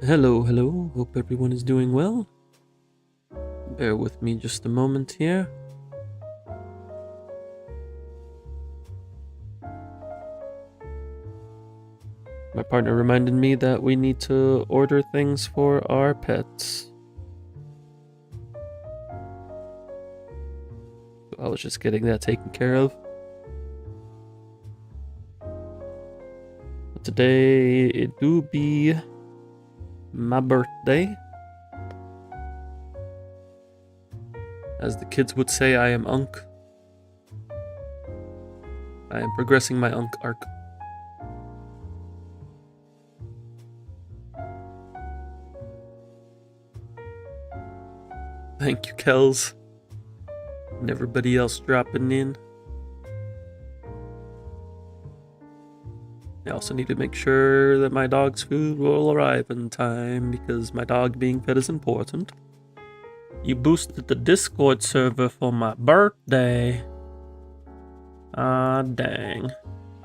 Hello, hello. Hope everyone is doing well. Bear with me just a moment here. My partner reminded me that we need to order things for our pets. So I was just getting that taken care of. But today, it do be my birthday. As the kids would say, I am Unk. I am progressing my Unk arc. Thank you, Kels. And everybody else dropping in. I also need to make sure that my dog's food will arrive in time because my dog being fed is important. You boosted the Discord server for my birthday. Ah, dang.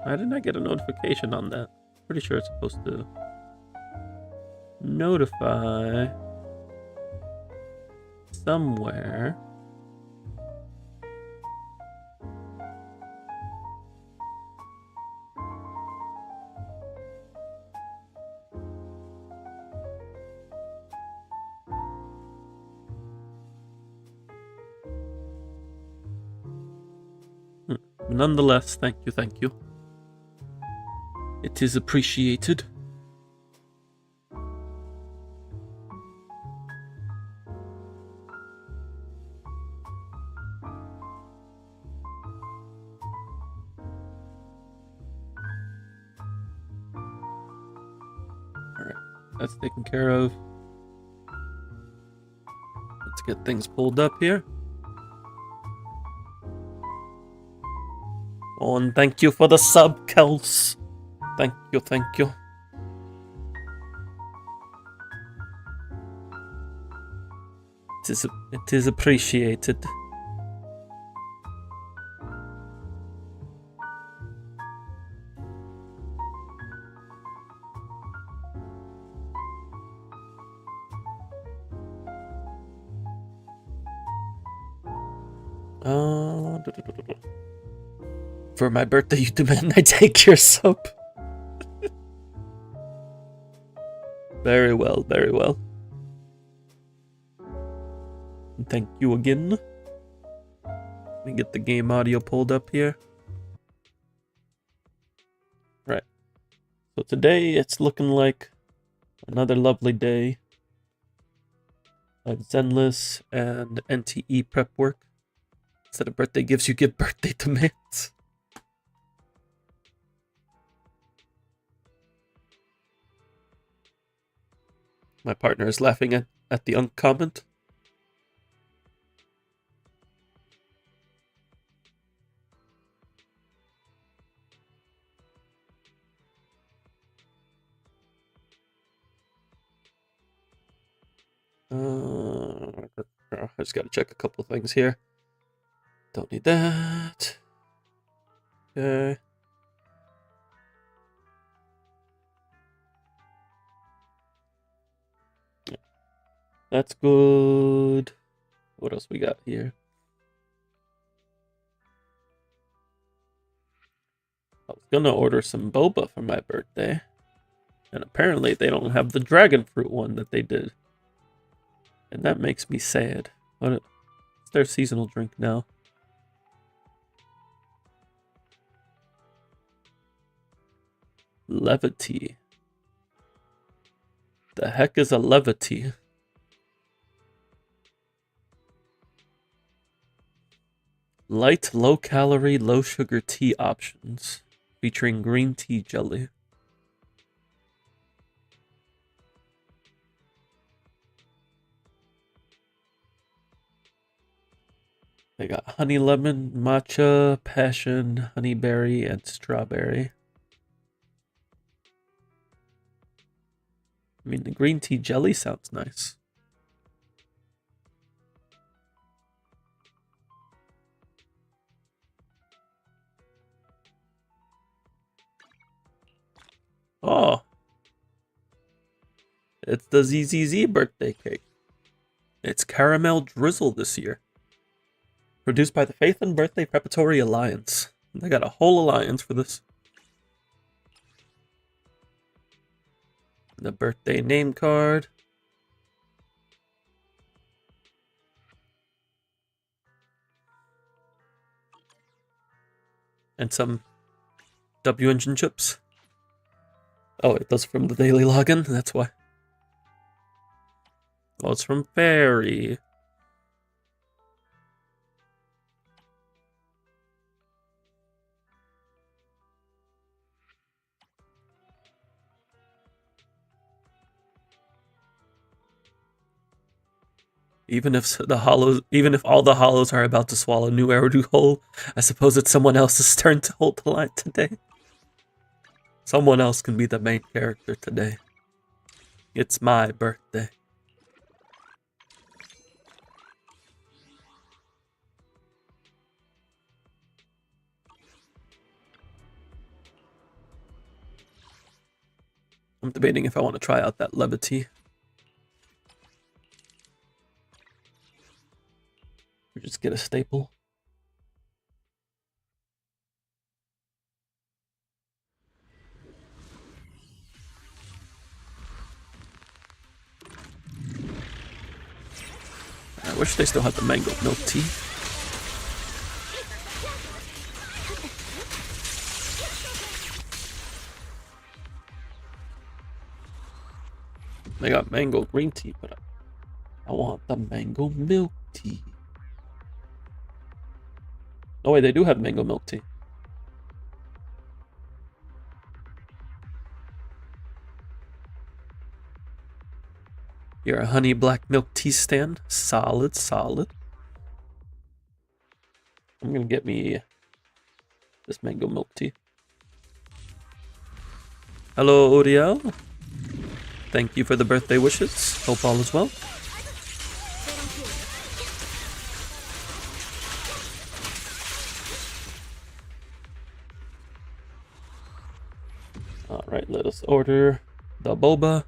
Why didn't I get a notification on that? Pretty sure it's supposed to notify somewhere. Nonetheless, thank you. It is appreciated. Alright, that's taken care of. Let's get things pulled up here. Oh, and thank you for the sub, Kels. Thank you. It is appreciated. For my birthday, you demand I take your sub. Very well. Thank you again. Let me get the game audio pulled up here. Right. So today it's looking like another lovely day of Zenless and NtE prep work. Instead of birthday gifts, you give birthday demands. My partner is laughing at the uncomment. I just gotta check a couple of things here. Don't need that. Okay. That's good. What else we got here? I was gonna order some boba for my birthday. And apparently they don't have the dragon fruit one that they did. And that makes me sad. It's their seasonal drink now. Levity. The heck is a levity? Light, low-calorie, low-sugar tea options featuring green tea jelly. They got honey lemon, matcha, passion, honeyberry, and strawberry. I mean, the green tea jelly sounds nice. Oh. It's the ZZZ birthday cake. It's caramel drizzle this year. Produced by the Faith and Birthday Preparatory Alliance. They got a whole alliance for this. The birthday name card. And some W engine chips. Oh, it does from the daily login, that's why. Oh, it's from Fairy. Even if all the hollows are about to swallow new Eridu whole, I suppose it's someone else's turn to hold the line today. Someone else can be the main character today. It's my birthday. I'm debating if I want to try out that levity. Or just get a staple. I wish they still had the mango milk tea. They got mango green tea, but I want the mango milk tea. Oh wait, they do have mango milk tea. You're a honey black milk tea stand. Solid, solid. I'm gonna get me this mango milk tea. Hello, Uriel. Thank you for the birthday wishes. Hope all is well. Alright, let us order the boba.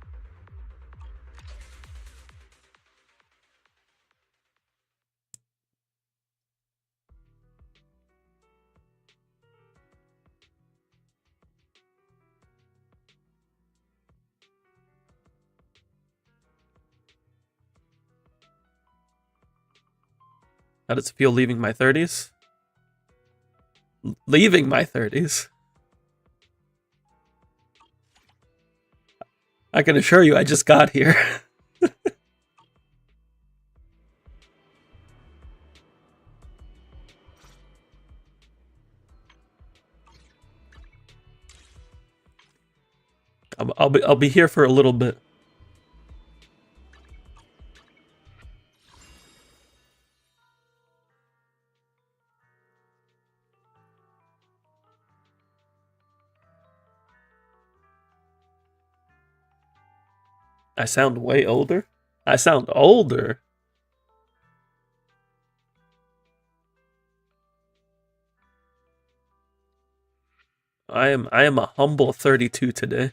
How does it feel leaving my 30s? Leaving my 30s? I can assure you I just got here. I'll be here for a little bit. I sound way older? I sound older? I am a humble 32 today.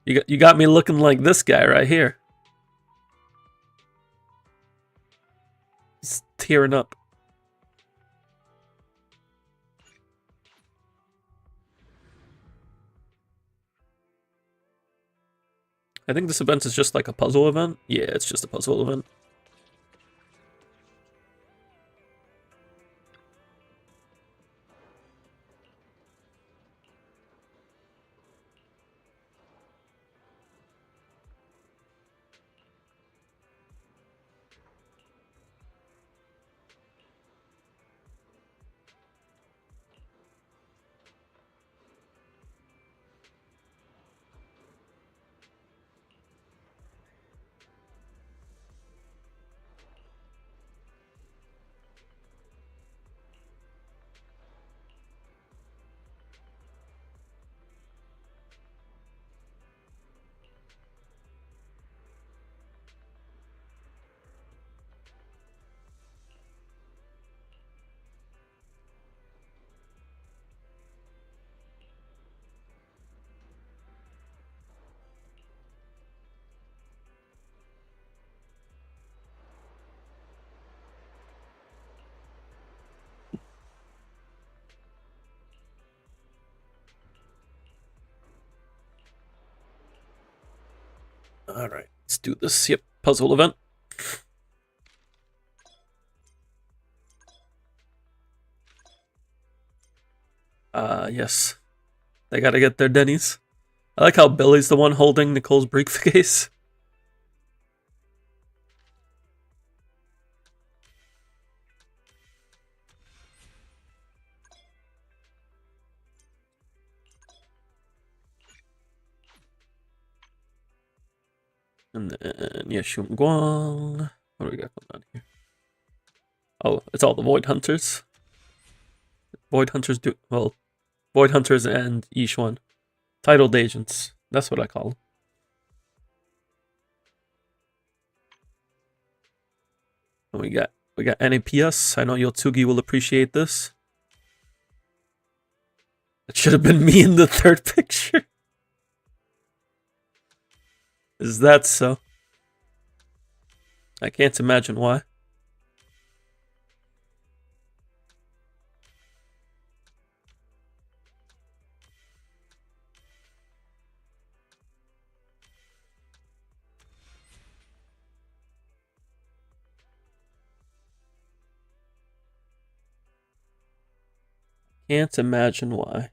You got me looking like this guy right here. Just tearing up. I think this event is just like a puzzle event. Yeah, it's just a puzzle event. Alright, let's do this. Yep, puzzle event. Yes. They gotta get their Denny's. I like how Billy's the one holding Nicole's briefcase. And then Yeshun Guang. What do we got going on here? Oh, it's all the Void Hunters. Void Hunters do well. Void Hunters and Yishuan. Titled agents. That's what I call them. And we got NAPS. I know Yotsugi will appreciate this. It should have been me in the third picture. Is that so? I can't imagine why. Can't imagine why.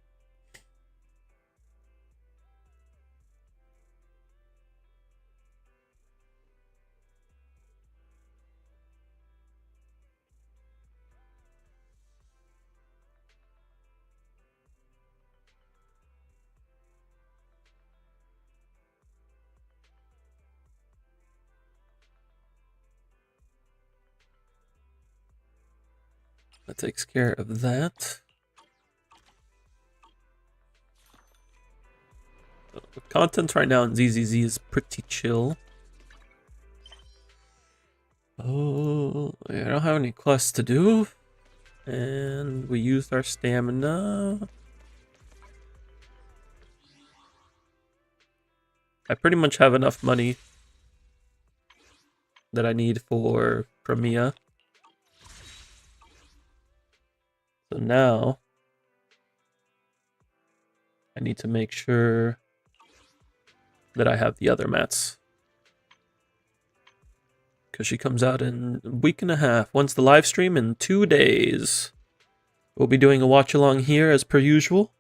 That takes care of that. The content right now in ZZZ is pretty chill. Oh, I don't have any quests to do. And we used our stamina. I pretty much have enough money that I need for Mia. So now I need to make sure that I have the other mats. Because she comes out in a week and a half. When's the live stream? In 2 days. We'll be doing a watch along here as per usual.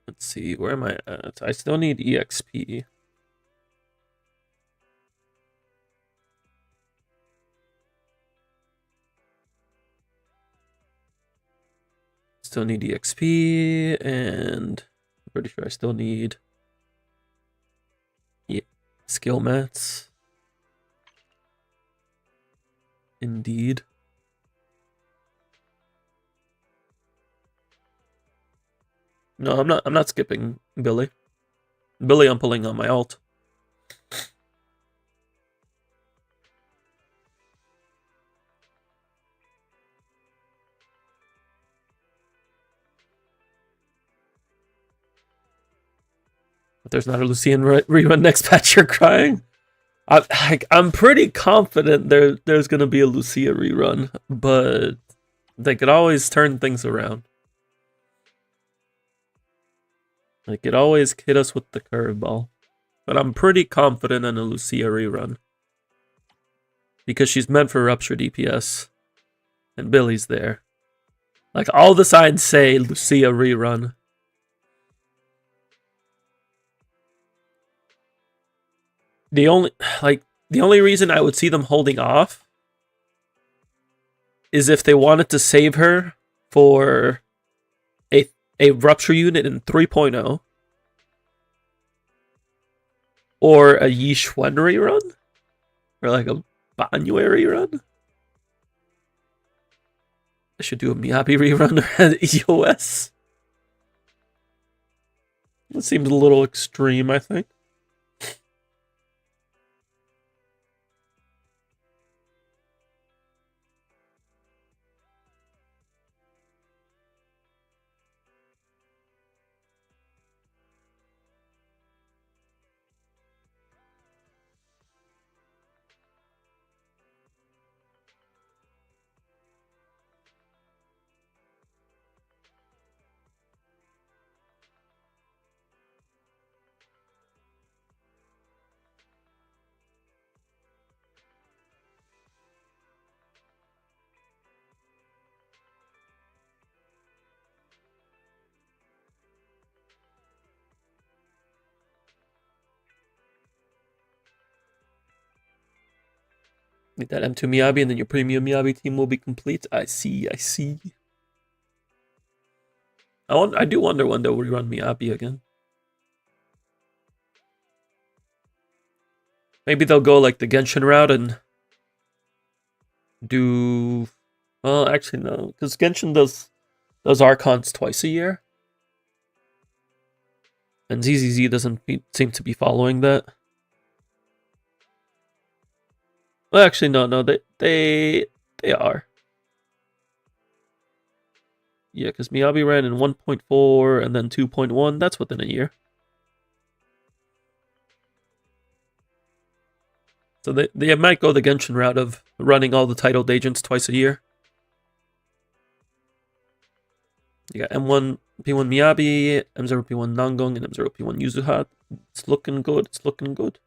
Let's see, where am I at? I still need EXP. Still need EXP, and I'm pretty sure I still need skill mats. Indeed. No, I'm not skipping Billy. Billy, I'm pulling on my ult. But there's not a Lucian rerun next patch. You're crying. I'm pretty confident there's gonna be a Lucia rerun, but they could always turn things around. They could always hit us with the curveball. But I'm pretty confident in a Lucia rerun. Because she's meant for Rupture DPS. And Billy's there. Like, all the signs say Lucia rerun. The only reason I would see them holding off is if they wanted to save her for a Rupture unit in 3.0. Or a Yishuan rerun? Or like a Banyu rerun? I should do a Miyabi rerun or EOS. That seems a little extreme, I think. Need that M2 Miyabi, and then your premium Miyabi team will be complete. I see, I see. I do wonder when they'll rerun Miyabi again. Maybe they'll go like the Genshin route and do... Well, actually no, because Genshin does Archons twice a year. And ZZZ doesn't seem to be following that. Well, actually, no, they are. Yeah, because Miyabi ran in 1.4 and then 2.1. That's within a year. So they might go the Genshin route of running all the titled agents twice a year. You got M1 P1 Miyabi, M0 P1 Nangong, and M0 P1 Yuzuha. It's looking good. It's looking good.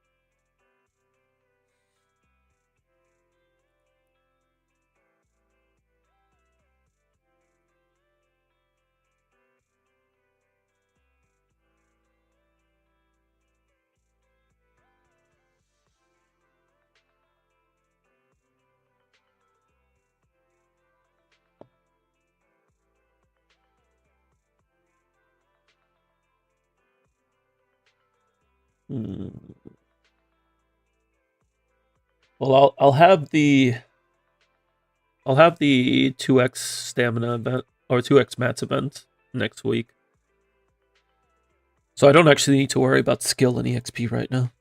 Well, I'll have the 2x stamina event or 2x mats event next week. So I don't actually need to worry about skill and EXP right now.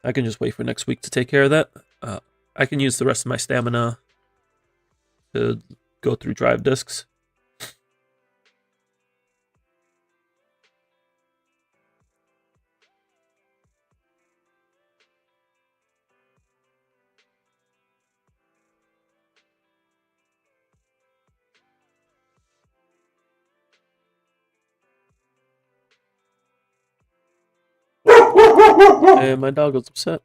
I can just wait for next week to take care of that. I can use the rest of my stamina to go through drive discs. And my dog was upset.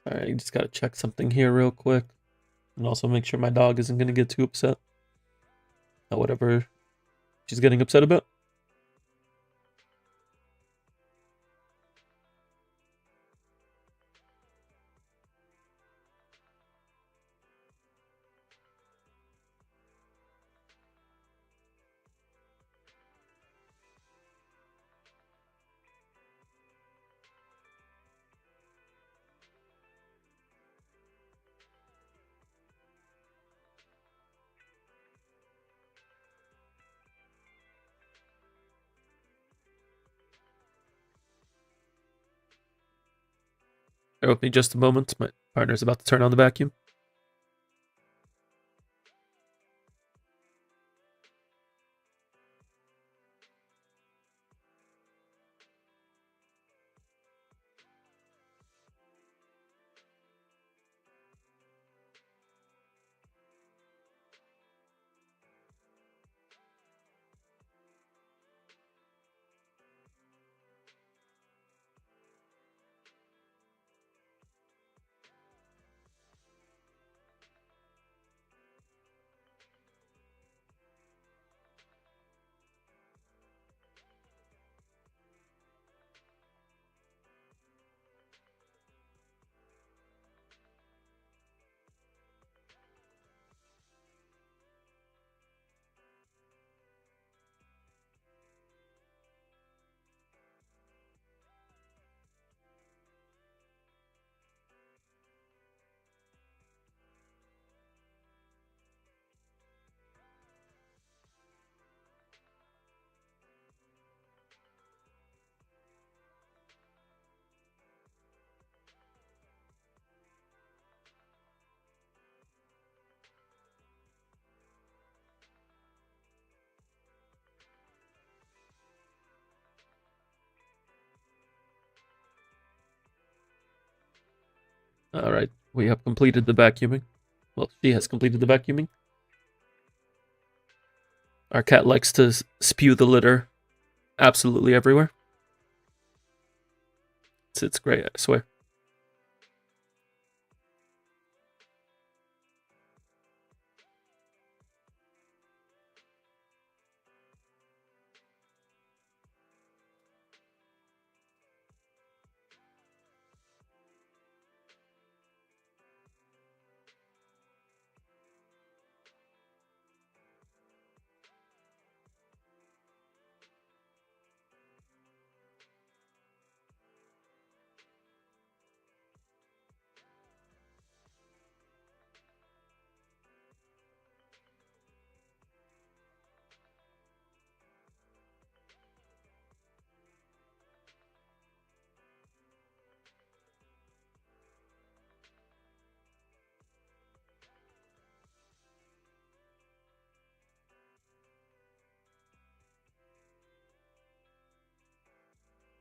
Alright, just gotta check something here real quick. And also make sure my dog isn't gonna get too upset at whatever she's getting upset about. Bear with me just a moment. My partner's about to turn on the vacuum. All right, we have completed the vacuuming. Well, she has completed the vacuuming. Our cat likes to spew the litter absolutely everywhere. It's great, I swear.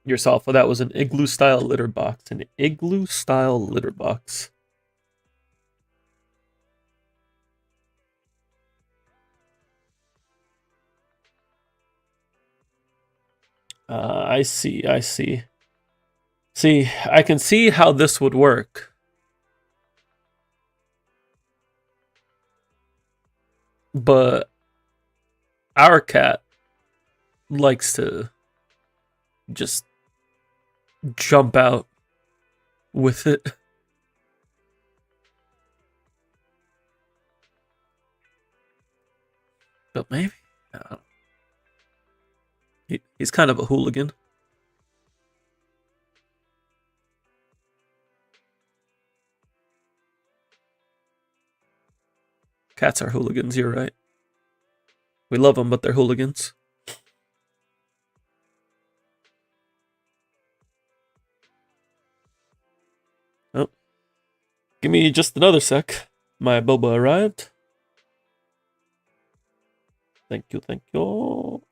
Yourself, well, that was an igloo style litter box. An igloo style litter box. I see, I see. See, I can see how this would work. But our cat likes to just jump out with it. But maybe he's kind of a hooligan. Cats are hooligans, you're right. We love them, but they're hooligans. Oh, give me just another sec. My boba arrived. Thank you, thank you.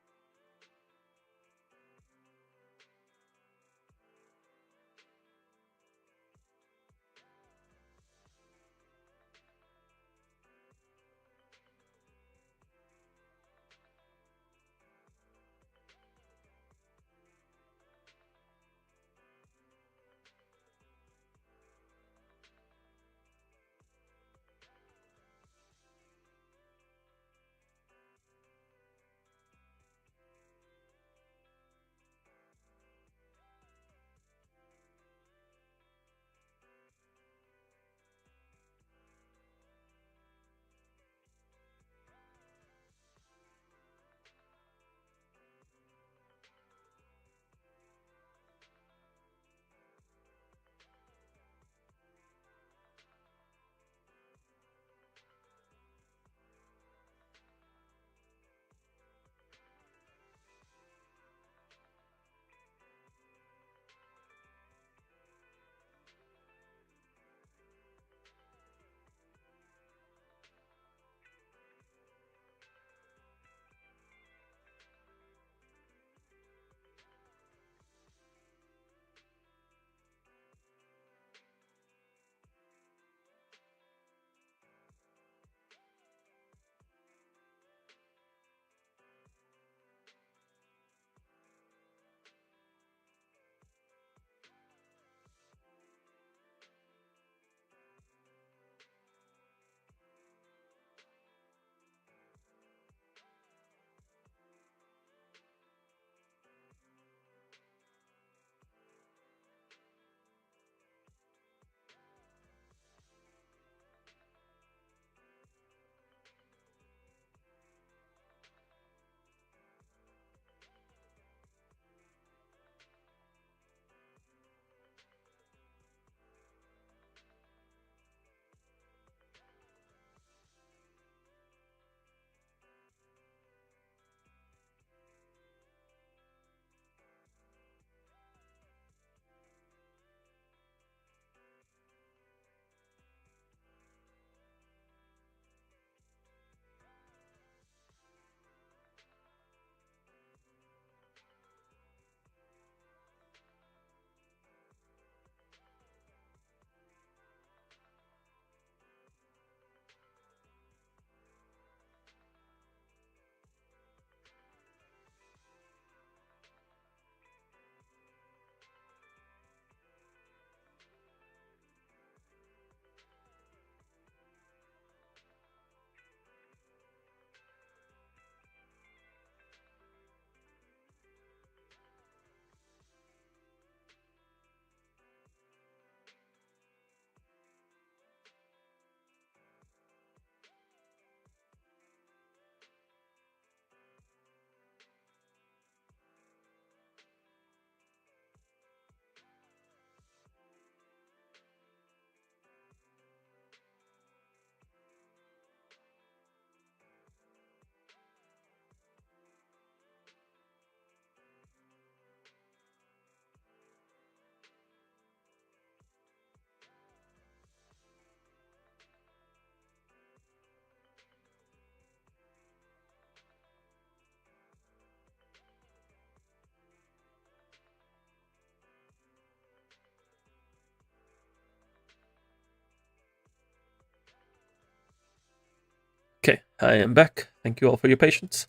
Okay, I am back. Thank you all for your patience.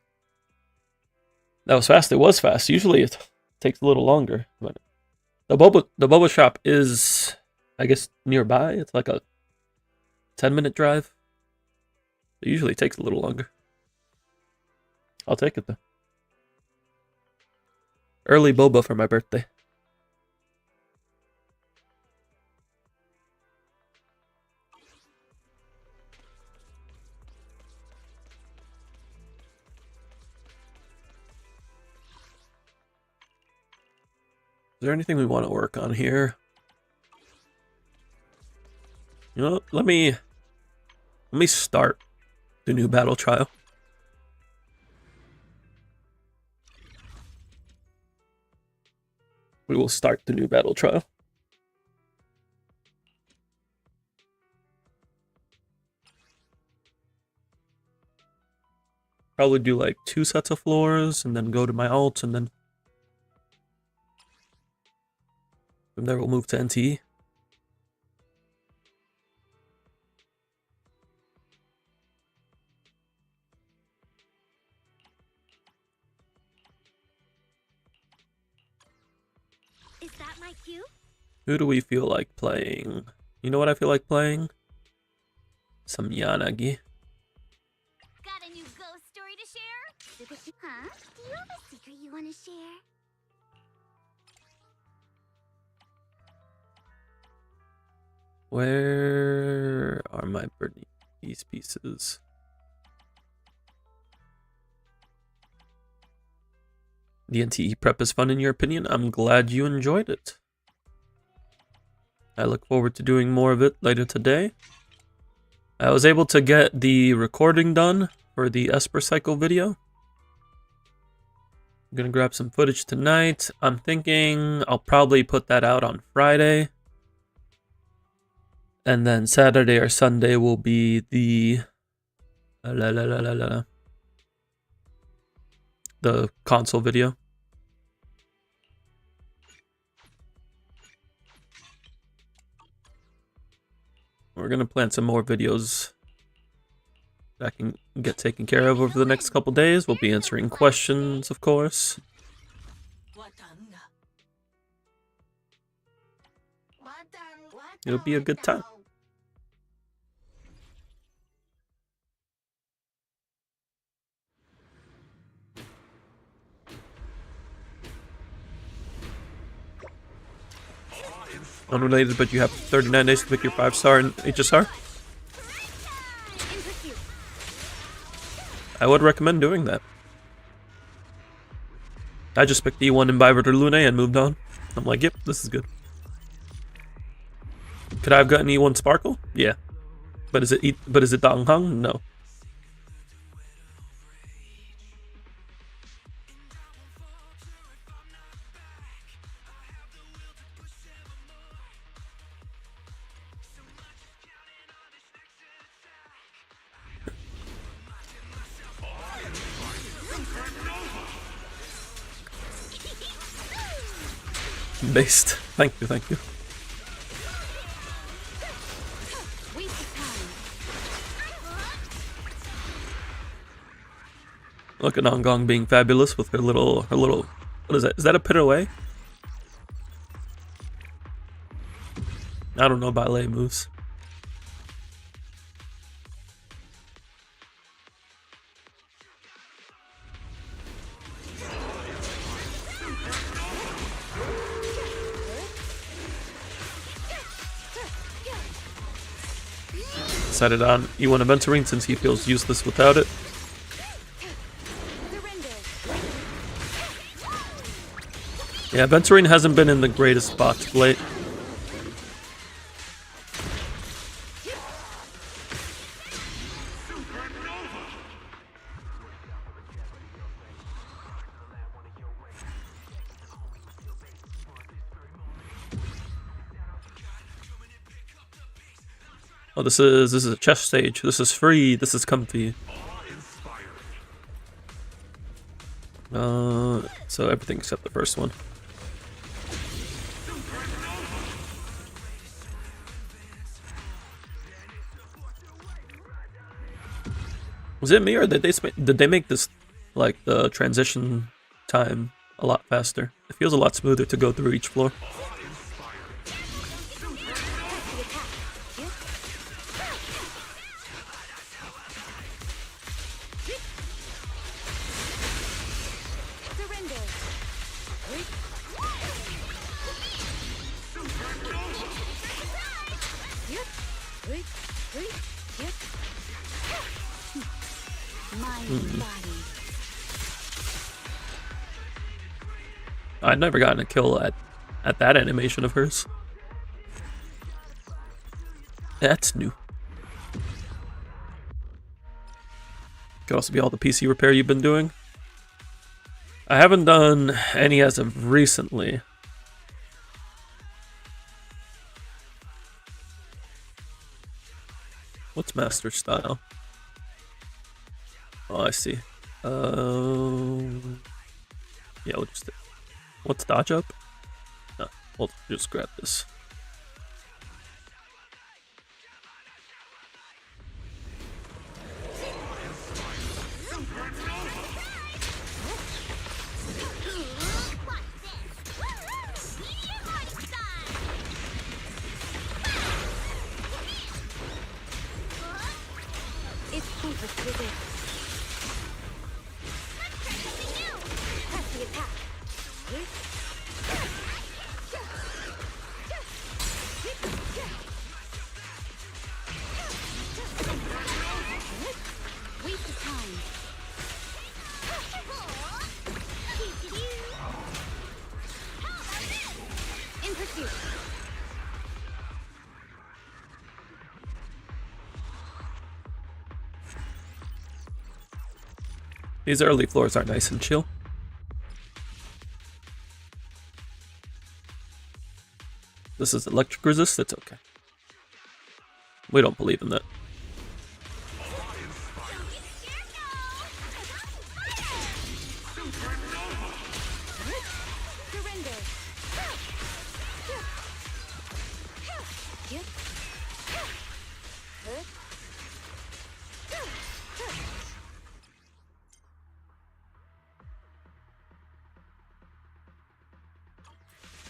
That was fast. It was fast. Usually it takes a little longer, but the boba shop is, I guess, nearby. It's like a 10-minute drive. It usually takes a little longer. I'll take it though. Early boba for my birthday. Is there anything we want to work on here? You know, let me start the new battle trial. We will start the new battle trial. Probably do like 2 sets of floors and then go to my alt, and then from there we'll move to NtE. Is that my cue? Who do we feel like playing? You know what I feel like playing? Some Yanagi. Got a new ghost story to share? Huh? Do you have a secret you want to share? Where are my Bernese pieces? The NtE prep is fun in your opinion? I'm glad you enjoyed it. I look forward to doing more of it later today. I was able to get the recording done for the Esper Cycle video. I'm gonna grab some footage tonight. I'm thinking I'll probably put that out on Friday. And then Saturday or Sunday will be the console video. We're gonna plan some more videos that I can get taken care of over the next couple days. We'll be answering questions, of course. It'll be a good time. Unrelated, but you have 39 days to pick your 5-star in HSR. I would recommend doing that. I just picked E1 in Byverter Lune and moved on. I'm like, yep, this is good. Could I have gotten E1 Sparkle? Yeah. But is it Dong Hong? No. Based. Thank you, thank you. Look at Ongong being fabulous with her little, what is that? Is that a pit away? I don't know ballet moves. Decided on E1 Aventurine since he feels useless without it. Yeah, Aventurine hasn't been in the greatest spots of late. Oh, this is a chess stage. This is free. This is comfy. So everything except the first one. Was it me or did they make this like the transition time a lot faster? It feels a lot smoother to go through each floor. I'd never gotten a kill at that animation of hers. That's new. Could also be all the PC repair you've been doing. I haven't done any as of recently. What's master style? Oh, I see. Yeah, we'll just... What's dodge up? No, we'll just grab this. These early floors are nice and chill. This is electric resist, it's okay. We don't believe in that.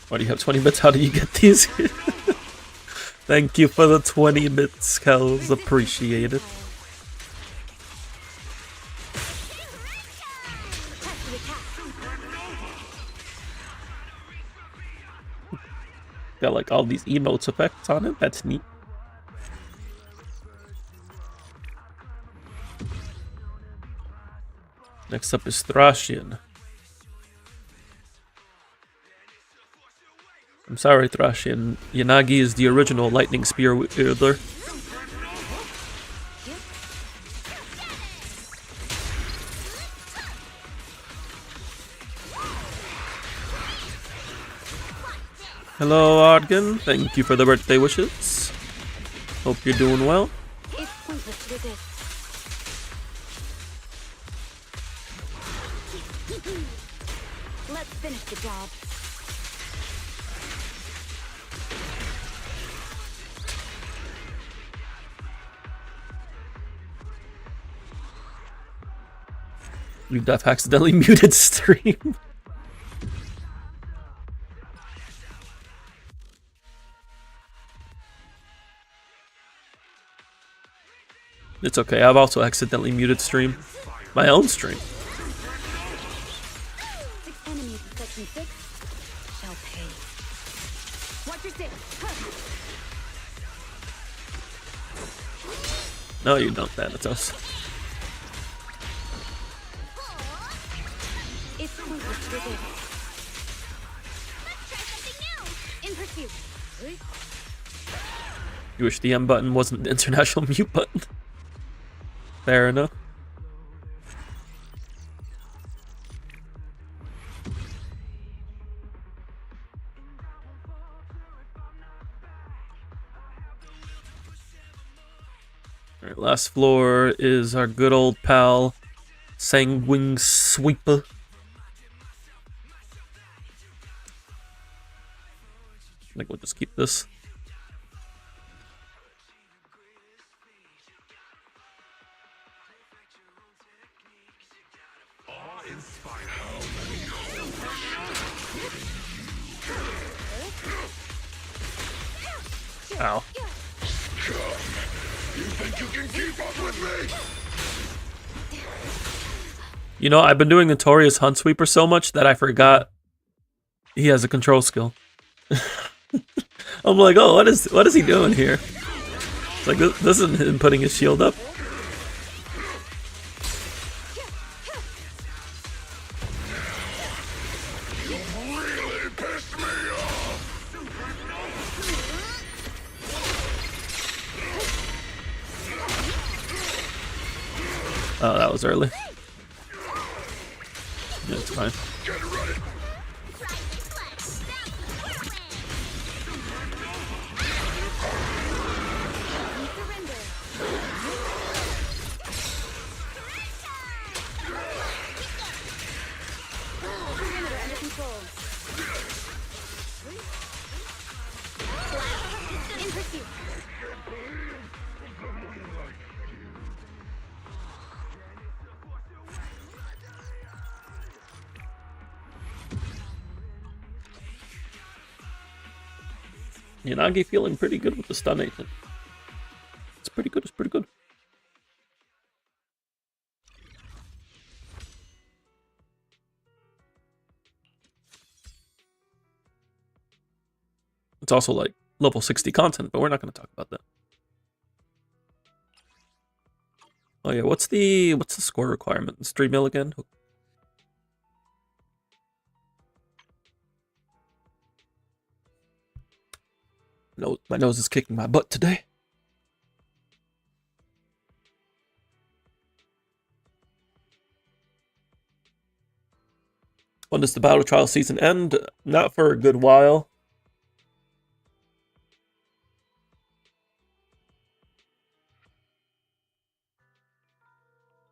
Why do you have 20 bits? How do you get these? Thank you for the 20 bits, Kels. Appreciate it. Got like all these emotes effects on it. That's neat. Next up is Thrashian. I'm sorry, Thrashian. Yanagi is the original lightning spear wielder. Hello, Argan. Thank you for the birthday wishes. Hope you're doing well. Let's finish the job. We've accidentally muted stream. It's okay, I've also accidentally muted stream. My own stream. 6 enemies in section 6 shall pay. Watch your 6. No, you don't, Thanatos. It's pointless to resist. Let's try something new. In pursuit. You wish the M button wasn't the international mute button. Fair enough. Alright, last floor is our good old pal, Sanguine Sweeper. I think we'll just keep this. Ow. You think you can keep up with me? You know, I've been doing Notorious Hunt Sweeper so much that I forgot he has a control skill. I'm like, oh, what is he doing here? It's like, this isn't him putting his shield up. Really pissed me off. Oh, that was early. Yeah, it's fine. Get ready. Yanagi feeling pretty good with the stun agent. It's pretty good, it's pretty good. It's also like level 60 content, but we're not going to talk about that. Oh yeah, what's the score requirement? It's 3 mil again? No, my nose is kicking my butt today. When does the battle trial season end? Not for a good while.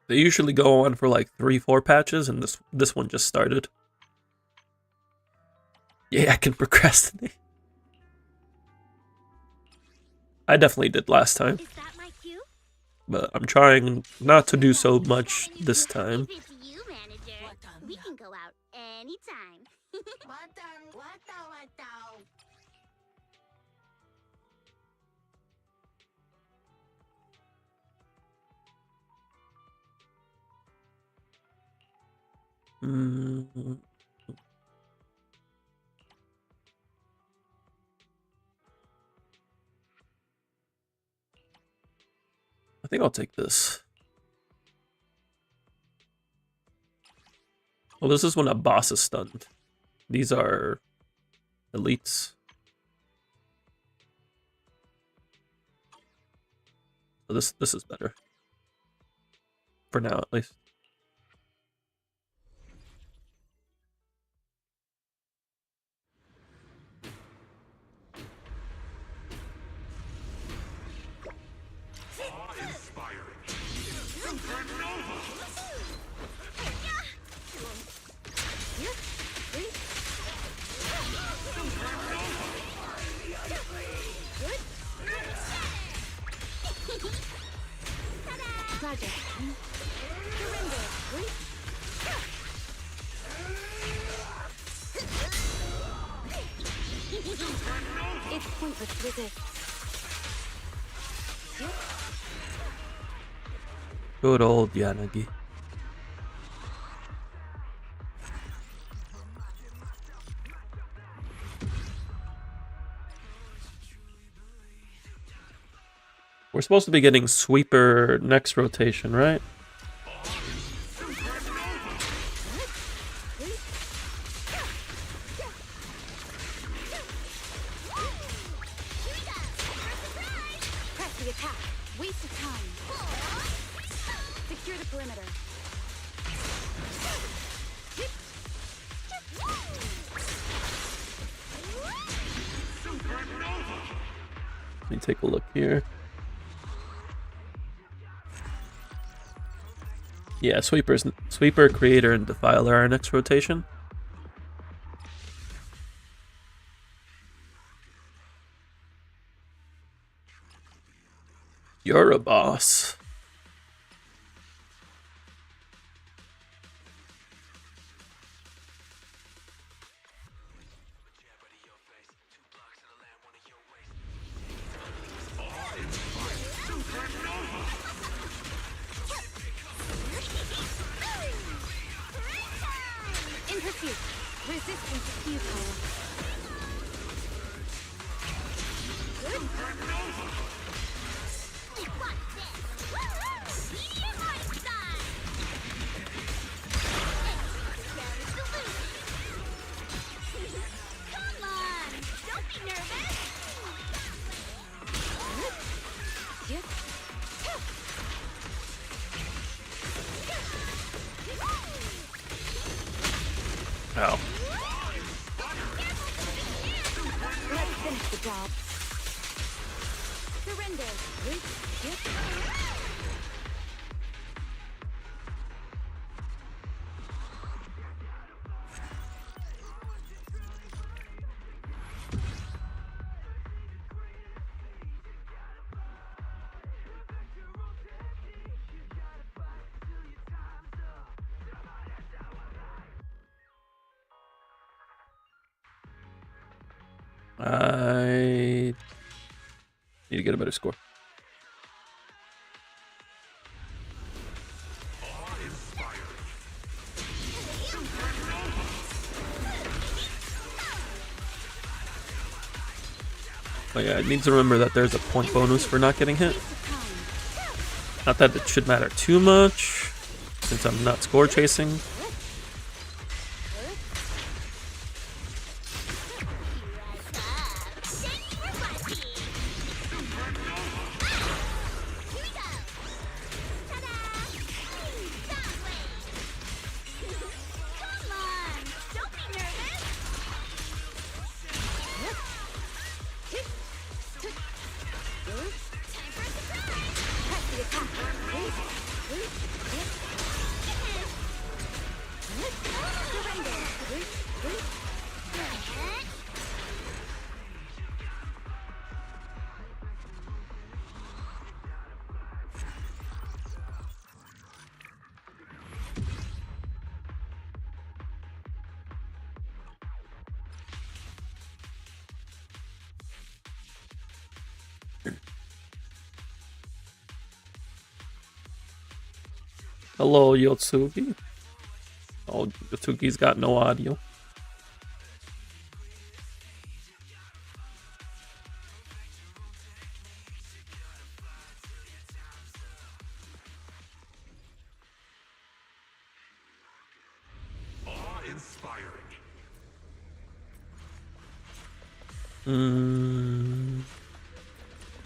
They usually go on for like 3-4 patches, and this one just started. Yeah, I can procrastinate. I definitely did last time. Is that my cue? But I'm trying not to do so much this time. It's you, manager. We can go out anytime. Mm, I think I'll take this. Well, this is when a boss is stunned. These are elites. So this is better. For now, at least. It's pointless to resist. Good old Yanagi. We're supposed to be getting Sweeper next rotation, right? Press the attack. Waste of time. Secure the perimeter. Let me take a look here. Yeah, Sweeper, Creator, and Defiler are next rotation. You're a boss. Resistance is futile. Watch this! Woo-hoo! Medium Einstein! Come on! Don't be nervous! Ow. Let's finish the job. Surrender. I need to get a better score. Oh yeah, I need to remember that there's a point bonus for not getting hit. Not that it should matter too much, since I'm not score chasing. Hello, Yotsugi. Oh, Yotsugi's got no audio.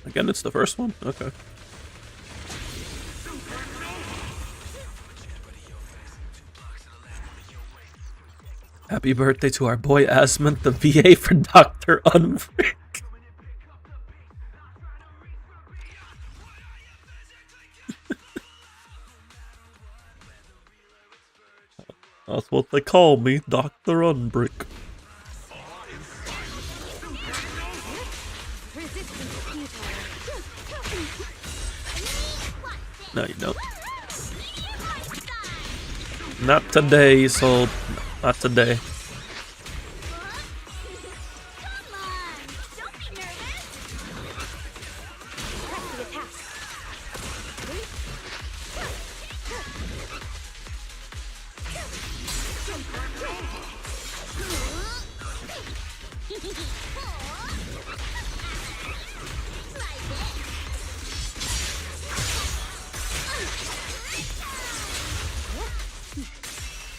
Again, it's the first one? Okay. Happy birthday to our boy Asmund, the VA for Dr. Unfrick. That's what they call me, Dr. Unbrick. No, you don't. Not today, Soul. Not today.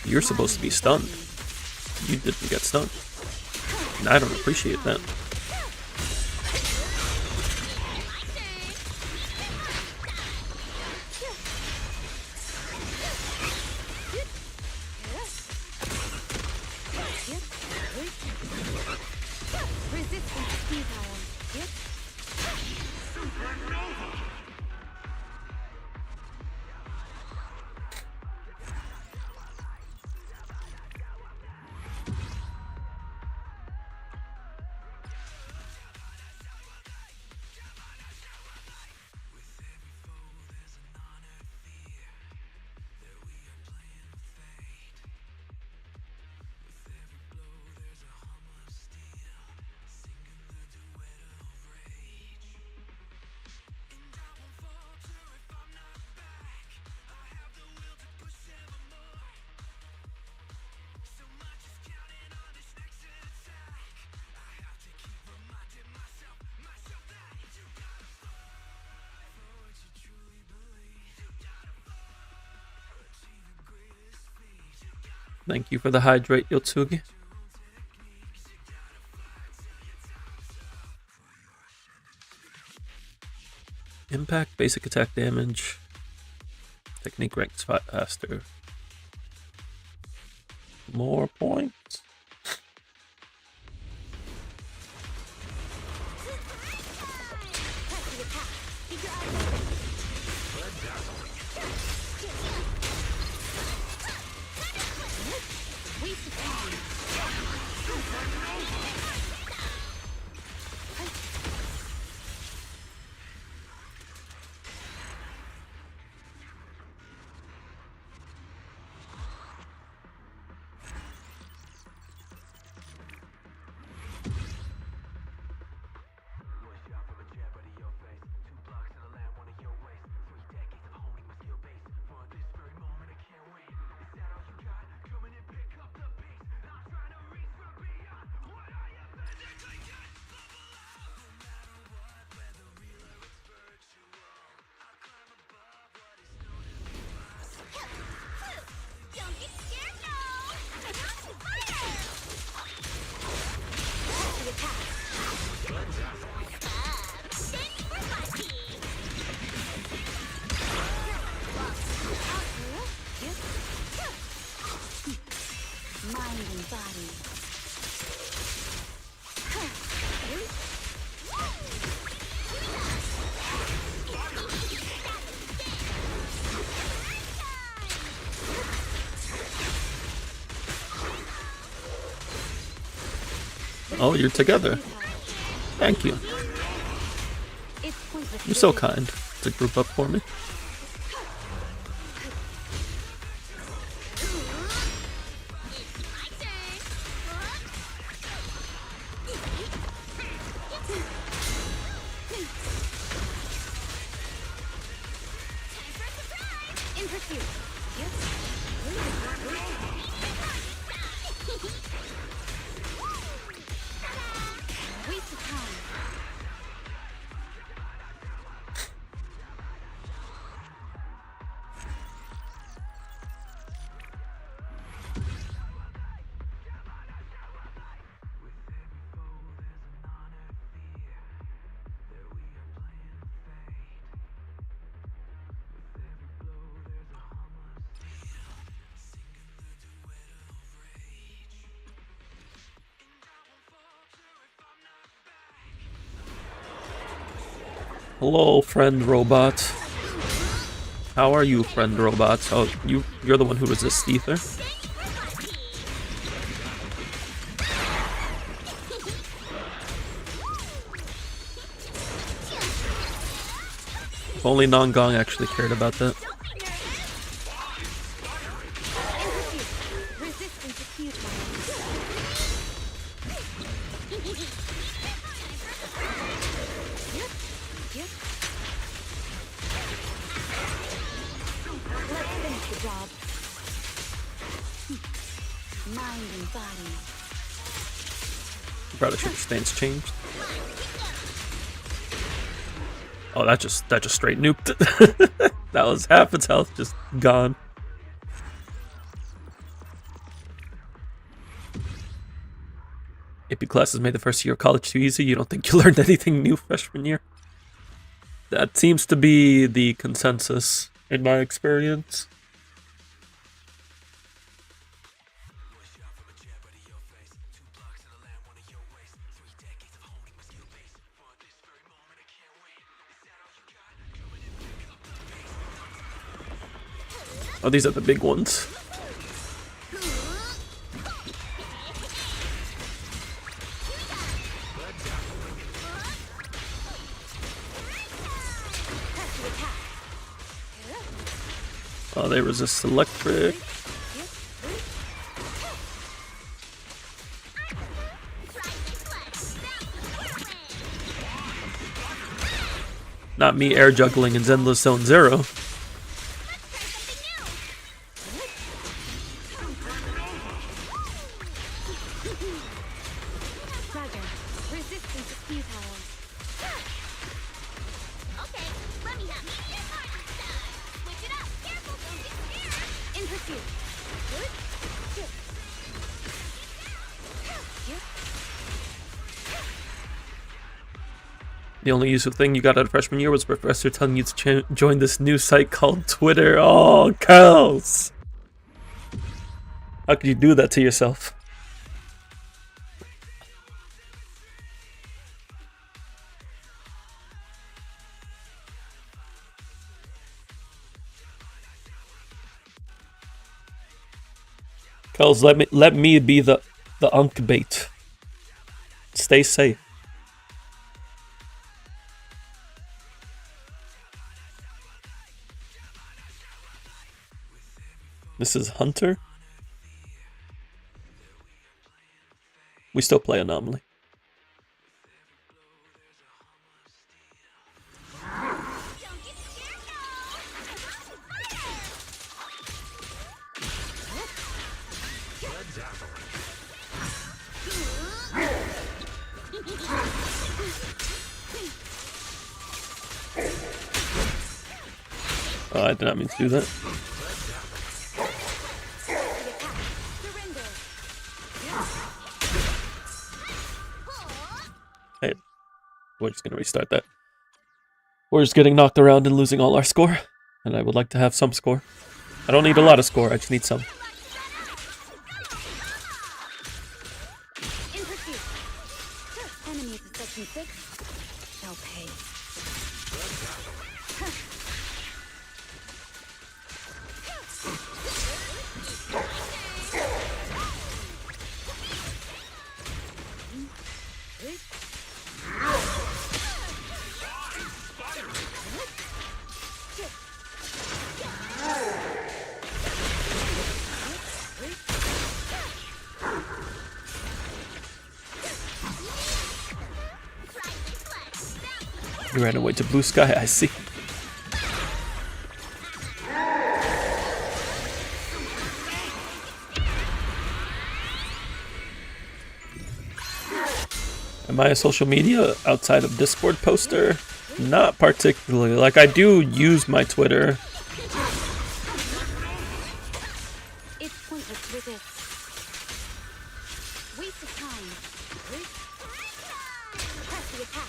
You're supposed to be stunned. You didn't get stunned. And I don't appreciate that. Thank you for the hydrate, Yotsugi. Impact, basic attack damage. Technique ranks faster. More points. Mind and body. Oh, you're together. Thank you. You're so kind to group up for me. Hello, friend robot. How are you, friend robot? Oh, you're the one who resists ether. If only Non-Gong actually cared about that. Mind and body. Probably should have stance changed. Oh, that just straight nuked it. That was half its health just gone. AP classes made the first year of college too easy. You don't think you learned anything new freshman year? That seems to be the consensus in my experience. Oh, these are the big ones. Oh, they resist electric. Not me air juggling in Zenless Zone 0. The only useful thing you got out of freshman year was professor telling you to join this new site called Twitter. Oh, Kels! How could you do that to yourself? Kels, let me be the unk bait. Stay safe. This is Hunter. We still play Anomaly. Oh, I did not mean to do that. Hey, we're just gonna restart that. We're just getting knocked around and losing all our score, and I would like to have some score. I don't need a lot of score, I just need some. In pursuit. Enemies of section 6 shall pay. You ran away to blue sky, I see. Am I a social media outside of Discord poster? Not particularly. Like, I do use my Twitter. It's pointless with it. Waste of time. Press the attack.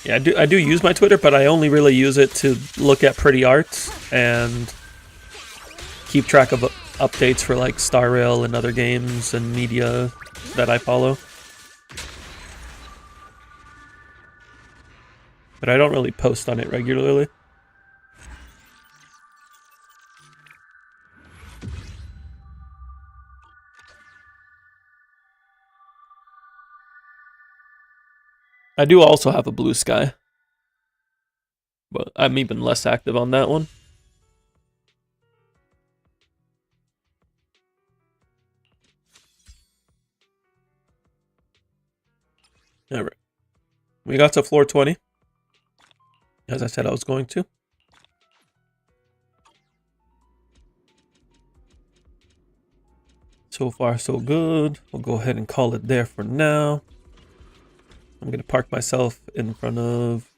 Yeah, I do use my Twitter, but I only really use it to look at pretty art and keep track of updates for like Star Rail and other games and media that I follow. But I don't really post on it regularly. I do also have a blue sky, but I'm even less active on that one. Alright. We got to floor 20. As I said I was going to. So far, so good. We'll go ahead and call it there for now. I'm going to park myself in front of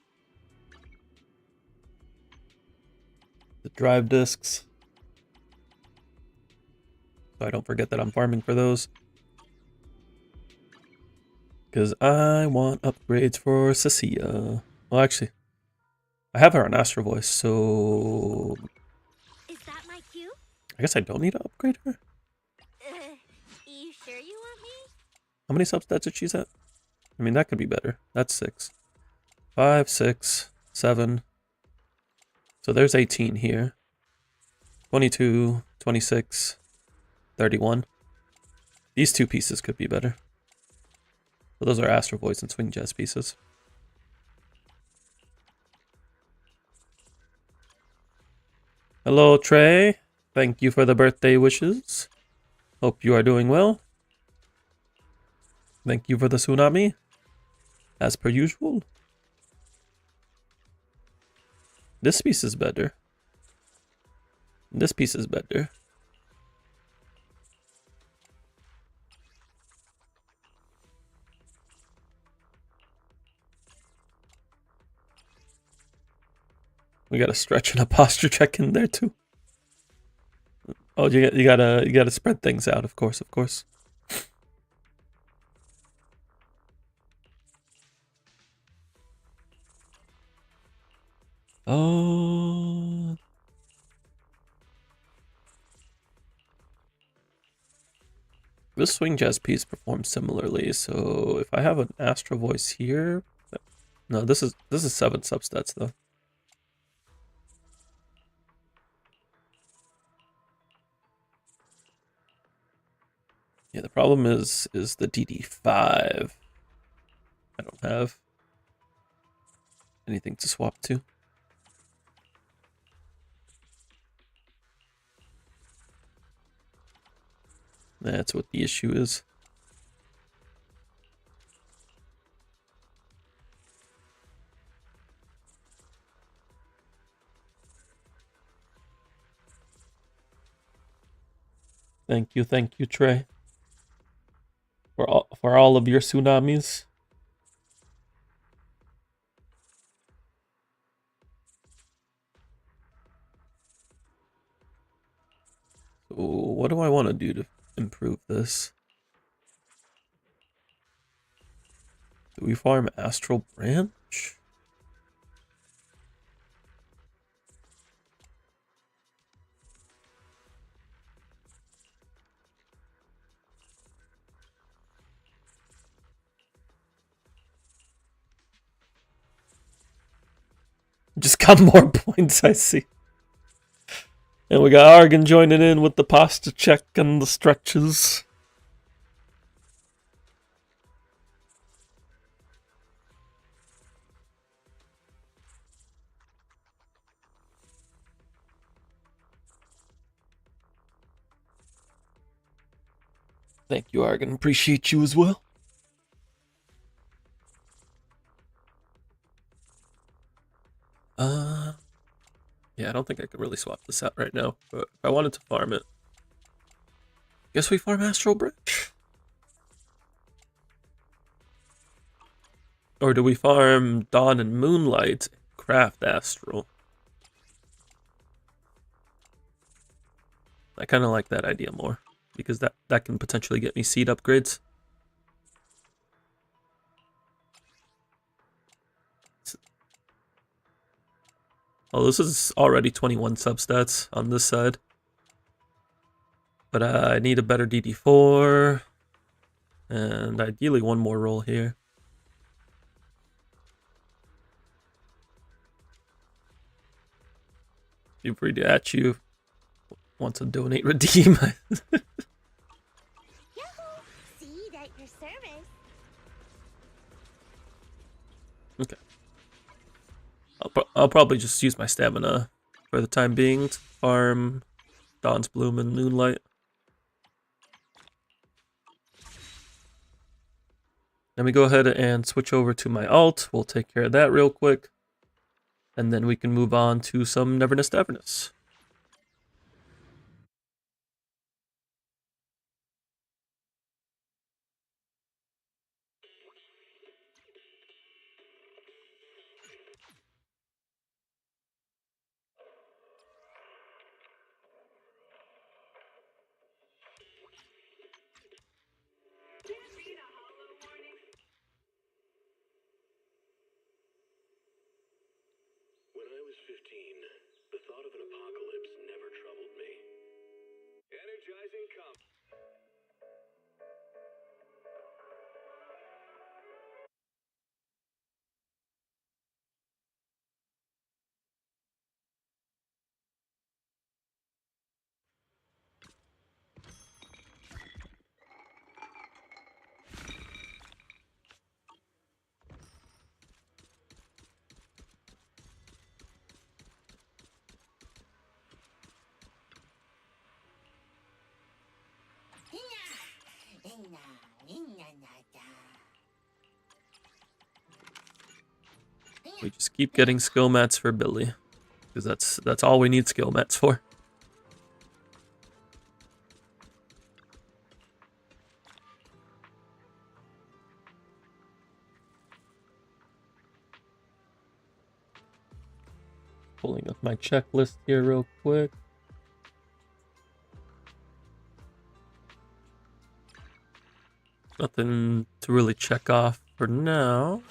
the drive discs, so I don't forget that I'm farming for those. Because I want upgrades for Cecilia. Well, actually, I have her on Astro Voice, so Is that my cue? I guess I don't need to upgrade her. You sure you want me? How many substats did she at? I mean, that could be better. That's 6. 5, 6, 7. So there's 18 here. 22, 26, 31. These two pieces could be better. So those are Astro Voice and Swing Jazz pieces. Hello, Trey. Thank you for the birthday wishes. Hope you are doing well. Thank you for the tsunami. As per usual. This piece is better. This piece is better. We got a stretch and a posture check in there too. Oh, you gotta spread things out, of course, of course. Oh. This swing jazz piece performs similarly, so if I have an Astro Voice here, no, this is 7 substats though. Yeah, the problem is the DD5. I don't have anything to swap to. That's what the issue is. Thank you, Trey. For all of your tsunamis. So what do I want to do to improve this? Do we farm Astral Branch? Just got more points, I see. And we got Argon joining in with the pasta check and the stretches. Thank you, Argon. Appreciate you as well. Yeah, I don't think I could really swap this out right now, but if I wanted to farm it, guess we farm Astral Branch. Or do we farm Dawn and Moonlight, craft Astral? I kind of like that idea more, because that can potentially get me seed upgrades. Oh, this is already 21 substats on this side. But I need a better DD4. And ideally one more roll here. Feel free to at you. Want to donate, redeem. Yahoo! Seed at your service. Okay. I'll probably just use my stamina for the time being to farm Dawn's Bloom and Moonlight. Let me go ahead and switch over to my alt. We'll take care of that real quick. And then we can move on to some Neverness to Everness. When I was 15, the thought of an apocalypse never troubled me. Energizing come. We just keep getting skill mats for Billy. Because that's all we need skill mats for. Pulling up my checklist here real quick. Nothing to really check off for now.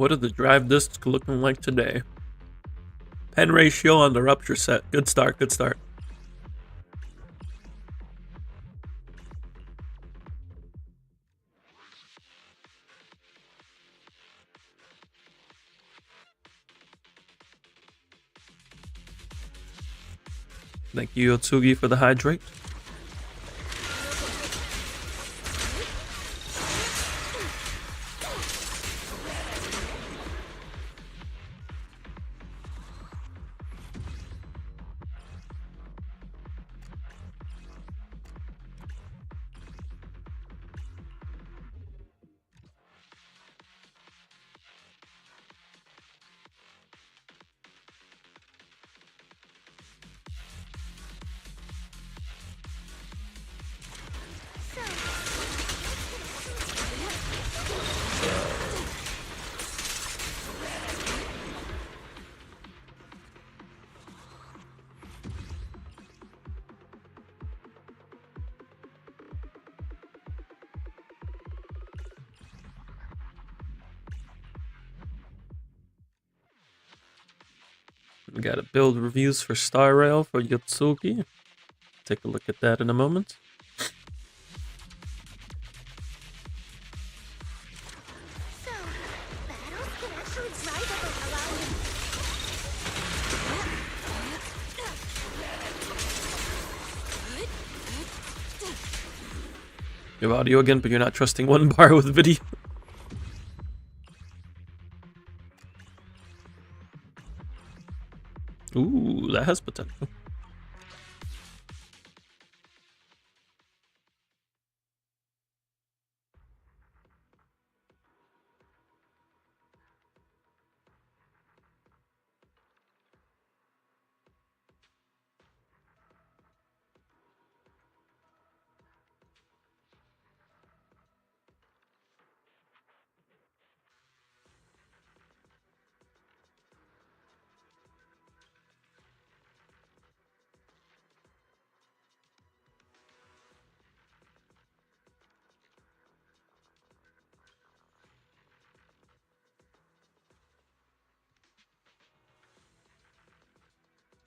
What are the drive discs looking like today? Pen ratio on the rupture set. Good start, good start. Thank you, Yotsugi, for the hydrate. We got a build reviews for Star Rail for Yotsugi. Take a look at that in a moment. So, battles can actually drive up and allow You have audio again, but you're not trusting one bar with video. Ooh, that has potential.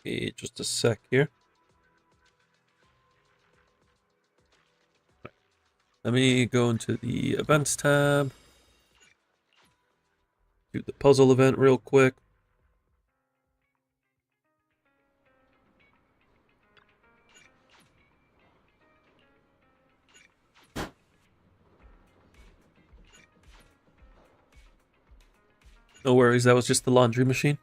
Okay, just a sec here. Let me go into the events tab. Do the puzzle event real quick. No worries, that was just the laundry machine.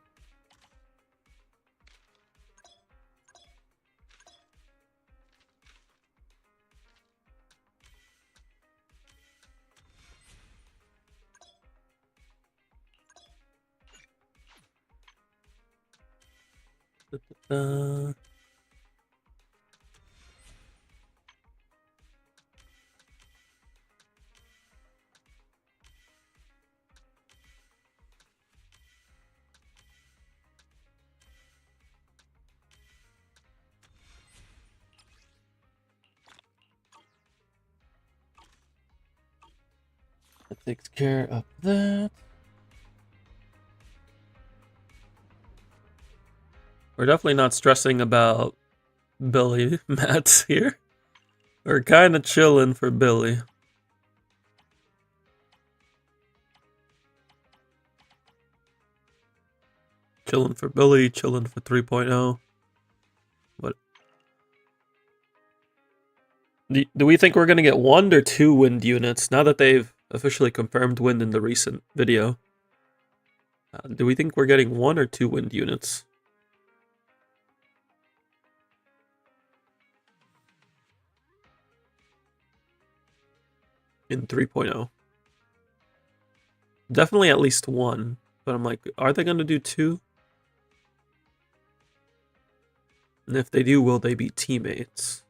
Da-da-da. That takes care of that. We're definitely not stressing about Billy mats here. We're kind of chilling for Billy. Chilling for Billy, chilling for 3.0. What? Do we think we're going to get 1 or 2 wind units now that they've officially confirmed wind in the recent video? Do we think we're getting 1 or 2 wind units? In 3.0. Definitely at least 1. But I'm like, are they going to do 2? And if they do, will they be teammates?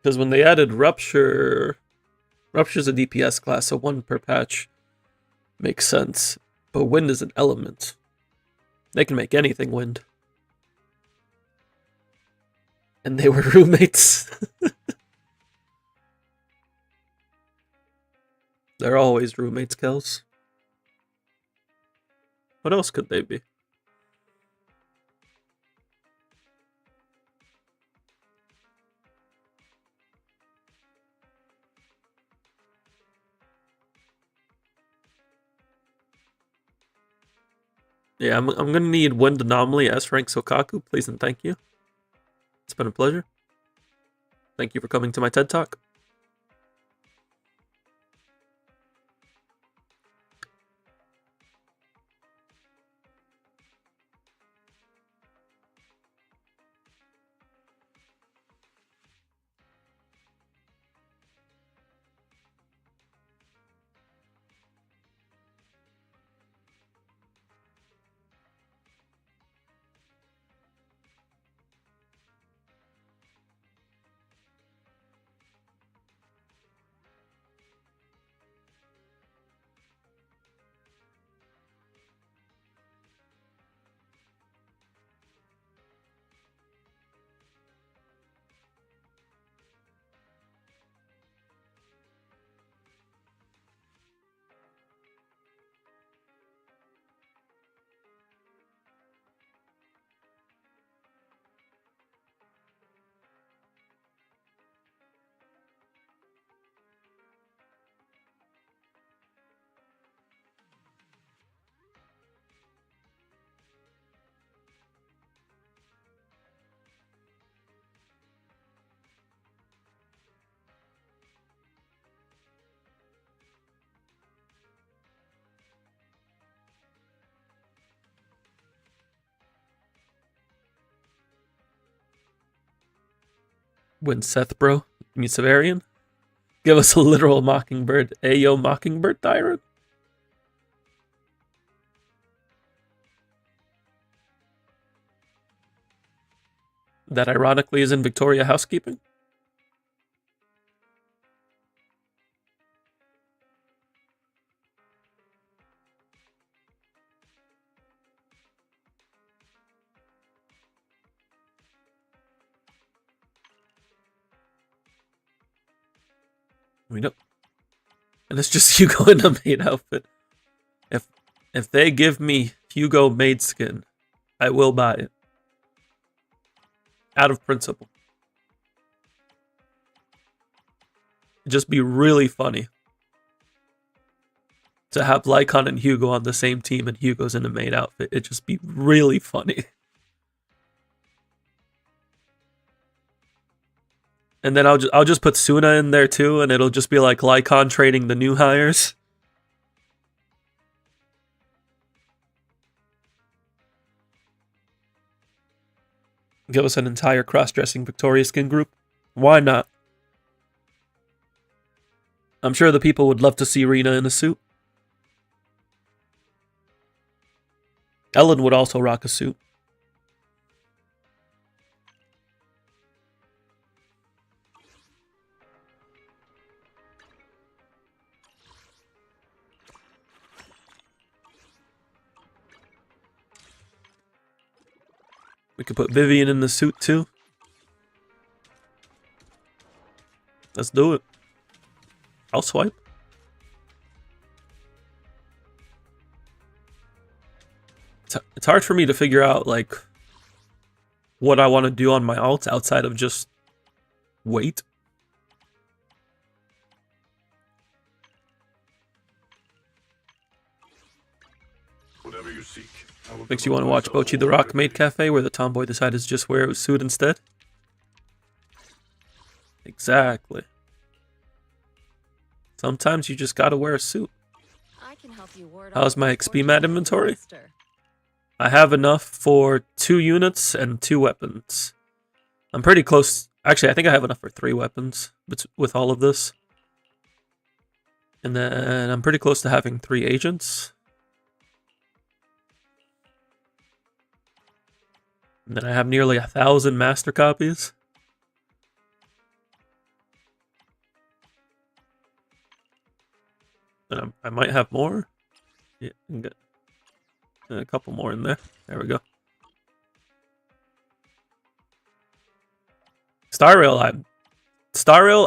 Because when they added Rupture... Rupture's a DPS class, so 1 per patch makes sense. But Wind is an element. They can make anything Wind. And they were roommates. They're always roommates, Kels. What else could they be? Yeah, I'm gonna need Wind Anomaly, S rank Sokaku, please and thank you. It's been a pleasure. Thank you for coming to my TED Talk. When Seth, bro, meets Severian. Give us a literal Mockingbird. Ayo, Mockingbird Tyrant. That ironically is in Victoria Housekeeping. We know. And it's just Hugo in a maid outfit. If they give me Hugo maid skin, I will buy it. Out of principle. It'd just be really funny to have Lycon and Hugo on the same team and Hugo's in a maid outfit. It'd just be really funny. And then I'll just put Suna in there too, and it'll just be like Lycon training the new hires. Give us an entire cross-dressing Victoria skin group. Why not? I'm sure the people would love to see Rena in a suit. Ellen would also rock a suit. We could put Vivian in the suit too. Let's do it. I'll swipe. It's hard for me to figure out like what I want to do on my alt outside of just wait. Whatever you seek. Makes you want to watch Bochi the Rock Maid Cafe where the tomboy decided to just wear a suit instead? Exactly. Sometimes you just gotta wear a suit. How's my XP mat inventory? I have enough for 2 units and 2 weapons. I'm pretty close. Actually, I think I have enough for 3 weapons with all of this. And then I'm pretty close to having 3 agents. And then I have nearly 1,000 master copies. And I might have more. Yeah, get a couple more in there. There we go. Star Rail,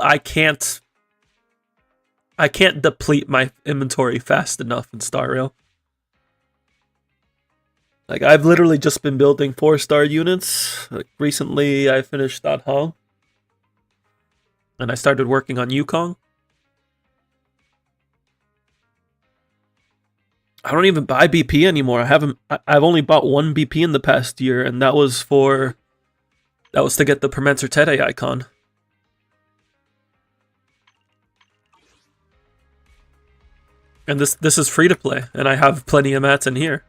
I can't I can't deplete my inventory fast enough in Star Rail. Like, I've literally just been building 4-star units. Like, recently, I finished that Hong. And I started working on Yukong. I don't even buy BP anymore. I've only bought one BP in the past year, and that was to get the Permancer Tete icon. And this is free to play, and I have plenty of mats in here.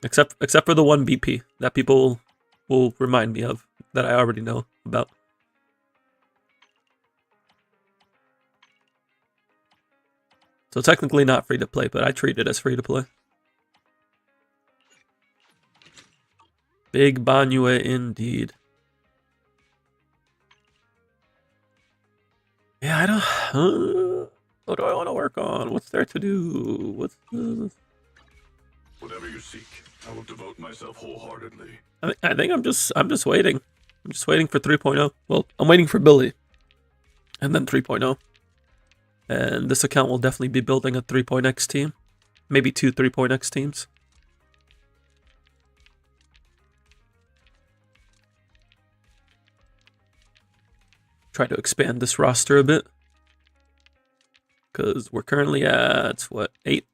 Except for the one BP that people will remind me of, that I already know about. So technically not free to play, but I treat it as free to play. Big Banyue indeed. Yeah, I don't... what do I want to work on? What's there to do? What's the... Whatever you seek, I will devote myself wholeheartedly. I think I'm just waiting. I'm just waiting for 3.0. Well, I'm waiting for Billy. And then 3.0. And this account will definitely be building a 3.x team. Maybe 2 3.x teams. Try to expand this roster a bit. Because we're currently at, what, 8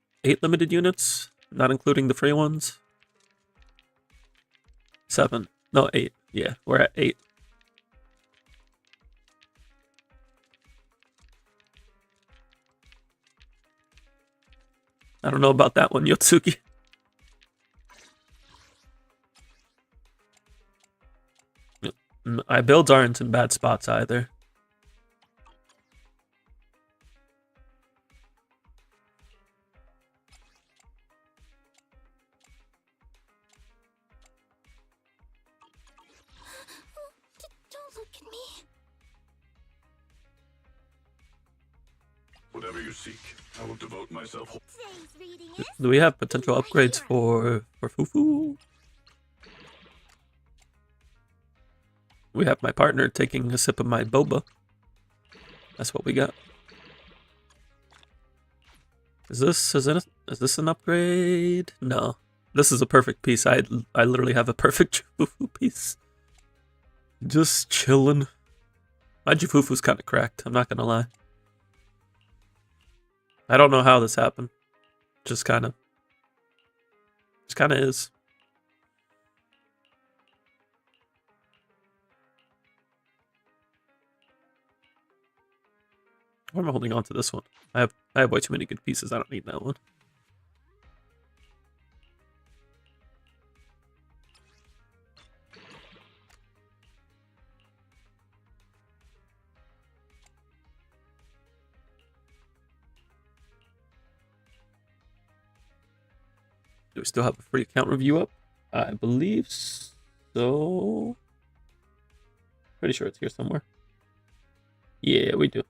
limited units? Not including the free ones? 7. No, 8. Yeah, we're at 8. I don't know about that one, Yotsuki. My builds aren't in bad spots either. Don't look at me. Whatever you seek, I will devote myself. Today's reading is Do we have potential upgrades for Fufu? We have my partner taking a sip of my boba. That's what we got. Is this an upgrade? No. This is a perfect piece. I literally have a perfect Jufufu piece. Just chillin'. My Jufufu's kind of cracked, I'm not gonna lie. I don't know how this happened. Just kind of is. Why am I holding on to this one? I have way too many good pieces. I don't need that one. Do we still have a free account review up? I believe so. Pretty sure it's here somewhere. Yeah, we do.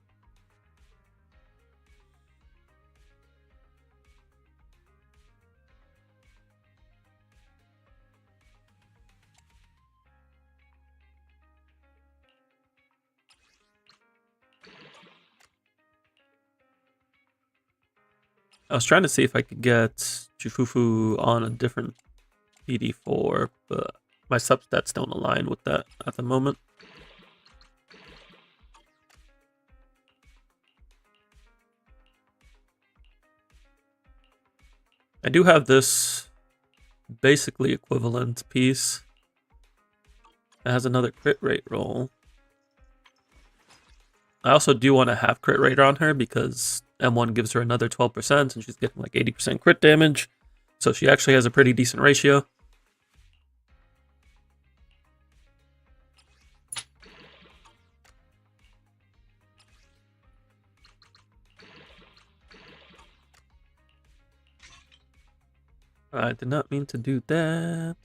I was trying to see if I could get Jufufu on a different PD4, but my substats don't align with that at the moment. I do have this basically equivalent piece. It has another crit rate roll. I also do want to have crit rate on her because M1 gives her another 12% and she's getting like 80% crit damage. So she actually has a pretty decent ratio. I did not mean to do that.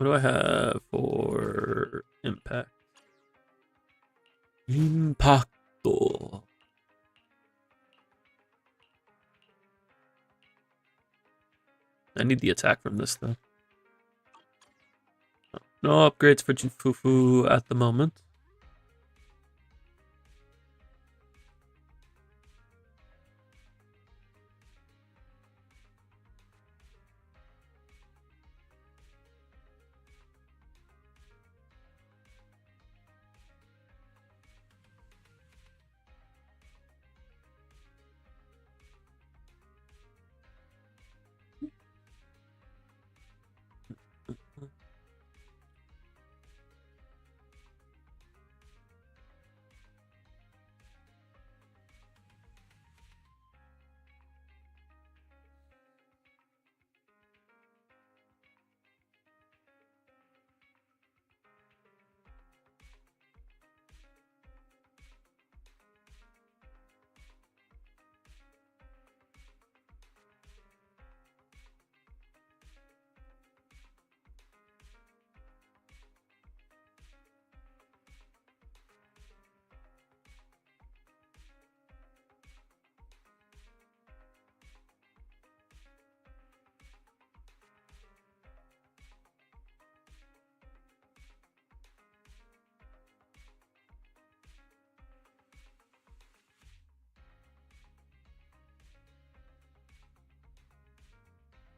What do I have for impact? Impacto. I need the attack from this though. No upgrades for Jinfufu at the moment.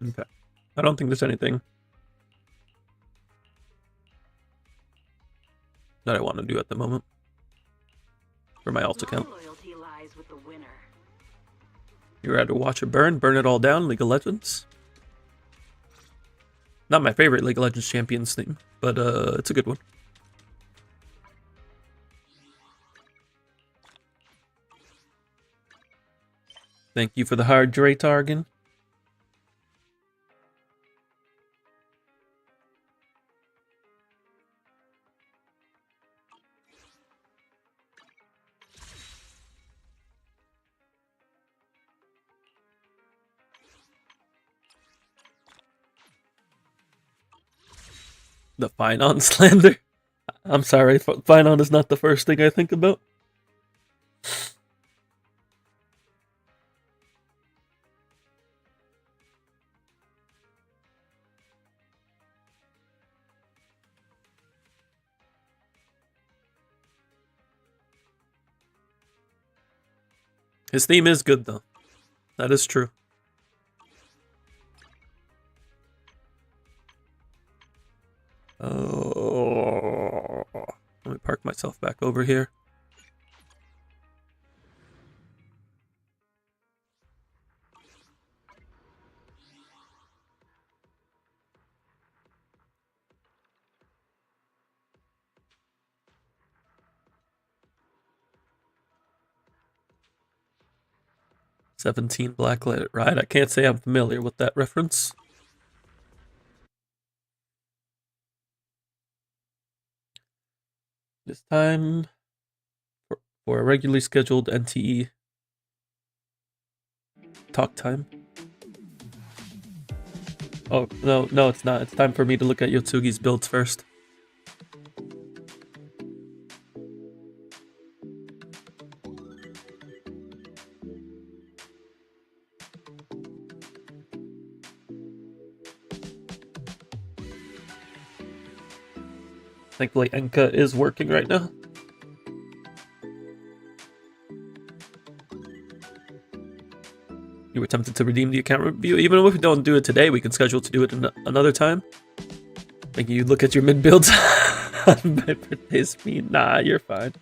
Okay. I don't think there's anything that I want to do at the moment for my alt account. Loyalty lies with the winner. You rather watch it burn it all down, League of Legends? Not my favorite League of Legends Champions theme, but it's a good one. Thank you for the hard Draytargan. The Finon slander? I'm sorry, Finon is not the first thing I think about. His theme is good, though. That is true. Oh, let me park myself back over here. "17 Blacklight," right? I can't say I'm familiar with that reference. It's time for a regularly scheduled NtE talk time. Oh, no, it's not. It's time for me to look at Yotsugi's builds first. Thankfully, Enka is working right now. You were tempted to redeem the account review. Even if we don't do it today, we can schedule to do it another time. Like, you look at your mid builds on my birthday mean. Nah, you're fine.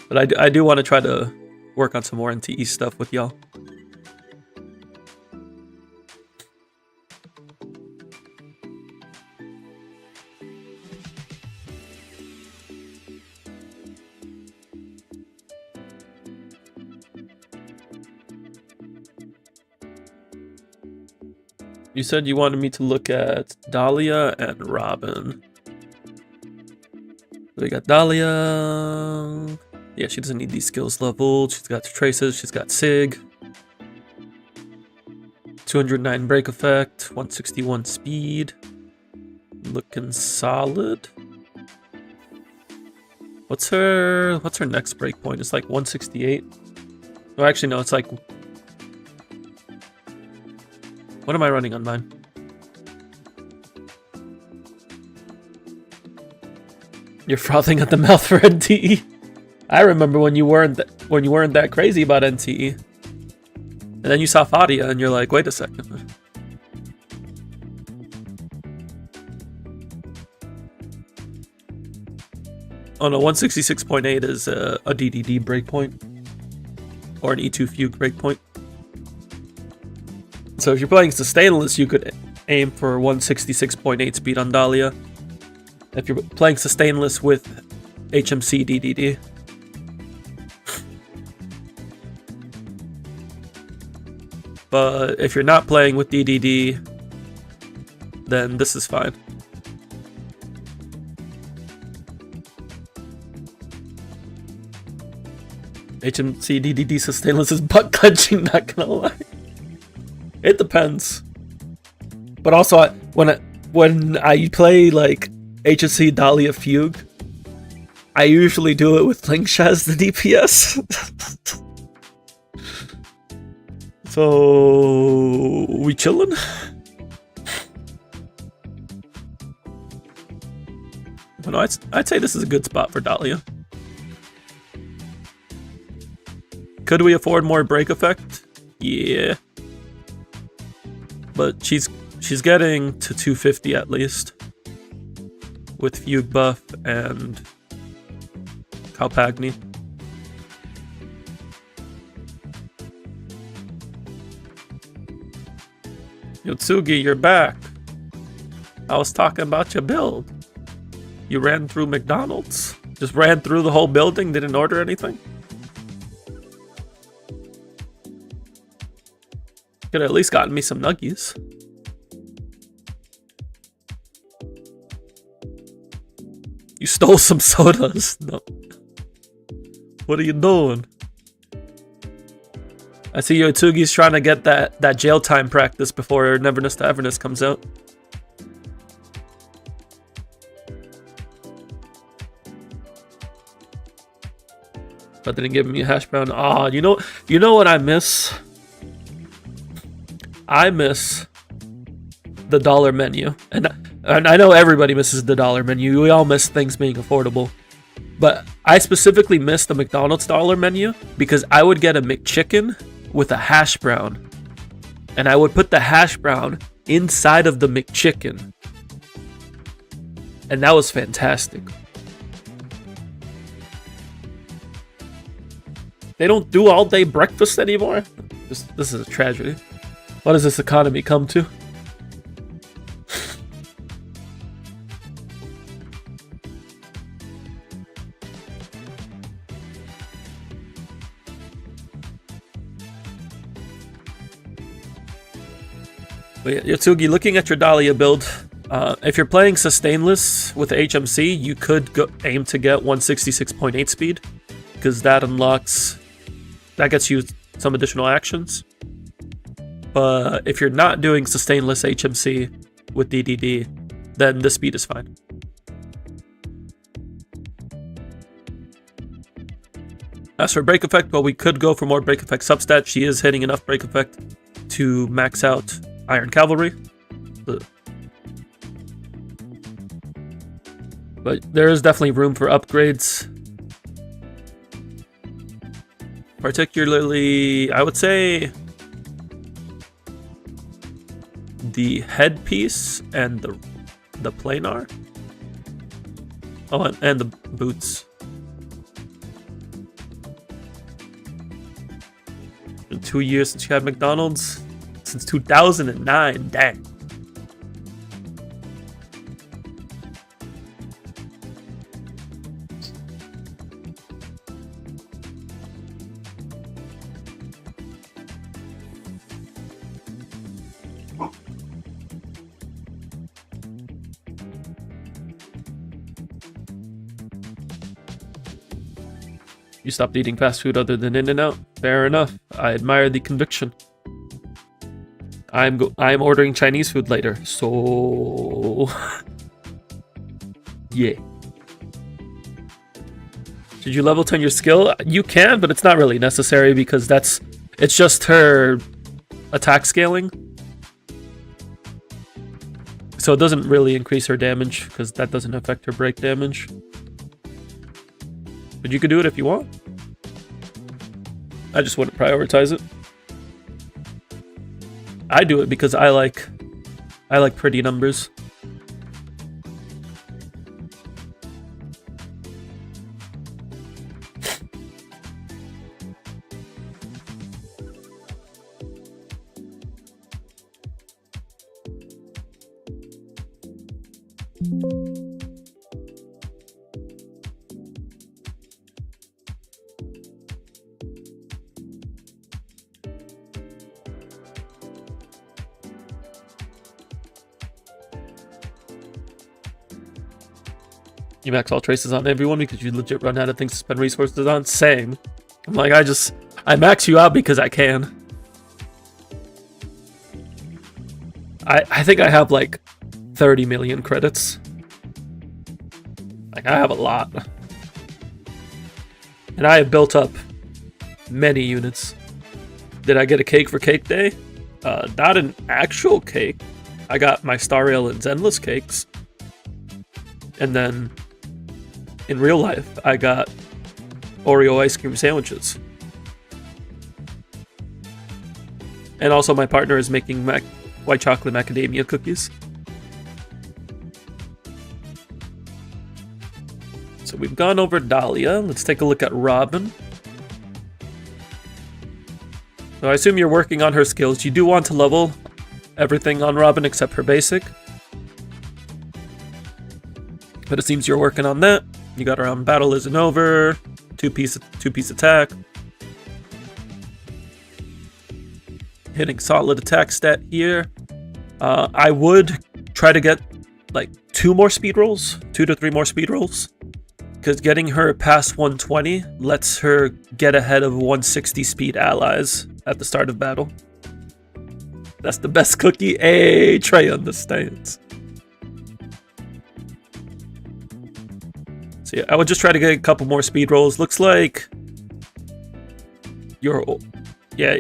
But I do want to try to work on some more NtE stuff with y'all. You said you wanted me to look at Dahlia and Robin. So we got Dahlia. Yeah, she doesn't need these skills leveled. She's got traces. She's got Sig. 209 break effect. 161 speed. Looking solid. What's her next breakpoint? It's like 168. Oh, actually no, it's like. What am I running on mine? You're frothing at the mouth for NtE. I remember when you weren't that crazy about NtE, and then you saw Fadia, and you're like, wait a second. Oh no, 166.8 is a DDD breakpoint, or an E2 fugue breakpoint. So if you're playing Sustainless, you could aim for 166.8 speed on Dahlia. If you're playing Sustainless with HMC DDD. But if you're not playing with DDD, then this is fine. HMC DDD Sustainless is butt clenching, not gonna lie. It depends. But also, when I play like HMC Dahlia Fugue, I usually do it with Lingsha as the DPS. So we chillin'? But no, I'd say this is a good spot for Dahlia. Could we afford more break effect? Yeah. But she's getting to 250 at least. With Fugue buff and Kalpagni. Yotsugi, you're back. I was talking about your build. You ran through McDonald's? Just ran through the whole building, didn't order anything? Could have at least gotten me some nuggies. You stole some sodas. No. What are you doing? I see Yotsugi's trying to get that jail time practice before Neverness to Everness comes out. But didn't give me a hash brown. Ah, you know what I miss? I miss the dollar menu. And I know everybody misses the dollar menu. We all miss things being affordable. But I specifically miss the McDonald's dollar menu because I would get a McChicken with a hash brown. And I would put the hash brown inside of the McChicken. And that was fantastic. They don't do all day breakfast anymore? This is a tragedy. What does this economy come to? But yeah, Yotsugi, looking at your Dahlia build, if you're playing Sustainless with HMC, you could aim to get 166.8 speed, because that gets you some additional actions. But if you're not doing Sustainless HMC with DDD, then the speed is fine. As for break effect, well, we could go for more break effect substat. She is hitting enough break effect to max out Iron Cavalry. But there is definitely room for upgrades. Particularly, I would say the headpiece and the planar. Oh, and the boots. In 2 years since you had McDonald's? Since 2009, dang. You stopped eating fast food other than In-N-Out? Fair enough. I admire the conviction. I'm ordering Chinese food later, so Yeah. Did you level 10 your skill? You can, but it's not really necessary because it's just her attack scaling. So it doesn't really increase her damage because that doesn't affect her break damage. But you could do it if you want. I just wouldn't prioritize it. I do it because I like pretty numbers. You max all traces on everyone because you legit run out of things to spend resources on? Same. I'm like, I max you out because I can. I think I have like 30 million credits. Like, I have a lot. And I have built up many units. Did I get a cake for cake day? Not an actual cake. I got my Star Rail and Zenless cakes. And then in real life, I got Oreo ice cream sandwiches. And also my partner is making white chocolate macadamia cookies. So we've gone over Dahlia. Let's take a look at Robin. So I assume you're working on her skills. You do want to level everything on Robin except her basic. But it seems you're working on that. You got her on Battle Isn't Over, two-piece attack. Hitting solid attack stat here. I would try to get like 2 more speed rolls, 2 to 3 more speed rolls. Because getting her past 120 lets her get ahead of 160 speed allies at the start of battle. That's the best cookie. Hey, Trey understands. So yeah, I would just try to get a couple more speed rolls. Looks like you're, yeah,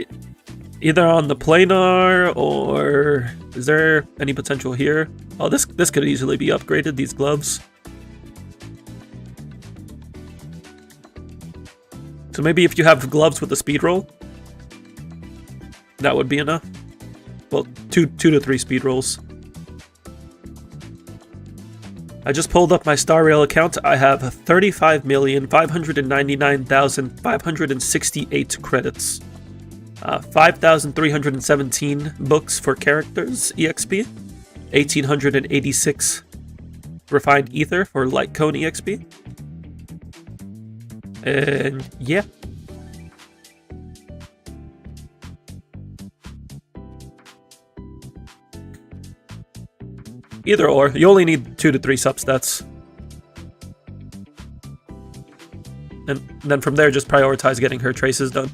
either on the planar or is there any potential here? Oh, this could easily be upgraded, these gloves. So maybe if you have gloves with a speed roll, that would be enough. Well, two to 3 speed rolls. I just pulled up my Star Rail account. I have 35,599,568 credits. 5,317 books for characters, EXP. 1,886 refined ether for light cone EXP. And yeah. Either or. You only need 2 to 3 substats. And then from there, just prioritize getting her traces done.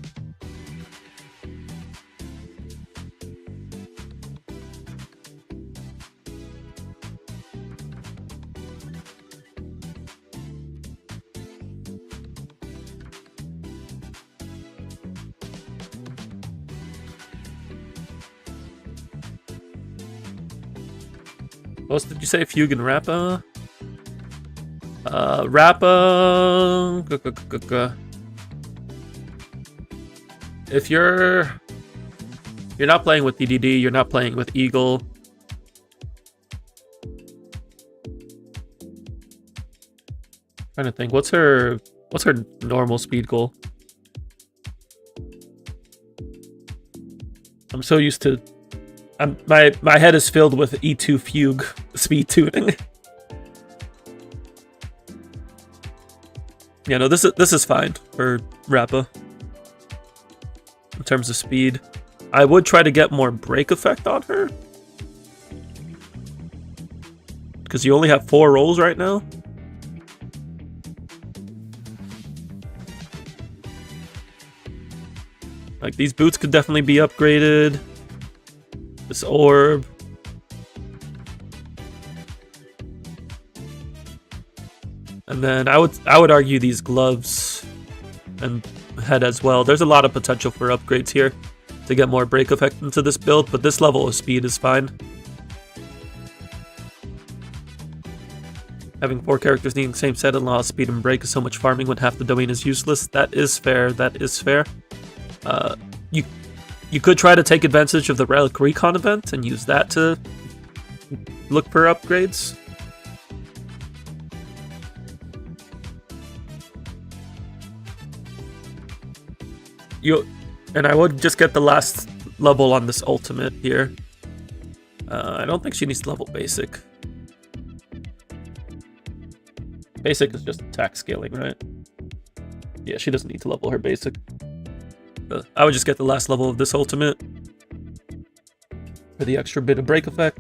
What else did you say? Fugue and Rappa? Rappa... If you're not playing with DDD, you're not playing with Eagle. Trying to think, what's her normal speed goal? I'm so used to... my head is filled with E2 Fugue speed tuning. Yeah, no, this is fine for Rappa in terms of speed. I would try to get more break effect on her because you only have 4 rolls right now. Like, these boots could definitely be upgraded. This orb. And then I would argue these gloves and head as well. There's a lot of potential for upgrades here to get more break effect into this build, but this level of speed is fine. Having 4 characters needing the same set and law of speed and break is so much farming when half the domain is useless. That is fair. That is fair. You could try to take advantage of the Relic Recon event and use that to look for upgrades. And I would just get the last level on this ultimate here. I don't think she needs to level basic. Basic is just attack scaling, right? Yeah, she doesn't need to level her basic. I would just get the last level of this ultimate for the extra bit of break effect.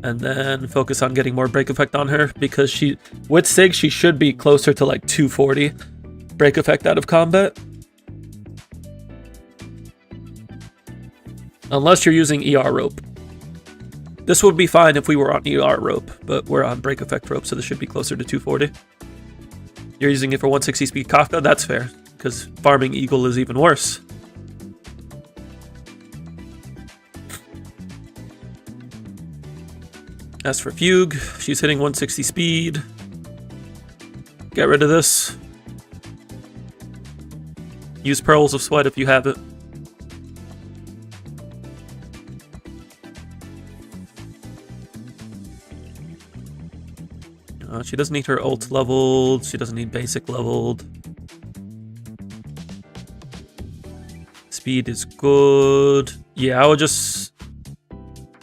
And then focus on getting more break effect on her, because with Sig, she should be closer to like 240 break effect out of combat. Unless you're using ER rope. This would be fine if we were on ER rope, but we're on break effect rope, so this should be closer to 240. You're using it for 160 speed Kafka? That's fair, because farming Eagle is even worse. As for Fugue, she's hitting 160 speed. Get rid of this. Use Pearls of Sweat if you have it. She doesn't need her ult leveled. She doesn't need basic leveled. Speed is good. Yeah, I would just...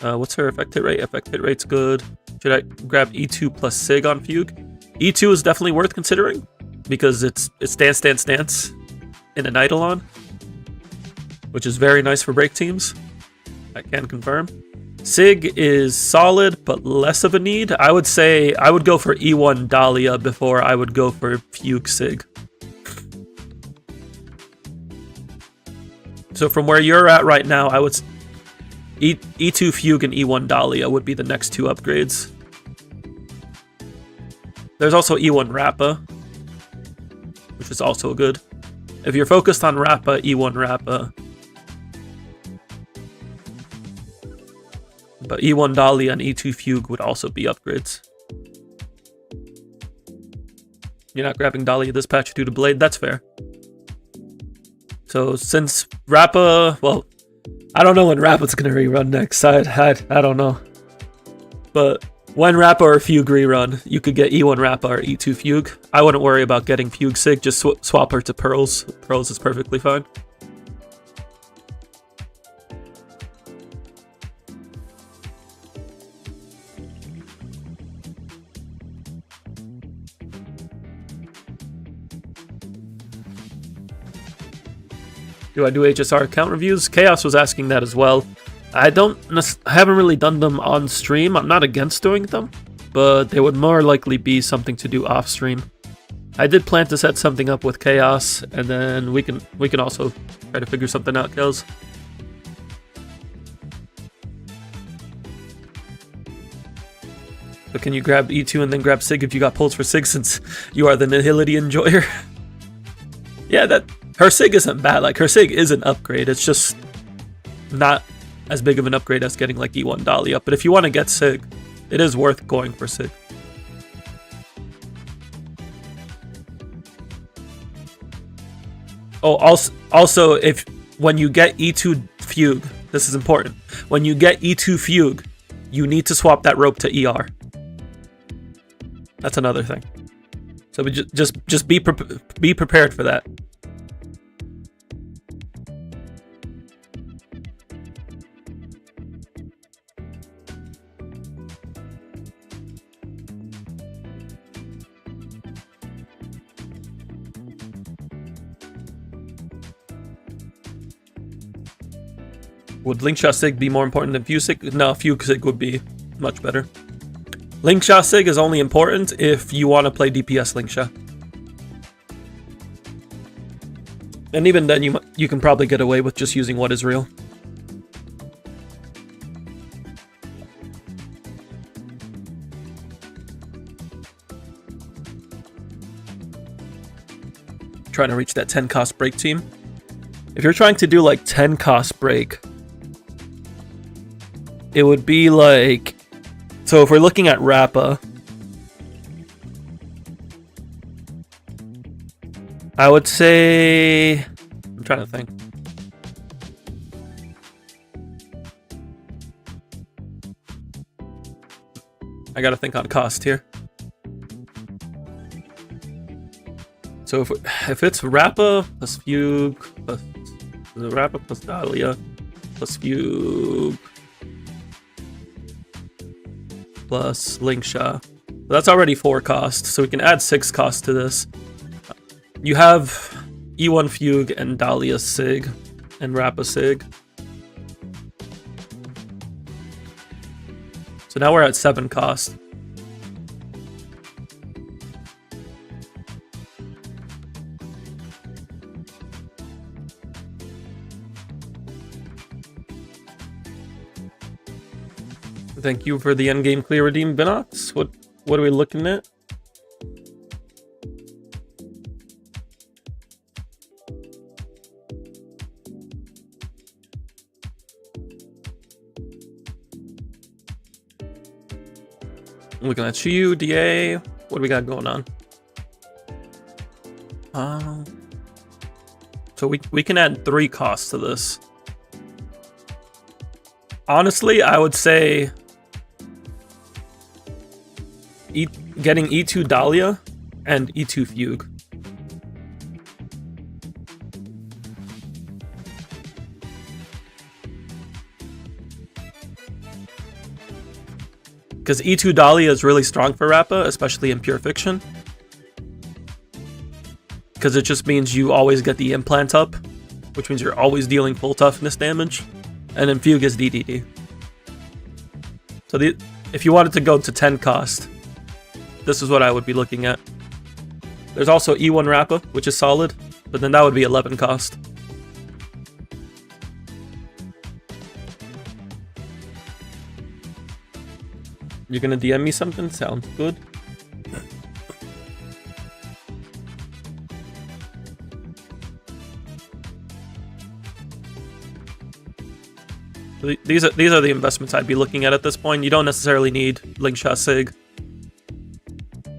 what's her effect hit rate? Effect hit rate's good. Should I grab E2 plus Sig on Fugue? E2 is definitely worth considering, because it's Dance Dance Dance in an Eidolon, which is very nice for break teams. I can confirm. Sig is solid, but less of a need. I would say I would go for E1 Dahlia before I would go for Fugue Sig. So from where you're at right now, I would... E2 Fugue and E1 Dahlia would be the next 2 upgrades. There's also E1 Rappa, which is also good. If you're focused on Rappa, E1 Rappa. But E1 Dahlia and E2 Fugue would also be upgrades. You're not grabbing Dahlia this patch due to Blade, that's fair. So since Rappa, well, I don't know when Rappa's gonna rerun next. I don't know. But when Rappa or Fugue rerun, you could get E1 Rappa or E2 Fugue. I wouldn't worry about getting Fugue Sig, just swap her to Pearls. Pearls is perfectly fine. Do I do HSR account reviews? Chaos was asking that as well. I haven't really done them on stream. I'm not against doing them, but they would more likely be something to do off stream. I did plan to set something up with Chaos, and then we can also try to figure something out, Kels. But can you grab E2 and then grab Sig if you got pulls for Sig, since you are the Nihility enjoyer? Yeah, her Sig isn't bad. Like, her Sig is an upgrade. It's just not as big of an upgrade as getting like E1 Dahlia. But if you want to get Sig, it is worth going for Sig. Oh, also, when you get E2 Fugue, this is important. When you get E2 Fugue, you need to swap that rope to ER. That's another thing. So just be prepared for that. Would Linkshot Sig be more important than Fugue Sig? No, Fugue Sig would be much better. Linkshot Sig is only important if you want to play DPS Linkshot. And even then, you can probably get away with just using what is real. trying to reach that 10 cost break team. If you're trying to do like 10 cost break, it would be like, so if we're looking at Rappa, I would say, I'm trying to think. I gotta think on cost here. So if it's Rappa plus Fugue plus Rappa plus Dahlia plus Fugue plus Linksha, that's already 4 cost. So we can add 6 cost to this. You have E1 Fugue and Dahlia Sig and Rappa Sig. So now we're at 7 cost. Thank you for the endgame clear redeem, Binox. What are we looking at? Looking at you, DA. What do we got going on? So we can add 3 costs to this. Honestly, I would say getting E2 Dahlia and E2 Fugue. Because E2 Dahlia is really strong for Rappa, especially in Pure Fiction. Because it just means you always get the implant up, which means you're always dealing full toughness damage. And then Fugue is DDD. So if you wanted to go to 10 cost, this is what I would be looking at. There's also E1 Rappa, which is solid, but then that would be 11 cost. You're gonna DM me something? Sounds good. These are the investments I'd be looking at this point. You don't necessarily need Linksha Sig.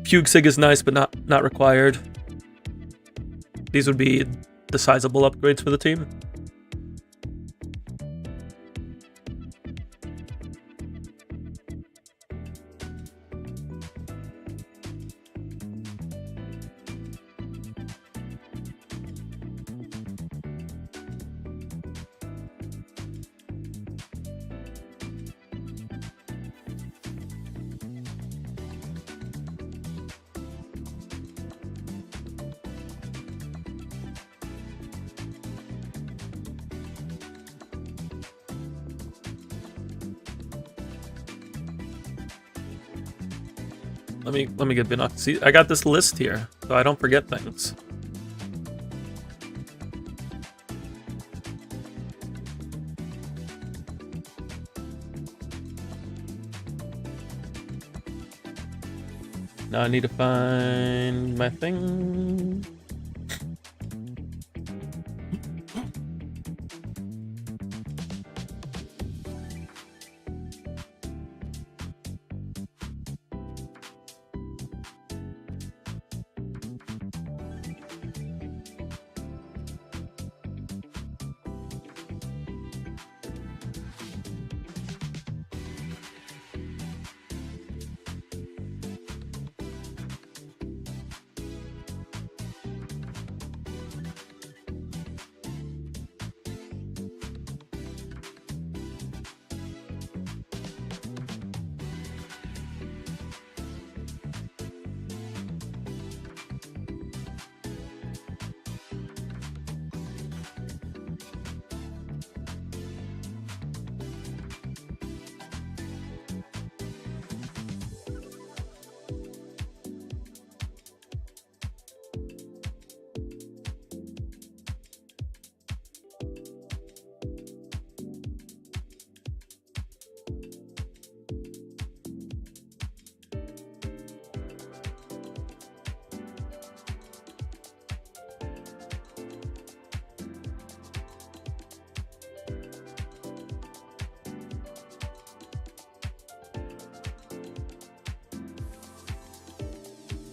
Fugue Sig is nice, but not required. These would be the sizable upgrades for the team. Let me get Binoc. See, I got this list here, so I don't forget things. Now I need to find my thing.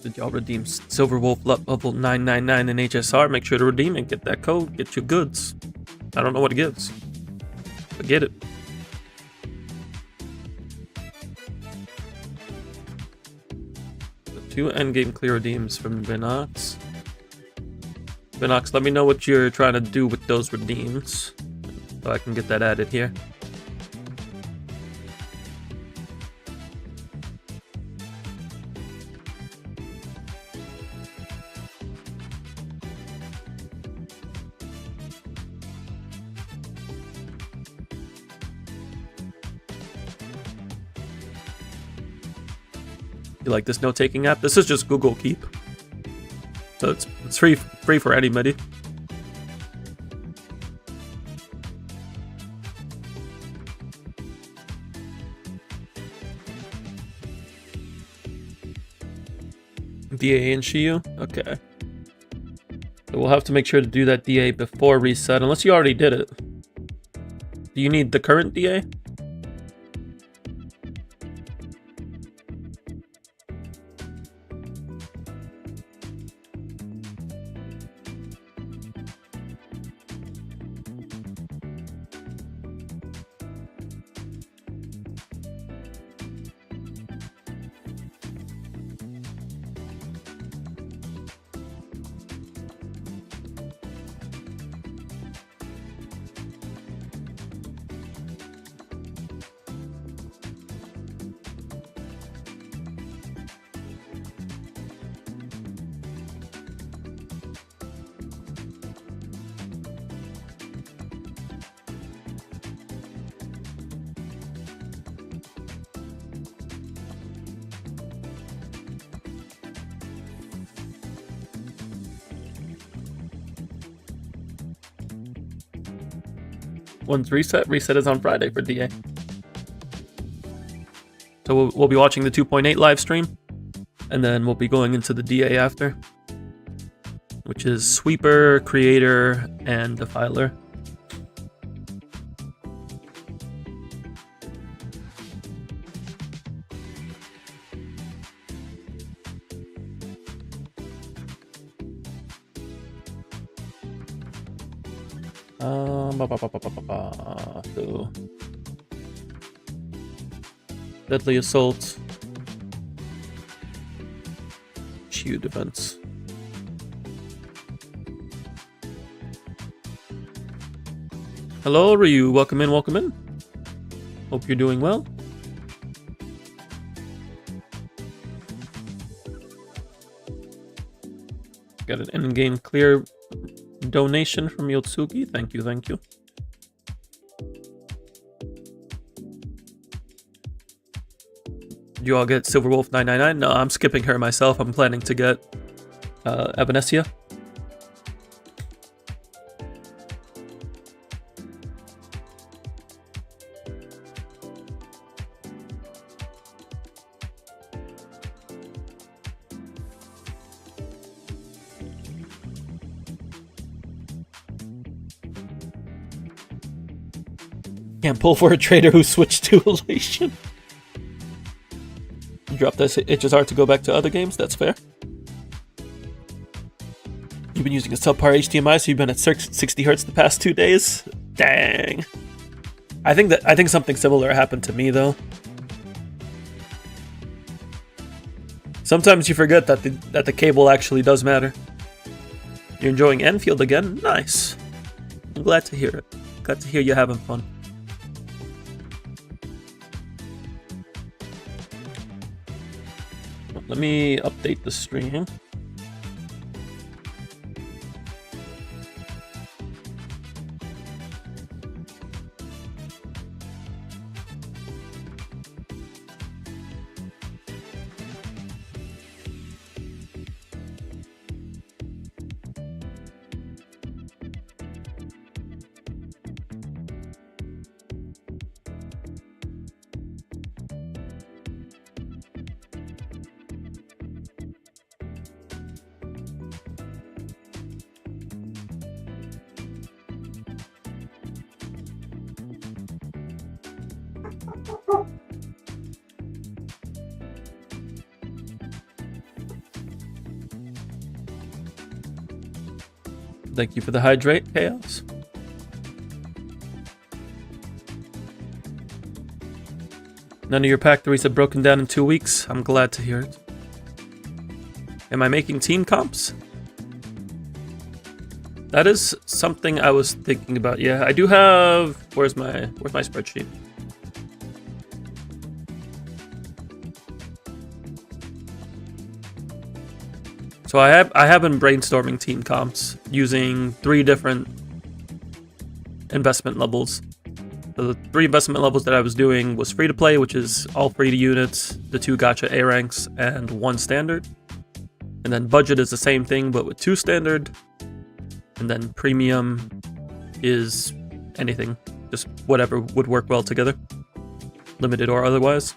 Did y'all redeem Silver Wolf level 999 in HSR? Make sure to redeem it. Get that code. Get your goods. I don't know what it gives, but get it. The 2 endgame clear redeems from Vinox. Vinox, let me know what you're trying to do with those redeems, so I can get that added here. You like this note-taking app? This is just Google Keep, so it's free for anybody. DA and Shiyu? Okay. So we'll have to make sure to do that DA before reset, unless you already did it. Do you need the current DA? One's reset. Reset is on Friday for DA. So we'll be watching the 2.8 live stream, and then we'll be going into the DA after, which is Sweeper, Creator, and Defiler. So, Deadly Assault, Shield Defense. Hello, Ryu. Welcome in, welcome in. Hope you're doing well. Got an in-game clear donation from Yotsuki. Thank you, thank you. Did you all get Silver Wolf 999? No, I'm skipping her myself. I'm planning to get Everness. Can't pull for a trader who switched to Elation. You dropped this HSR to go back to other games, that's fair. You've been using a subpar HDMI, so you've been at 60 Hz the past 2 days? Dang. I think something similar happened to me though. Sometimes you forget that the cable actually does matter. You're enjoying Enfield again? Nice. I'm glad to hear it. Glad to hear you're having fun. Let me update the stream. Thank you for the hydrate, Chaos. None of your pack 3s have broken down in 2 weeks. I'm glad to hear it. Am I making team comps? That is something I was thinking about. Yeah, I do have. Where's my spreadsheet? So I have been brainstorming team comps using 3 different investment levels. So the 3 investment levels that I was doing was free to play, which is all free to units, the 2 gacha A ranks, and 1 standard. And then budget is the same thing, but with 2 standard. And then premium is anything, just whatever would work well together, limited or otherwise.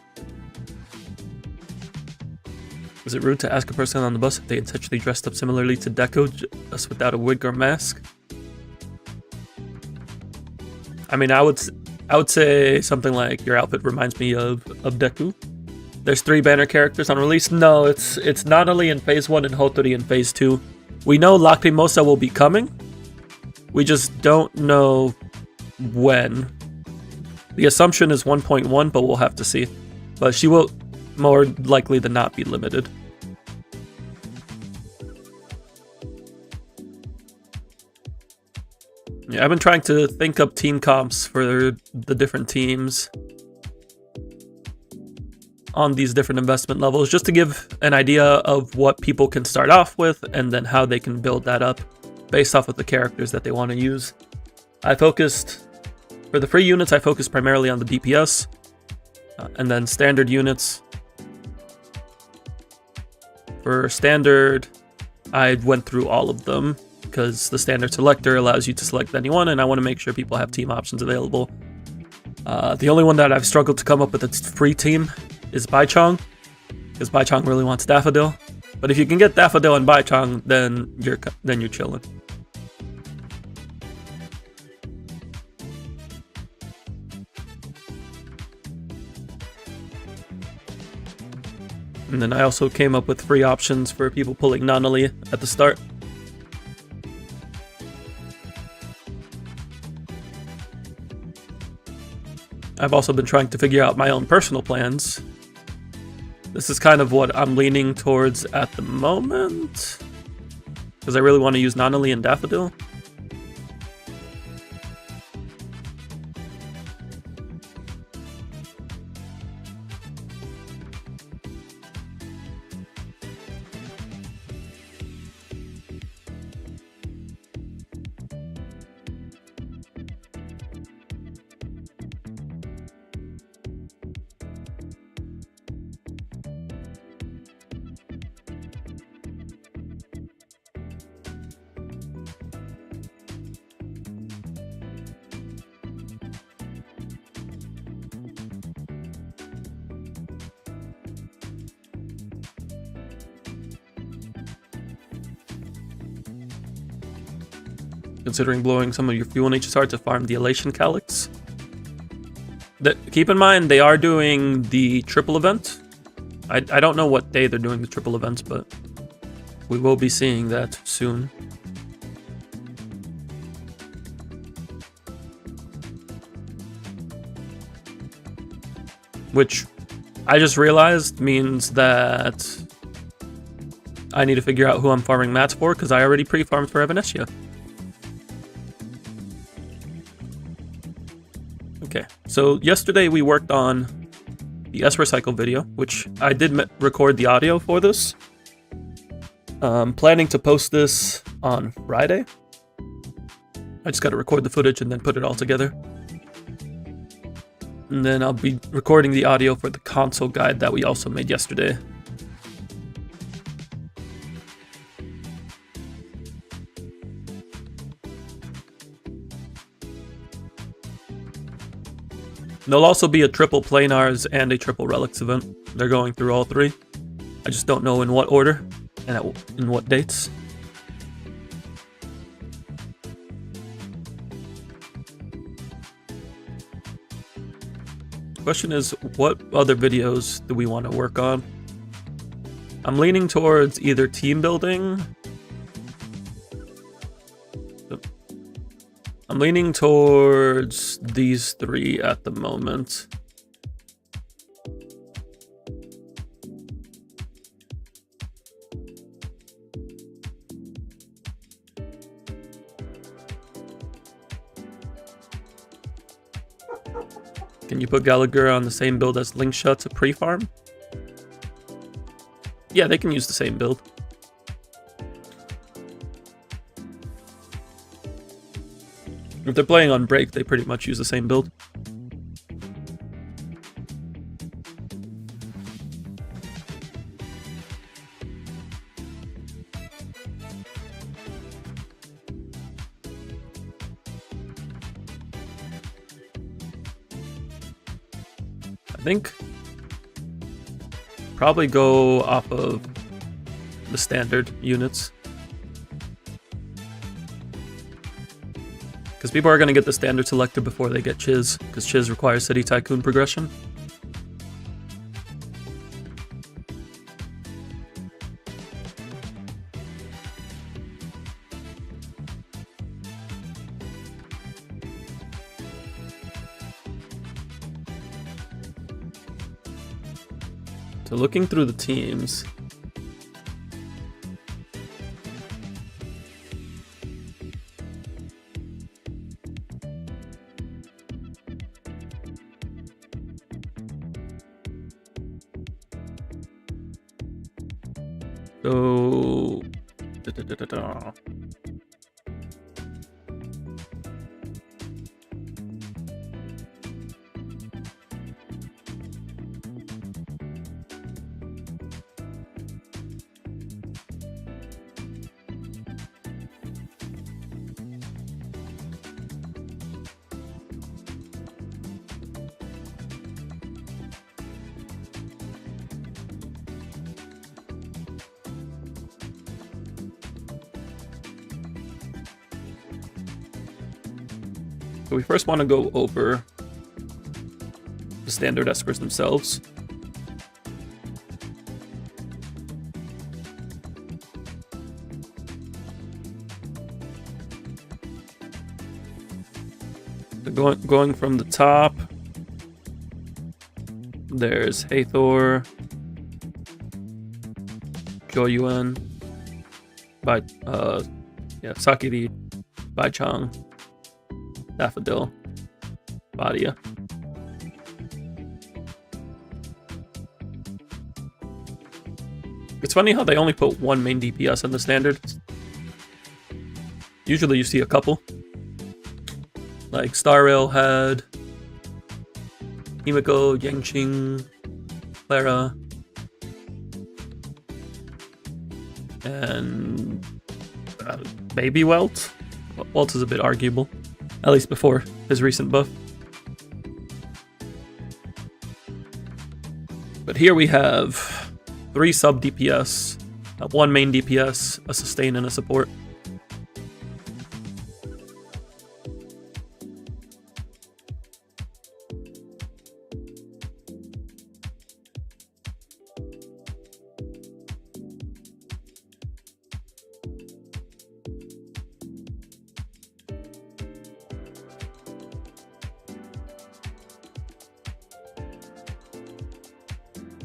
Is it rude to ask a person on the bus if they intentionally dressed up similarly to Deku, just without a wig or mask? I mean, I would say something like, your outfit reminds me of Deku. There's 3 banner characters on release. No, it's Nanali in Phase 1 and Hotori in Phase 2. We know Lacrimosa will be coming. We just don't know when. The assumption is 1.1, but we'll have to see. But she will more likely than not be limited. Yeah, I've been trying to think up team comps for the different teams on these different investment levels, just to give an idea of what people can start off with and then how they can build that up based off of the characters that they want to use. For the free units, I focused primarily on the DPS, and then standard units. For standard, I went through all of them because the standard selector allows you to select anyone, and I want to make sure people have team options available. The only one that I've struggled to come up with a free team is Baichong, because Baichong really wants Daffodil. But if you can get Daffodil and Baichong, then you're chilling. And then I also came up with free options for people pulling Nanali at the start. I've also been trying to figure out my own personal plans. This is kind of what I'm leaning towards at the moment, because I really want to use Nanali and Daffodil. Considering blowing some of your fuel in HSR to farm the Elation Calyx. Keep in mind, they are doing the triple event. I don't know what day they're doing the triple events, but we will be seeing that soon. Which I just realized means that I need to figure out who I'm farming mats for, because I already pre-farmed for Everness. Okay, so yesterday we worked on the S-Recycle video, which I did record the audio for this. Planning to post this on Friday. I just got to record the footage and then put it all together. And then I'll be recording the audio for the console guide that we also made yesterday. There'll also be a triple Planars and a triple Relics event. They're going through all 3. I just don't know in what order and in what dates. Question is, what other videos do we want to work on? I'm leaning towards either team building I'm leaning towards these three at the moment. Can you put Gallagher on the same build as Linkshot to pre-farm? Yeah, they can use the same build. If they're playing on break, they pretty much use the same build. I think probably go off of the standard units. Because people are going to get the standard selector before they get Chiz, because Chiz requires City Tycoon progression. So looking through the teams, so we first want to go over the standard Espers themselves. So going from the top, there's Hathor, Joyuan, Sakiri, Baichang, Daffodil, Badia. It's funny how they only put one main DPS in the standard. Usually you see a couple. Like Star Rail had Himiko, Yangqing, Clara, and Baby Welt. Welt is a bit arguable. At least before his recent buff. But here we have 3 sub DPS, 1 main DPS, a sustain, and a support.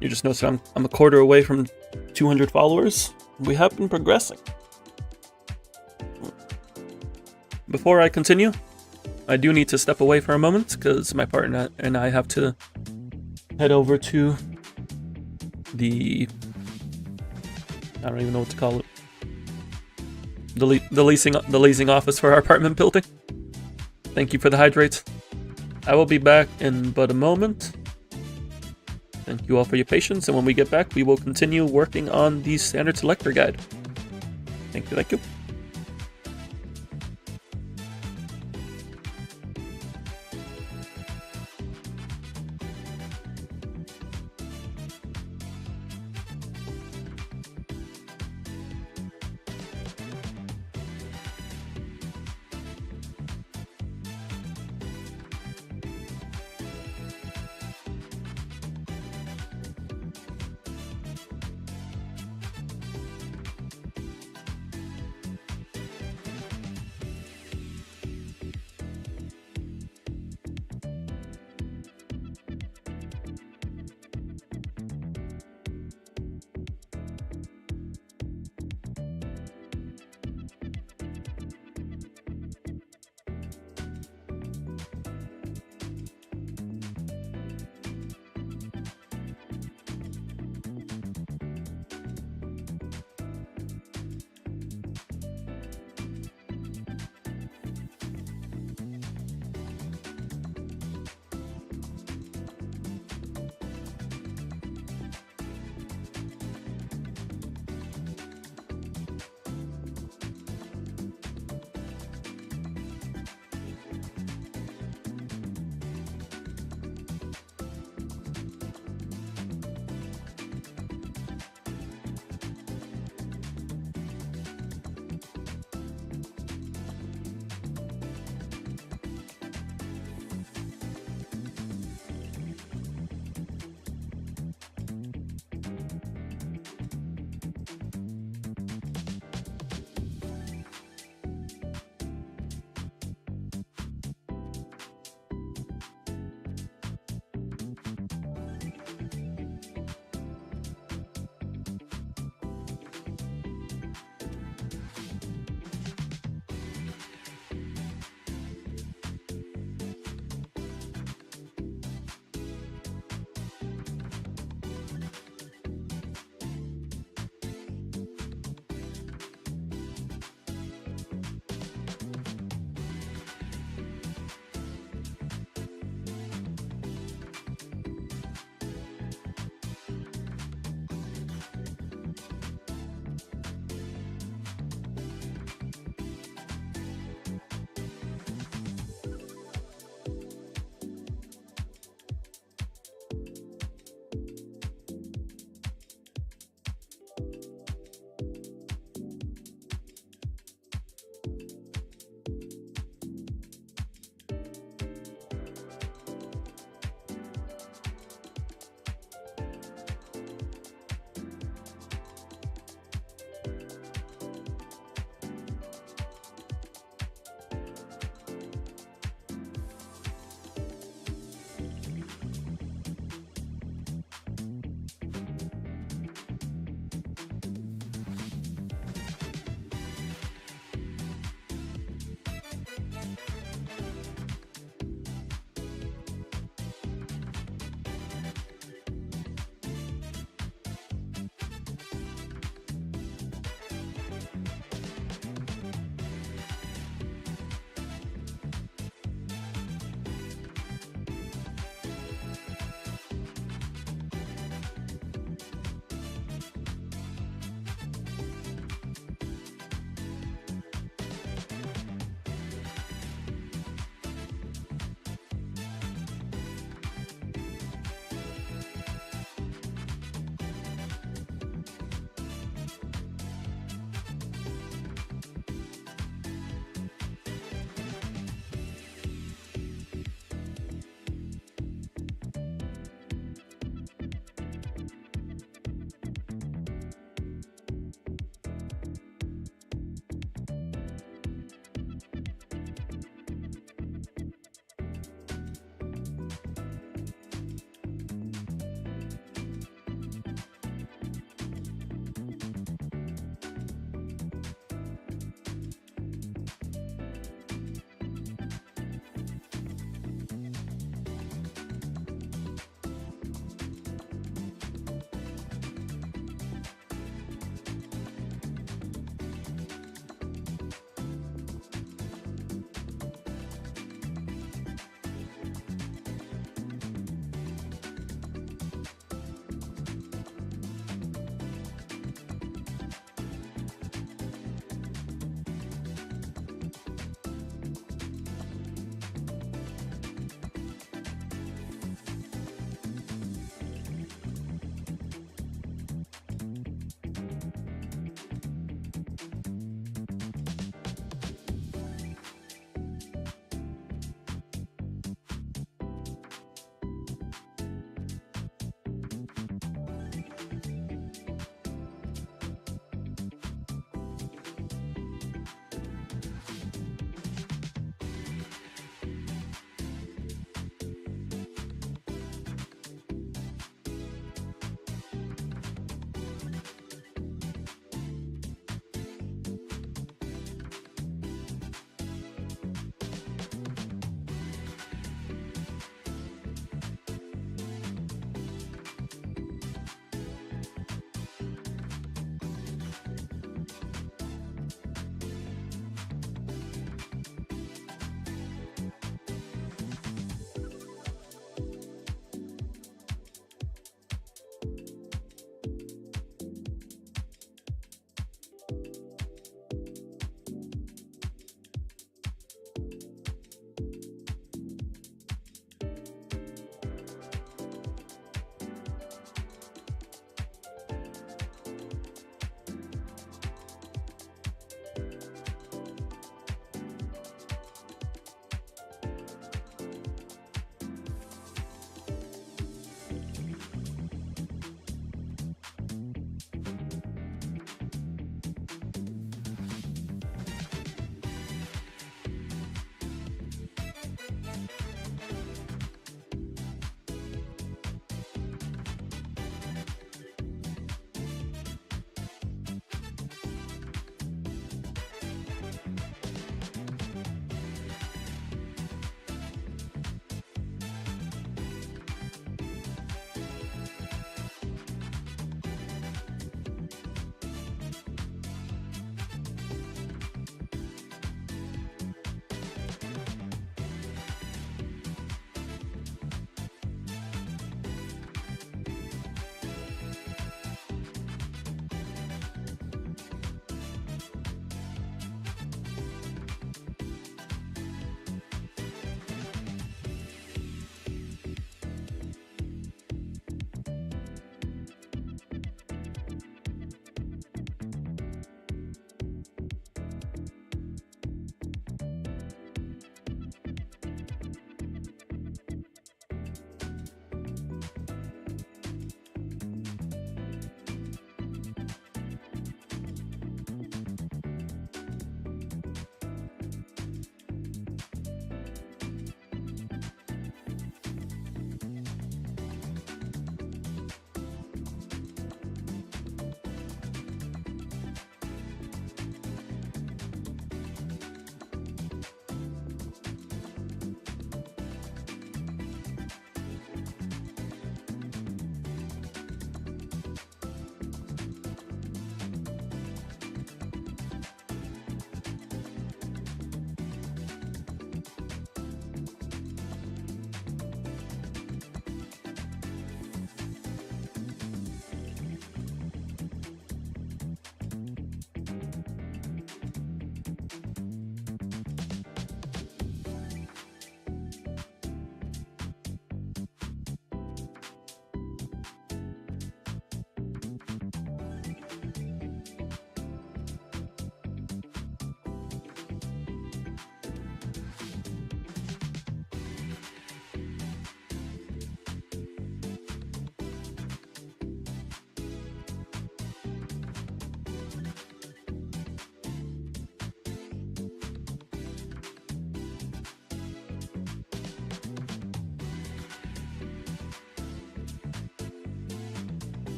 You just noticed I'm a quarter away from 200 followers. We have been progressing. Before I continue, I do need to step away for a moment because my partner and I have to head over to the, I don't even know what to call it, the leasing office for our apartment building. Thank you for the hydrates. I will be back in but a moment. Thank you all for your patience, and when we get back, we will continue working on the standard selector guide. Thank you, thank you.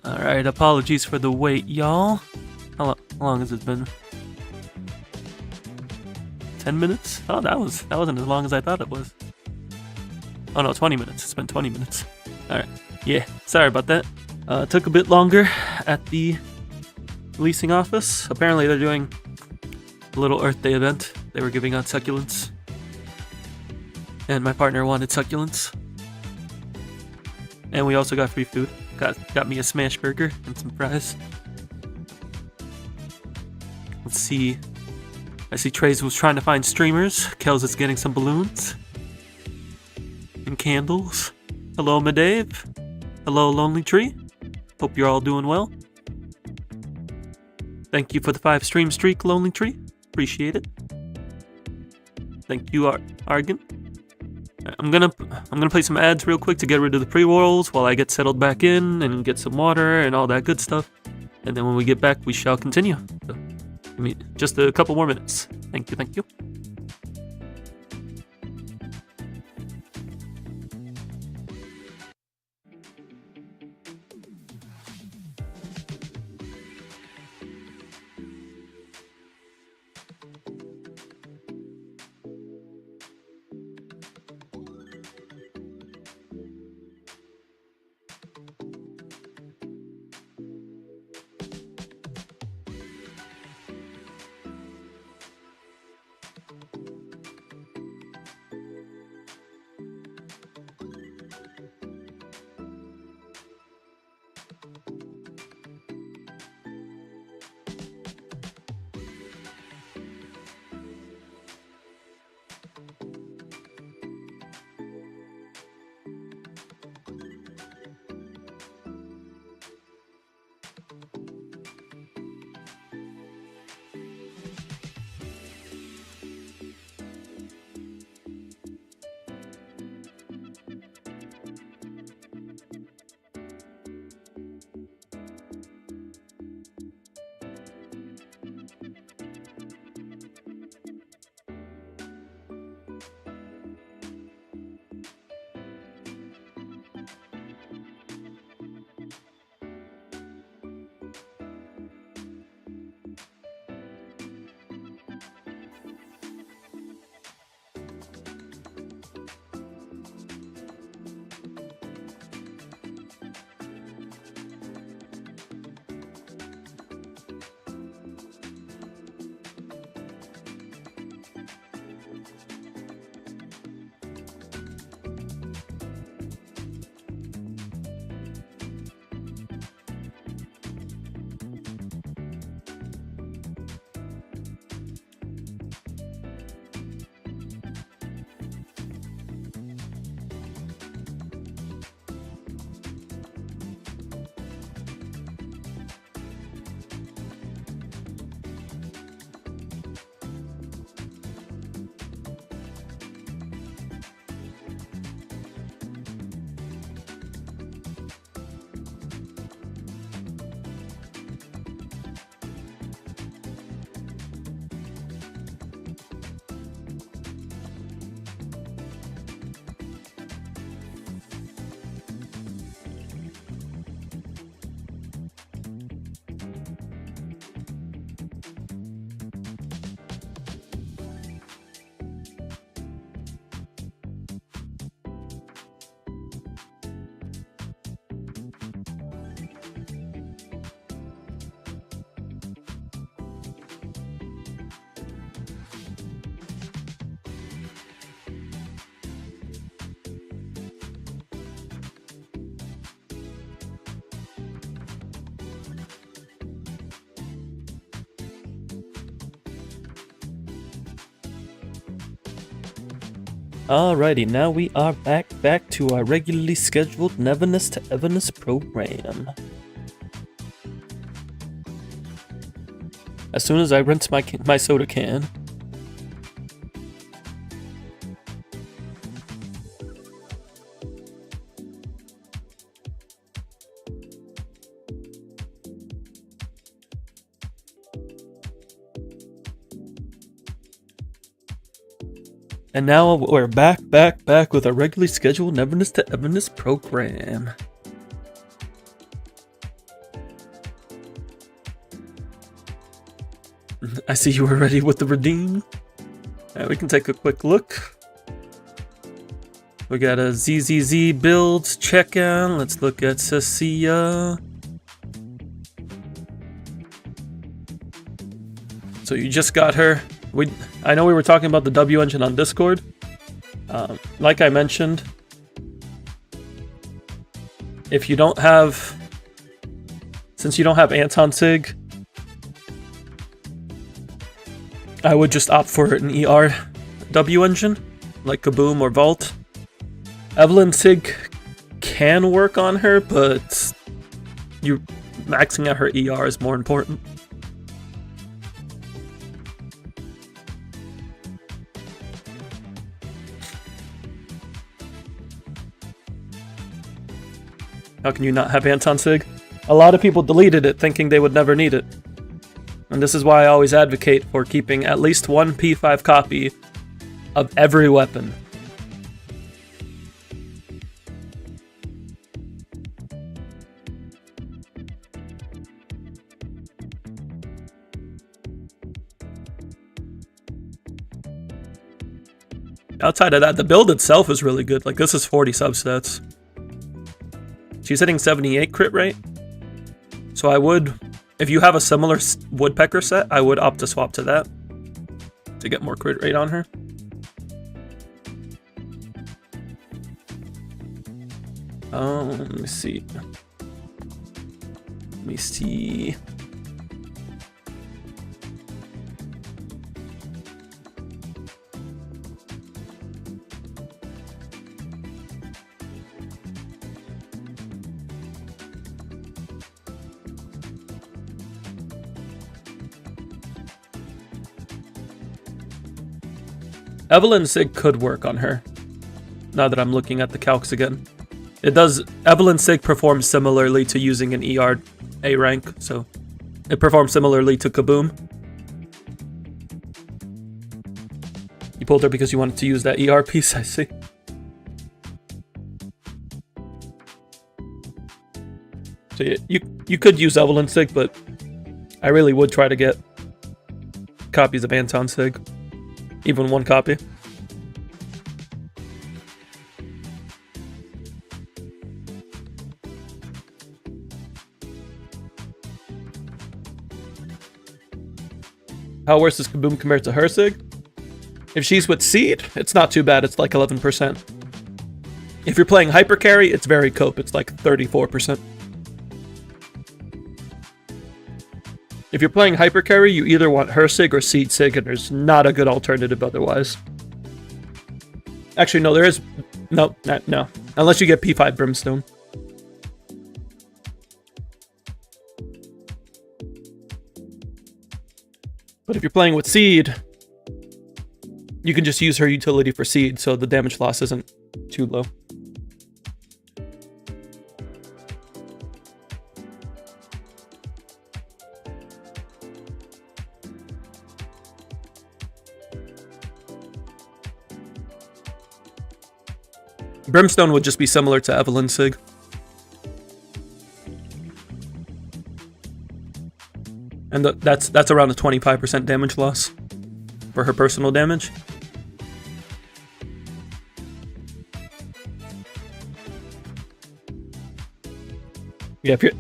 Alright, apologies for the wait, y'all. How long has it been? 10 minutes? Oh, that wasn't as long as I thought it was. Oh no, 20 minutes. It's been 20 minutes. Alright. Yeah, sorry about that. Took a bit longer at the leasing office. Apparently they're doing a little Earth Day event. They were giving out succulents. And my partner wanted succulents. And we also got free food. Got me a smash burger and some fries. Let's see. I see Trey's was trying to find streamers. Kels is getting some balloons. And candles. Hello, Medave. Hello, Lonely Tree. Hope you're all doing well. Thank you for the 5 stream streak, Lonely Tree. Appreciate it. Thank you, Argan. I'm gonna play some ads real quick to get rid of the pre-rolls while I get settled back in and get some water and all that good stuff. And then when we get back, we shall continue. So, give me just a couple more minutes. Thank you, thank you. Alrighty, now we are back to our regularly scheduled Neverness to Everness program. As soon as I rinse my soda can. And now we're back with our regularly scheduled Neverness to Everness program. I see you were ready with the redeem. Alright, we can take a quick look. We got a ZZZ build check-in. Let's look at Cecilia. So you just got her. I know we were talking about the W engine on Discord. Like I mentioned, if you don't have, since you don't have Anton Sig, I would just opt for an ER W engine, like Kaboom or Vault. Evelyn Sig can work on her, but you maxing out her ER is more important. How can you not have Anton Sig? A lot of people deleted it thinking they would never need it. And this is why I always advocate for keeping at least one P5 copy of every weapon. Outside of that, the build itself is really good. Like, this is 40 substats. She's hitting 78 crit rate. So I would, if you have a similar Woodpecker set, I would opt to swap to that to get more crit rate on her. Let me see. Let me see. Evelyn Sig could work on her, now that I'm looking at the calcs again. It does, Evelyn Sig performs similarly to using an ER A rank, so it performs similarly to Kaboom. You pulled her because you wanted to use that ER piece, I see. So yeah, you could use Evelyn Sig, but I really would try to get copies of Anton Sig. Even one copy. How worse is Kaboom compared to her Sig? If she's with Seed, it's not too bad, it's like 11%. If you're playing Hyper Carry, it's very cope, it's like 34%. If you're playing Hyper Carry, you either want her Sig or Seed Sig, and there's not a good alternative otherwise. Actually, no, there is... No. Unless you get P5 Brimstone. But if you're playing with Seed, you can just use her utility for Seed, so the damage loss isn't too low. Brimstone would just be similar to Evelyn Sig. And that's around a 25% damage loss for her personal damage. Yeah, if you're...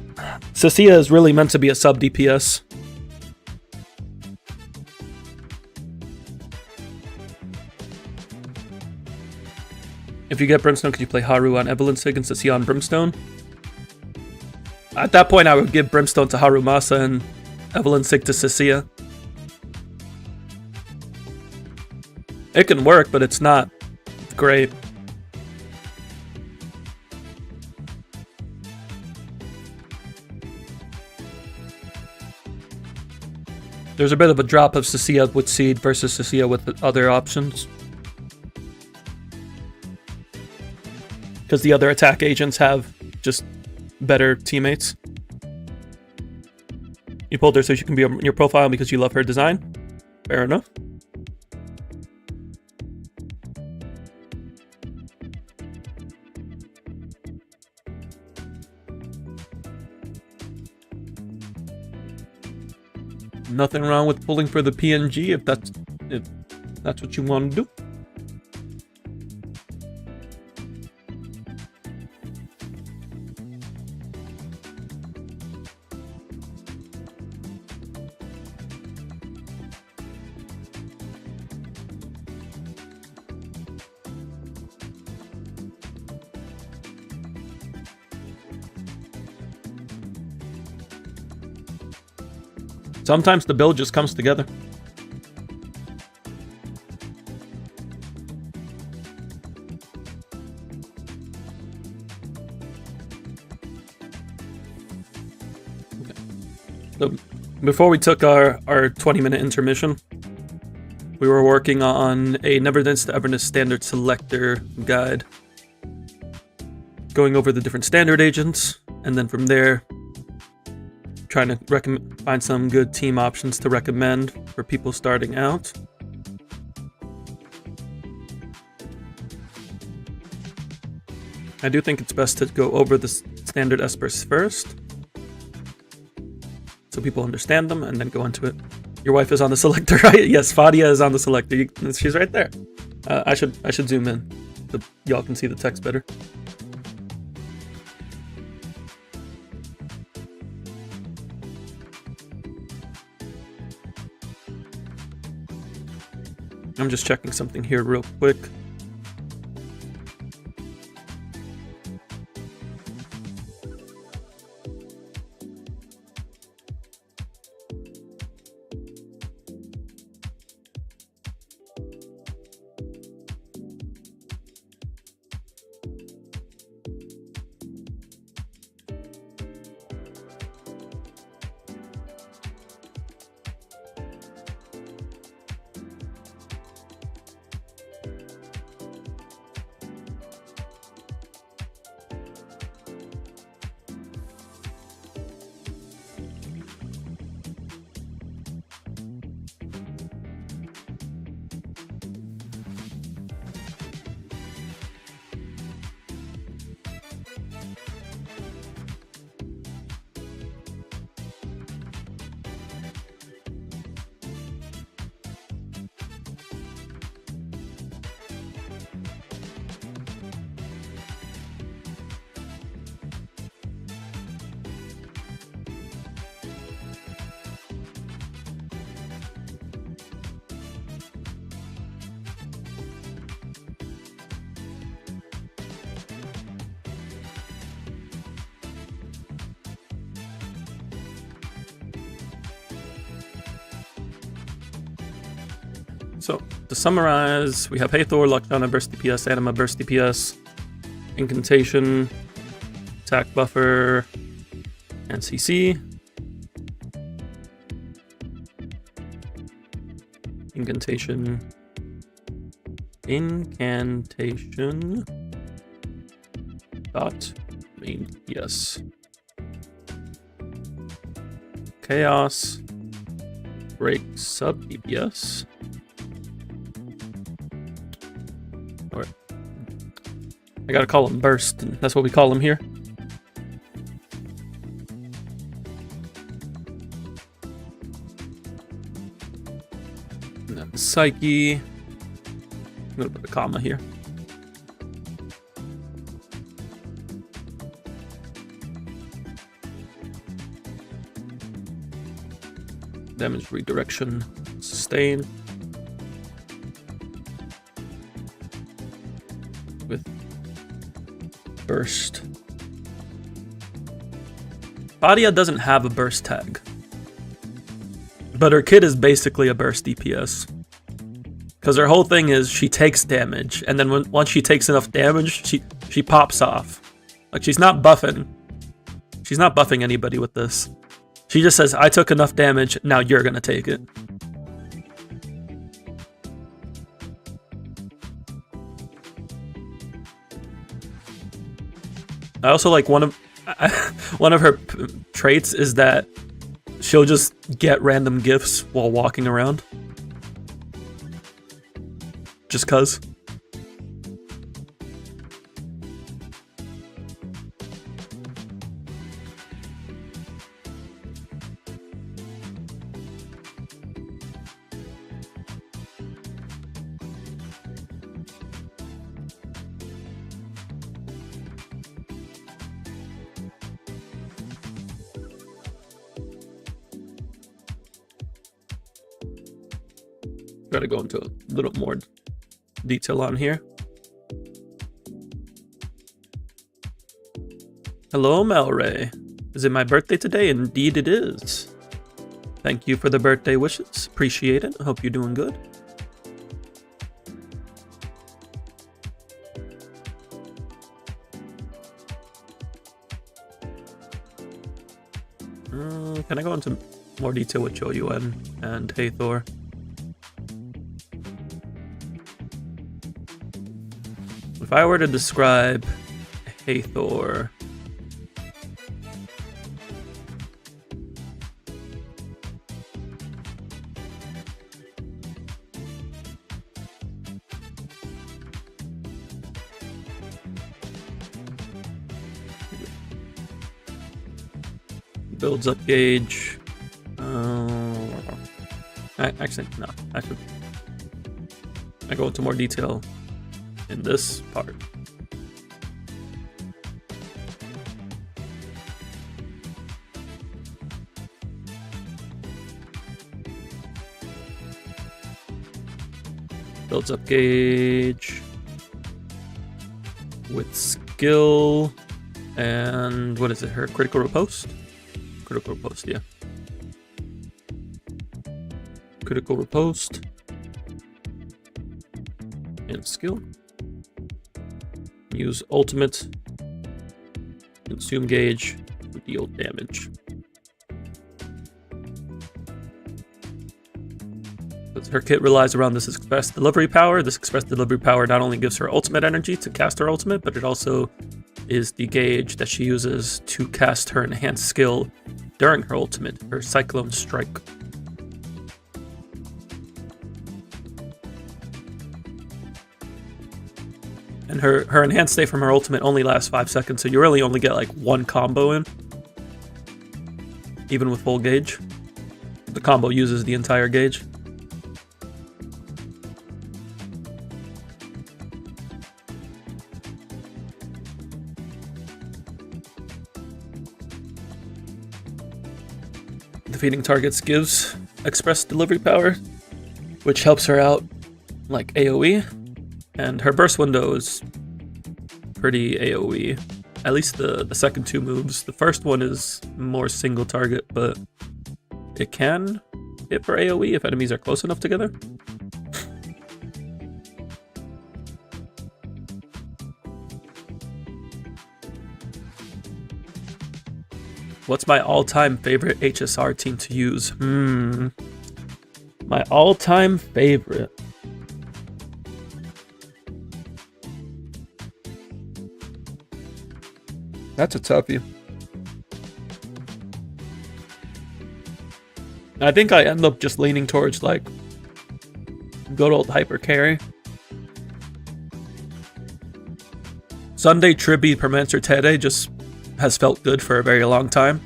Cecilia is really meant to be a sub DPS. If you get Brimstone, could you play Haru on Evelyn Sig and Cecilia on Brimstone? At that point, I would give Brimstone to Haru Masa and Evelyn Sig to Cecilia. It can work, but it's not great. There's a bit of a drop of Cecilia with Seed versus Cecilia with other options. Because the other attack agents have just better teammates. You pulled her so she can be on your profile because you love her design. Fair enough. Nothing wrong with pulling for the PNG if that's what you want to do. Sometimes the build just comes together. Okay. So before we took our 20-minute intermission, we were working on a Neverness to Everness standard selector guide, going over the different standard agents, and then from there, trying to find some good team options to recommend for people starting out. I do think it's best to go over the standard espers first, so people understand them, and then go into it. Your wife is on the selector, right? Yes, Fadia is on the selector. She's right there. I should zoom in so y'all can see the text better. I'm just checking something here real quick. So, to summarize, we have Hathor, Lockdown, Burst DPS, Anima, Burst DPS, Incantation, Attack Buffer, and CC. Incantation. Dot main DPS. Chaos. Break sub DPS. I gotta call him Burst, and that's what we call him here. And then Psyche. I'm gonna put a comma here. Damage redirection, sustain. With burst. Fadia doesn't have a burst tag, but her kit is basically a burst DPS. Because her whole thing is she takes damage, and then once she takes enough damage, she pops off. Like, she's not buffing. She's not buffing anybody with this. She just says, I took enough damage, now you're gonna take it. I also like one of her traits is that she'll just get random gifts while walking around. Just cuz. try to go into a little more detail on here. Hello, Malray. Is it my birthday today? Indeed it is. Thank you for the birthday wishes. Appreciate it. I hope you're doing good. Can I go into more detail with Choyuan and Hathor? If I were to describe Hathor, builds up gauge. Actually, no. I go into more detail in this part. Builds up gauge with skill and what is it? Her critical riposte? Critical riposte, yeah. Critical riposte and skill. Use ultimate. Consume gauge to deal damage. Her kit relies around this express delivery power. This express delivery power not only gives her ultimate energy to cast her ultimate, but it also is the gauge that she uses to cast her enhanced skill during her ultimate, her Cyclone Strike. And her enhanced stay from her ultimate only lasts 5 seconds, so you really only get like one combo in. Even with full gauge. The combo uses the entire gauge. Defeating targets gives express delivery power, which helps her out like AoE, and her burst window is pretty AoE. At least the second two moves. The first one is more single target, but it can hit for AoE if enemies are close enough together. What's my all-time favorite HSR team to use? My all-time favorite. That's a toughie. I think I end up just leaning towards like good old hyper carry. Sunday Tribi Permancer Tere just has felt good for a very long time.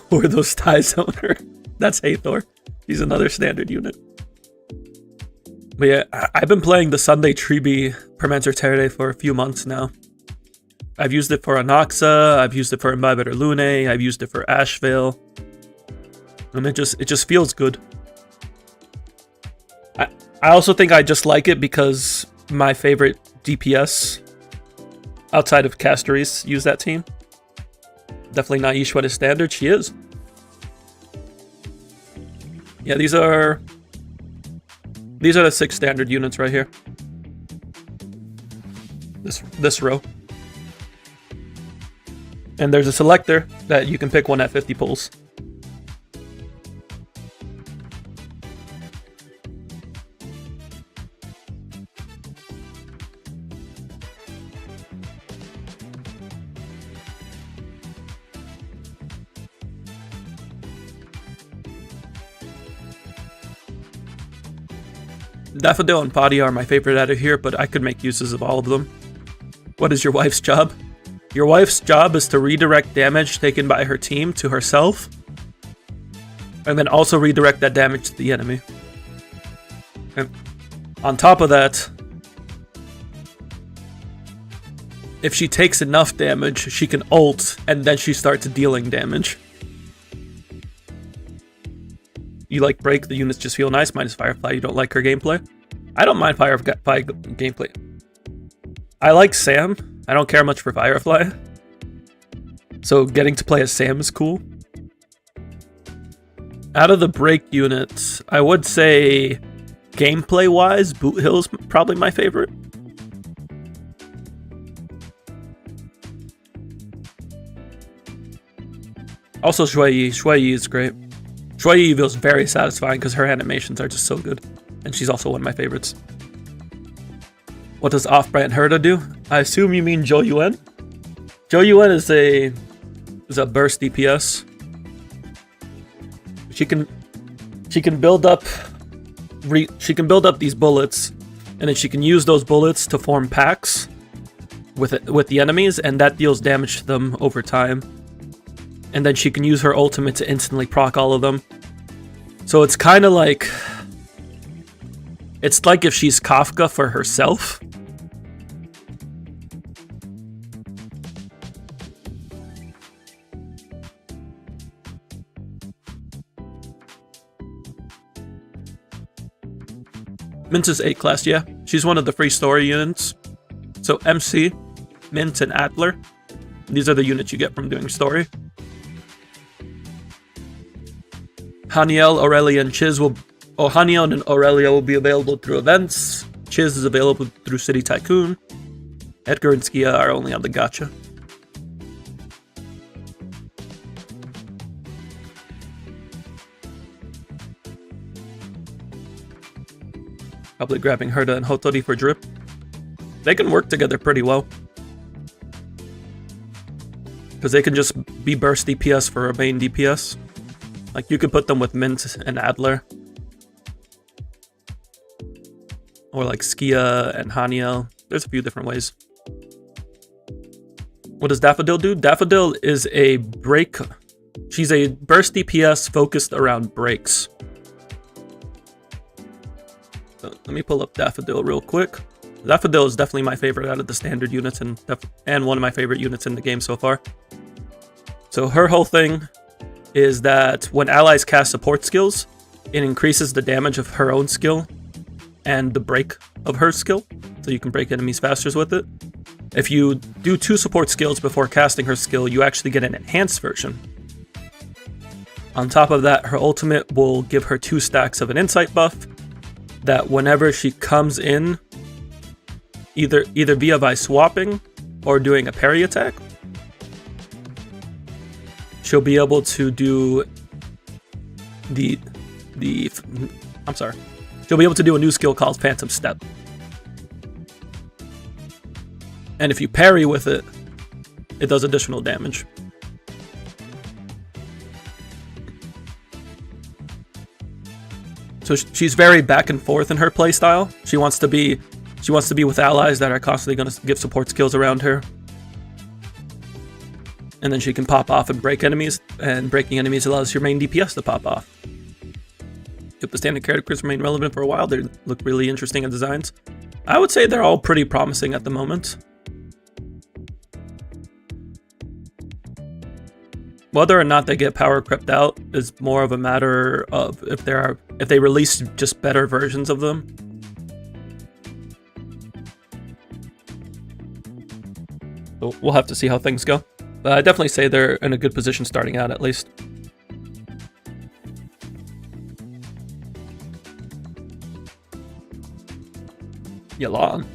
Or those ties owner. That's Hathor. He's another standard unit. But yeah, I've been playing the Sunday Tribi Permancer Tere for a few months now. I've used it for Anaxa, I've used it for Imbibe or Lune, I've used it for Ashvale. And it just feels good. I also think I just like it because my favorite DPS outside of Castories use that team. Definitely not Yishwet is standard. She is. Yeah, these are the 6 standard units right here. This row. And there's a selector that you can pick one at 50 pulls. Daffodil and Potty are my favorite out of here, but I could make uses of all of them. What is your wife's job? Your wife's job is to redirect damage taken by her team to herself, and then also redirect that damage to the enemy. And on top of that, if she takes enough damage, she can ult, and then she starts dealing damage. you like Break, the units just feel nice, minus Firefly, you don't like her gameplay. I don't mind Firefly gameplay. I like Sam. I don't care much for Firefly. So getting to play as Sam is cool. Out of the Break units, I would say gameplay-wise, Boot Hill's probably my favorite. Also Shui Yi. Shui Yi is great. Shui Yi feels very satisfying because her animations are just so good. And she's also one of my favorites. What does off-brand Herda do? I assume you mean Zhou Yuan? Zhou Yuan is a burst DPS. She can build up these bullets, and then she can use those bullets to form packs with the enemies, and that deals damage to them over time. And then she can use her ultimate to instantly proc all of them. So it's kind of like, it's like if she's Kafka for herself. Mint is 8 class, yeah. She's one of the free story units. So MC, Mint, and Adler. These are the units you get from doing story. Haniel, Aurelia, and Chiz will... Oh, Haniel and Aurelia will be available through events. Chiz is available through City Tycoon. Edgar and Skia are only on the gacha. Probably grabbing Herda and Hotori for drip. They can work together pretty well. Because they can just be burst DPS for a main DPS. Like, you could put them with Mint and Adler. Or like Skia and Haniel. There's a few different ways. What does Daffodil do? Daffodil is a break. She's a burst DPS focused around breaks. So let me pull up Daffodil real quick. Daffodil is definitely my favorite out of the standard units and one of my favorite units in the game so far. So her whole thing is that when allies cast support skills, it increases the damage of her own skill and the break of her skill, so you can break enemies faster with it. If you do 2 support skills before casting her skill, you actually get an enhanced version. On top of that, her ultimate will give her 2 stacks of an insight buff that whenever she comes in, either via by swapping or doing a parry attack, she'll be able to do she'll be able to do a new skill called Phantom Step. And if you parry with it, it does additional damage. So she's very back and forth in her playstyle. She wants to be with allies that are constantly going to give support skills around her. And then she can pop off and break enemies, and breaking enemies allows your main DPS to pop off. If the standard characters remain relevant for a while, they look really interesting in designs. I would say they're all pretty promising at the moment. Whether or not they get power crept out is more of a matter of if they release just better versions of them. So we'll have to see how things go. But I definitely say they're in a good position starting out, at least. Yalan.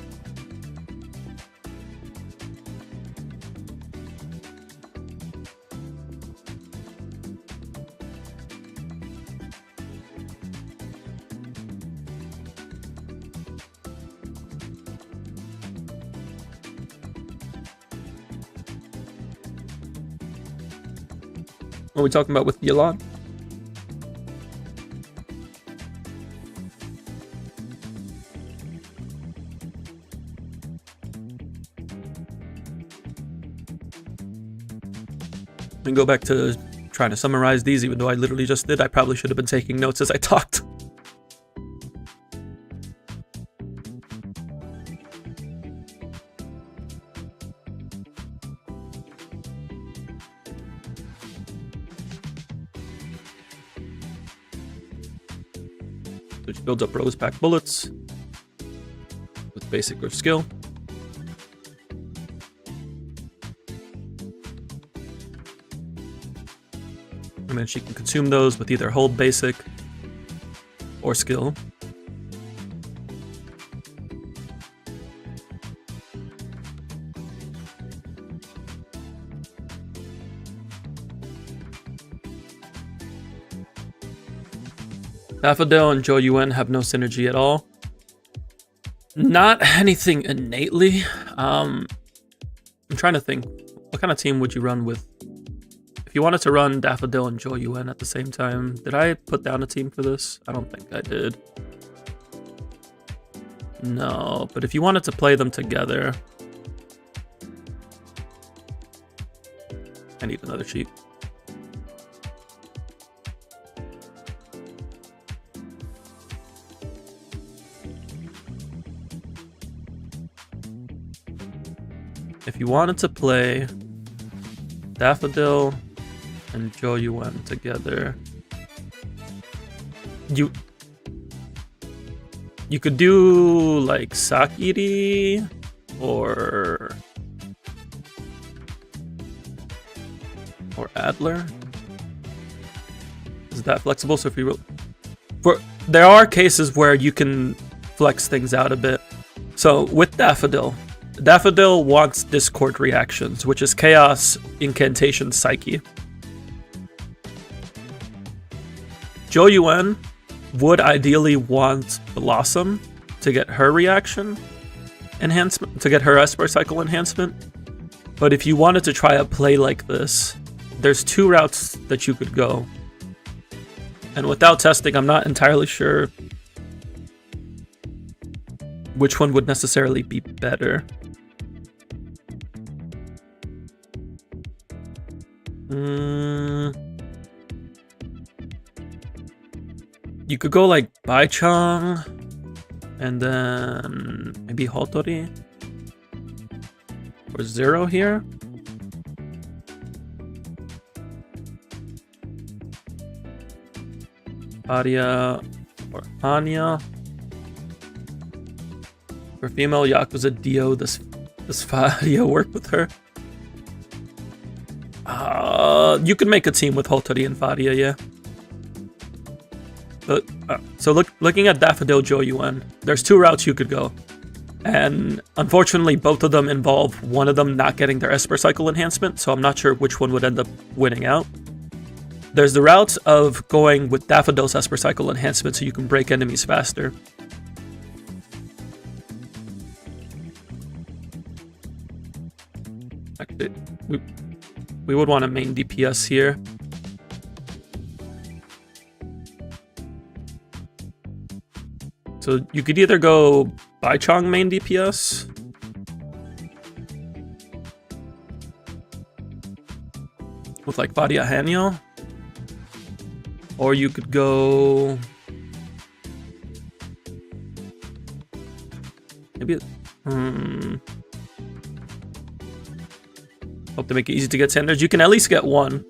What are we talking about with Yalan? And go back to trying to summarize these, even though I literally just did. I probably should have been taking notes as I talked. which builds up rose pack bullets with basic or skill. And then she can consume those with either hold basic or skill. Daffodil and Jo Yuen have no synergy at all. Not anything innately. I'm trying to think. What kind of team would you run with? If you wanted to run Daffodil and Jo Yuen at the same time, did I put down a team for this? I don't think I did. No, but if you wanted to play them together... I need another sheet. If you wanted to play Daffodil and Jo Yuen together, you could do like Sakiri or Adler. Is that flexible? So if you there are cases where you can flex things out a bit. So with Daffodil wants Discord reactions, which is Chaos, Incantation, Psyche. Jo Yuen would ideally want Blossom to get her reaction enhancement, to get her Esper Cycle enhancement. But if you wanted to try a play like this, there's two routes that you could go. And without testing, I'm not entirely sure which one would necessarily be better. You could go like Baichang and then maybe Hotori or Zero here. Aria or Anya. For female Yakuza Dio, this Fadia work with her. You could make a team with Hotori and Fadia, yeah. But so looking at Daffodil Jo Yuen, there's two routes you could go, and unfortunately both of them involve one of them not getting their Esper Cycle enhancement, so I'm not sure which one would end up winning out. There's the route of going with Daffodil's Esper Cycle enhancement so you can break enemies faster. Actually, we would want a main DPS here. So you could either go Baichang main DPS, with like Fadia Hanyo, or you could go maybe hope to make it easy to get standards. You can at least get one.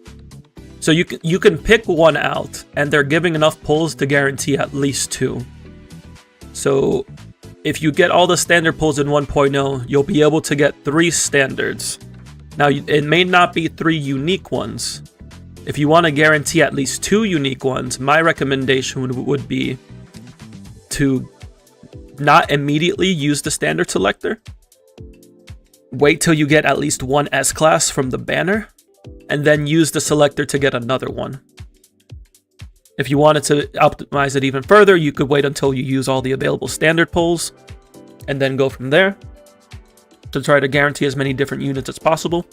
So you can pick one out, and they're giving enough pulls to guarantee at least two. So if you get all the standard pulls in 1.0, you'll be able to get 3 standards. Now, it may not be 3 unique ones. If you want to guarantee at least 2 unique ones, my recommendation would be to not immediately use the standard selector. Wait till you get at least one S-class from the banner, and then use the selector to get another one. If you wanted to optimize it even further, you could wait until you use all the available standard pulls, and then go from there to try to guarantee as many different units as possible.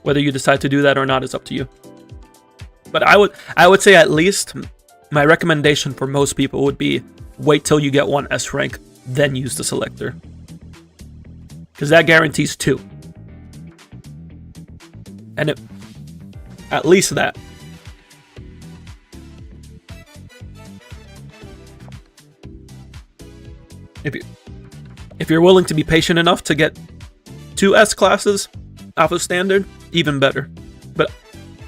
Whether you decide to do that or not is up to you. But I would say at least my recommendation for most people would be wait till you get one S rank, then use the selector. Because that guarantees 2. And at least that. If you're willing to be patient enough to get 2 S classes off of standard, even better. But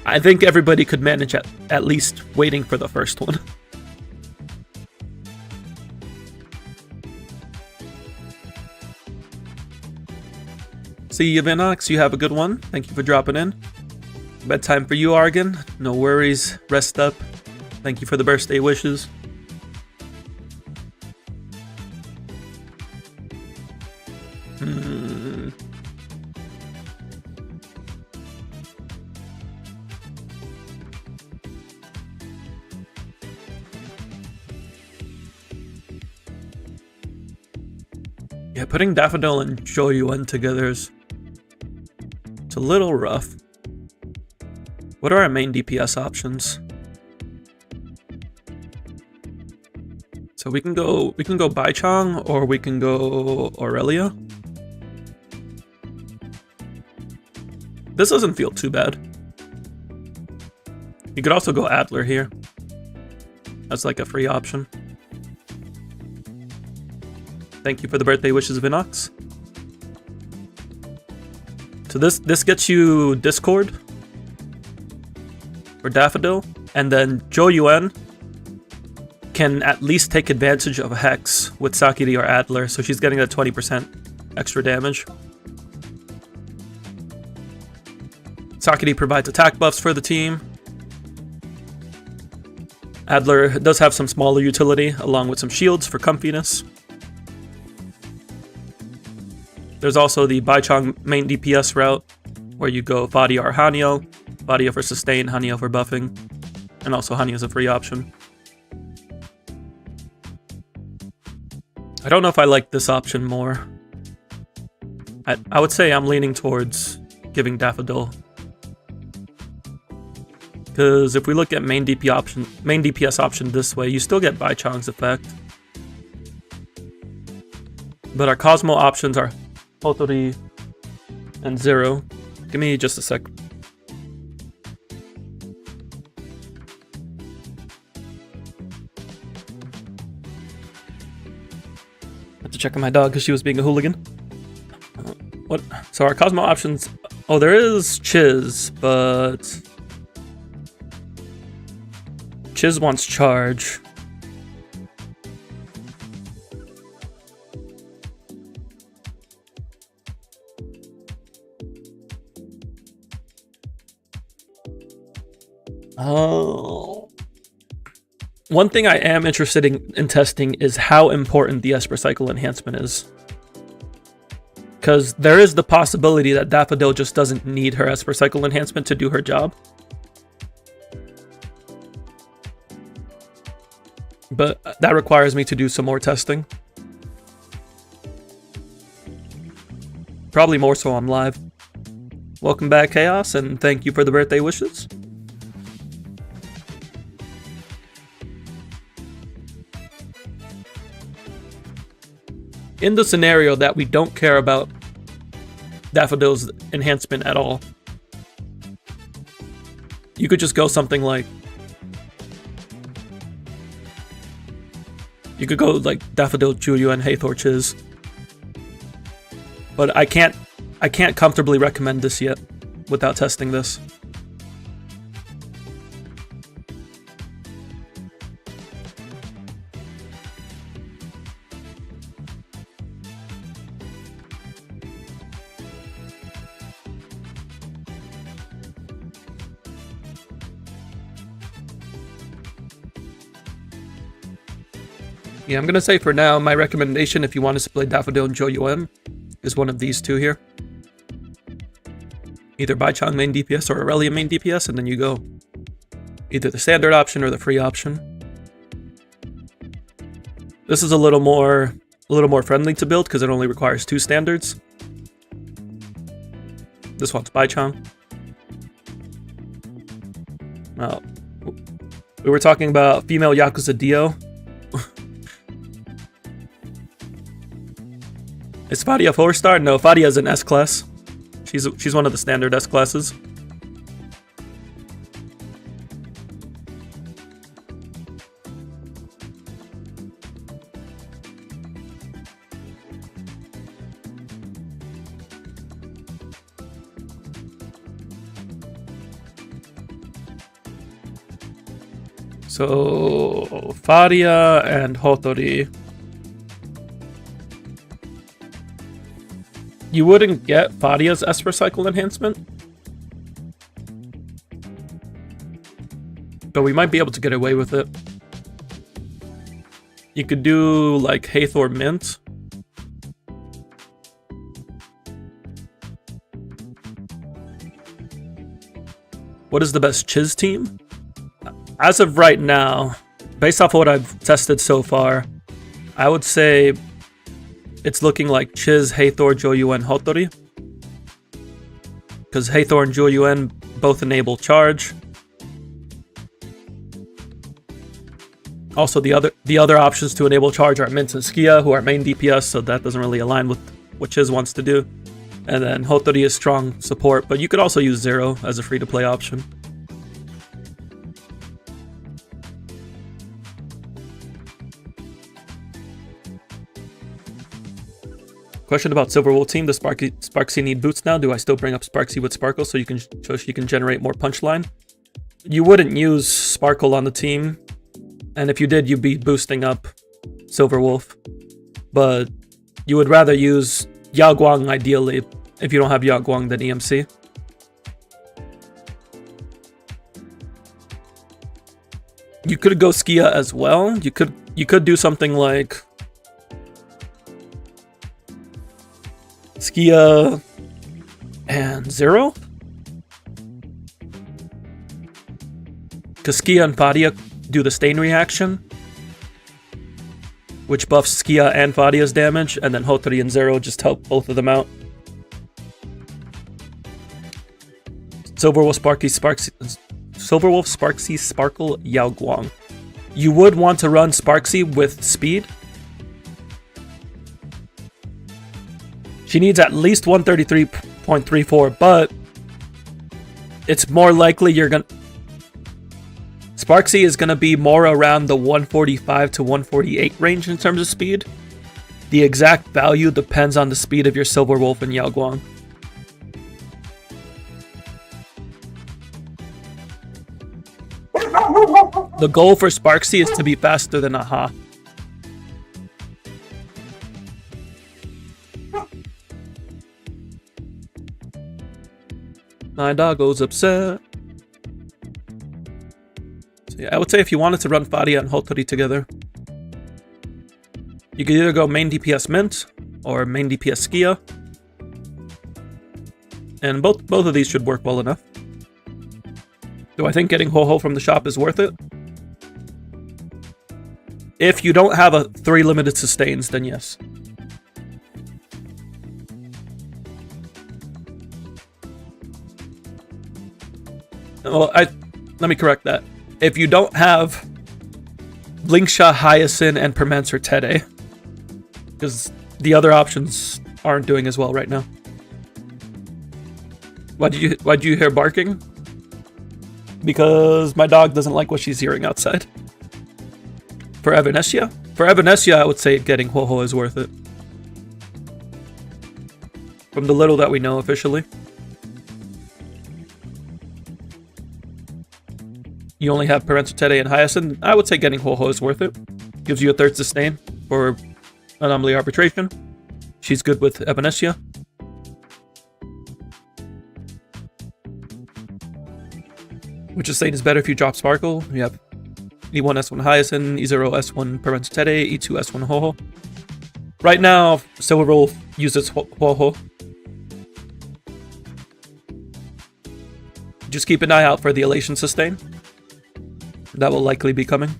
I think everybody could manage at least waiting for the first one. See you, Vinox. You have a good one. Thank you for dropping in. Bedtime for you, Argon. No worries. Rest up. Thank you for the birthday wishes. Yeah, putting Daffodil and Joyuan together is... it's a little rough. What are our main DPS options? So we can go Baichang or we can go Aurelia. This doesn't feel too bad. You could also go Adler here. That's like a free option. Thank you for the birthday wishes, Vinox. So this gets you Discord for Daffodil, and then Joyuan can at least take advantage of Hex with Sakiri or Adler, so she's getting that 20% extra damage. Sakiri provides attack buffs for the team. Adler does have some smaller utility, along with some shields for comfiness. There's also the Baichang main DPS route, where you go Vadia or Hanyo. Vadia for sustain, Hanyo for buffing, and also Hanyo is a free option. I don't know if I like this option more. I would say I'm leaning towards giving Daffodil. Because if we look at main DPS option this way, you still get Baichang's effect. But our Cosmo options are Hotori and Zero. Give me just a sec. I have to check on my dog because she was being a hooligan. What? So our Cosmo options... oh, there is Chiz, but... Chiz wants charge. Oh. One thing I am interested in testing is how important the Esper Cycle enhancement is. Because there is the possibility that Daffodil just doesn't need her Esper Cycle enhancement to do her job. But that requires me to do some more testing. Probably more so on live. Welcome back, Chaos, and thank you for the birthday wishes. In the scenario that we don't care about Daffodil's enhancement at all, you could just go something like... you could go like Daffodil, Juyu, and Hathor Chiz. But I can't comfortably recommend this yet without testing this. Yeah, I'm gonna say for now, my recommendation if you want to play Daffodil and Joyuan is one of these two here. Either Baichang main DPS or Aurelia main DPS, and then you go either the standard option or the free option. This is a little more friendly to build because it only requires 2 standards. This one's Baichang. Now, we were talking about female Yakuza Dio. Is Fadia 4-star? No, Fadia is an S-class. She's one of the standard S-classes. So, Fadia and Hotori. You wouldn't get Fadia's Esper Cycle enhancement, but we might be able to get away with it. You could do like Hathor Mint. What is the best Chiz team? As of right now, based off of what I've tested so far, I would say it's looking like Chiz, Hathor, Joyuen, Hotori. Because Hathor and Joyuen both enable charge. Also, the other options to enable charge are Mint and Skia, who are main DPS, so that doesn't really align with what Chiz wants to do. And then Hotori is strong support, but you could also use Zero as a free-to-play option. Question about Silverwolf team. Does Sparksy need boots now? Do I still bring up Sparksy with Sparkle so she can generate more punchline? You wouldn't use Sparkle on the team. And if you did, you'd be boosting up Silverwolf. But you would rather use Yao Guang ideally. If you don't have Yao Guang, then EMC. You could go Skia as well. You could do something like Skia and Zero. Because Skia and Fadia do the stain reaction, which buffs Skia and Fadia's damage, and then Hotori and Zero just help both of them out. Silverwolf, Sparksy, Sparkle, Yao Guang. You would want to run Sparksy with speed. She needs at least 133.34, but it's more likely you're gonna... Sparksy is gonna be more around the 145 to 148 range in terms of speed. The exact value depends on the speed of your Silverwolf and Yao Guang. The goal for Sparksy is to be faster than Aha. My doggo's upset. So yeah, I would say if you wanted to run Fadia and Hotori together, you could either go main DPS Mint or main DPS Skia. And both of these should work well enough. Do I think getting Ho-Ho from the shop is worth it? If you don't have a 3 limited sustains, then yes. Well, let me correct that. If you don't have Blinksha, Hyacinth, and Permancer Tede, because the other options aren't doing as well right now. Why'd you hear barking? Because my dog doesn't like what she's hearing outside. For Everness, For Everness, I would say getting Ho-Ho is worth it. From the little that we know officially. You only have Permancer Tede and Hyacinth. I would say getting Ho-Ho is worth it. Gives you a 3rd sustain for Anomaly Arbitration. She's good with Everness. Which sustain is better if you drop Sparkle. You have E1 S1 Hyacinth, E0 S1 Permancer Tede, E2 S1 Ho-Ho. Right now, Silverwolf uses Ho-Ho. Just keep an eye out for the Elation sustain. That will likely be coming.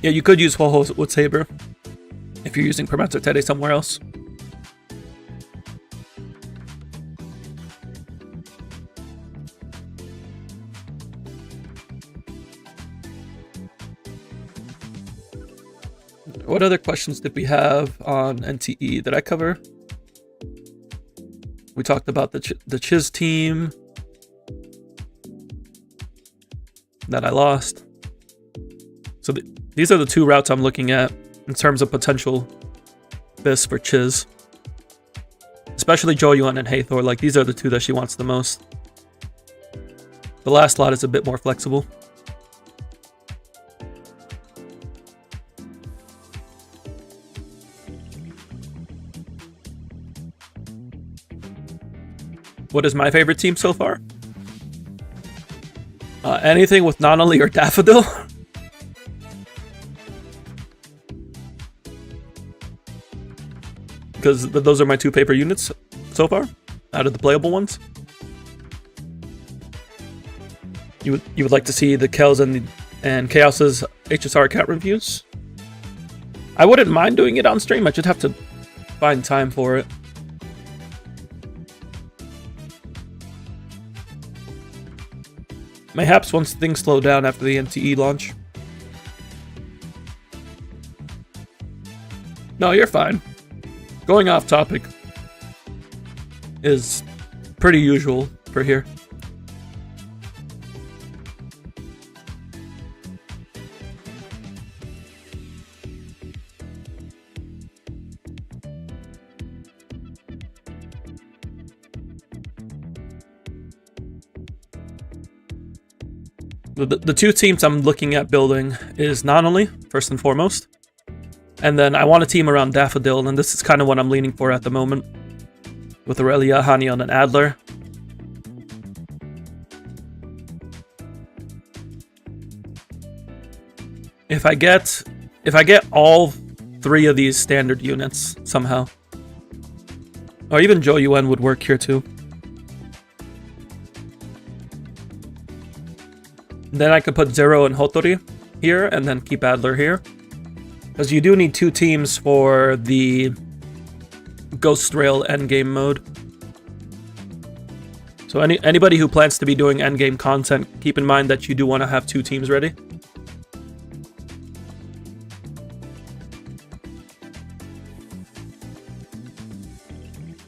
Yeah, you could use Ho-Ho with Saber if you're using Permancer Tede somewhere else. What other questions did we have on NtE? Did I cover? We talked about the Chiz team that I lost. So these are the 2 routes I'm looking at in terms of potential bis for Chiz. Especially Joyuen and Hathor. Like, these are the 2 that she wants the most. The last lot is a bit more flexible. What is my favorite team so far? Anything with Nonoli or Daffodil. Because those are my two paper units so far, out of the playable ones. You would like to see the Kells and Chaos's HSR account reviews? I wouldn't mind doing it on stream, I just have to find time for it. Mayhaps once things slow down after the NtE launch. No, you're fine. Going off topic is pretty usual for here. The two teams I'm looking at building is Nonoli, first and foremost. And then I want a team around Daffodil, and this is kind of what I'm leaning for at the moment. With Aurelia, Hanion, and Adler. If I get all three of these standard units somehow. Or even Zhou Yuan would work here too. Then I could put Zero and Hotori here, and then keep Adler here. Because you do need two teams for the Ghost Rail endgame mode. So anybody who plans to be doing endgame content, keep in mind that you do want to have two teams ready.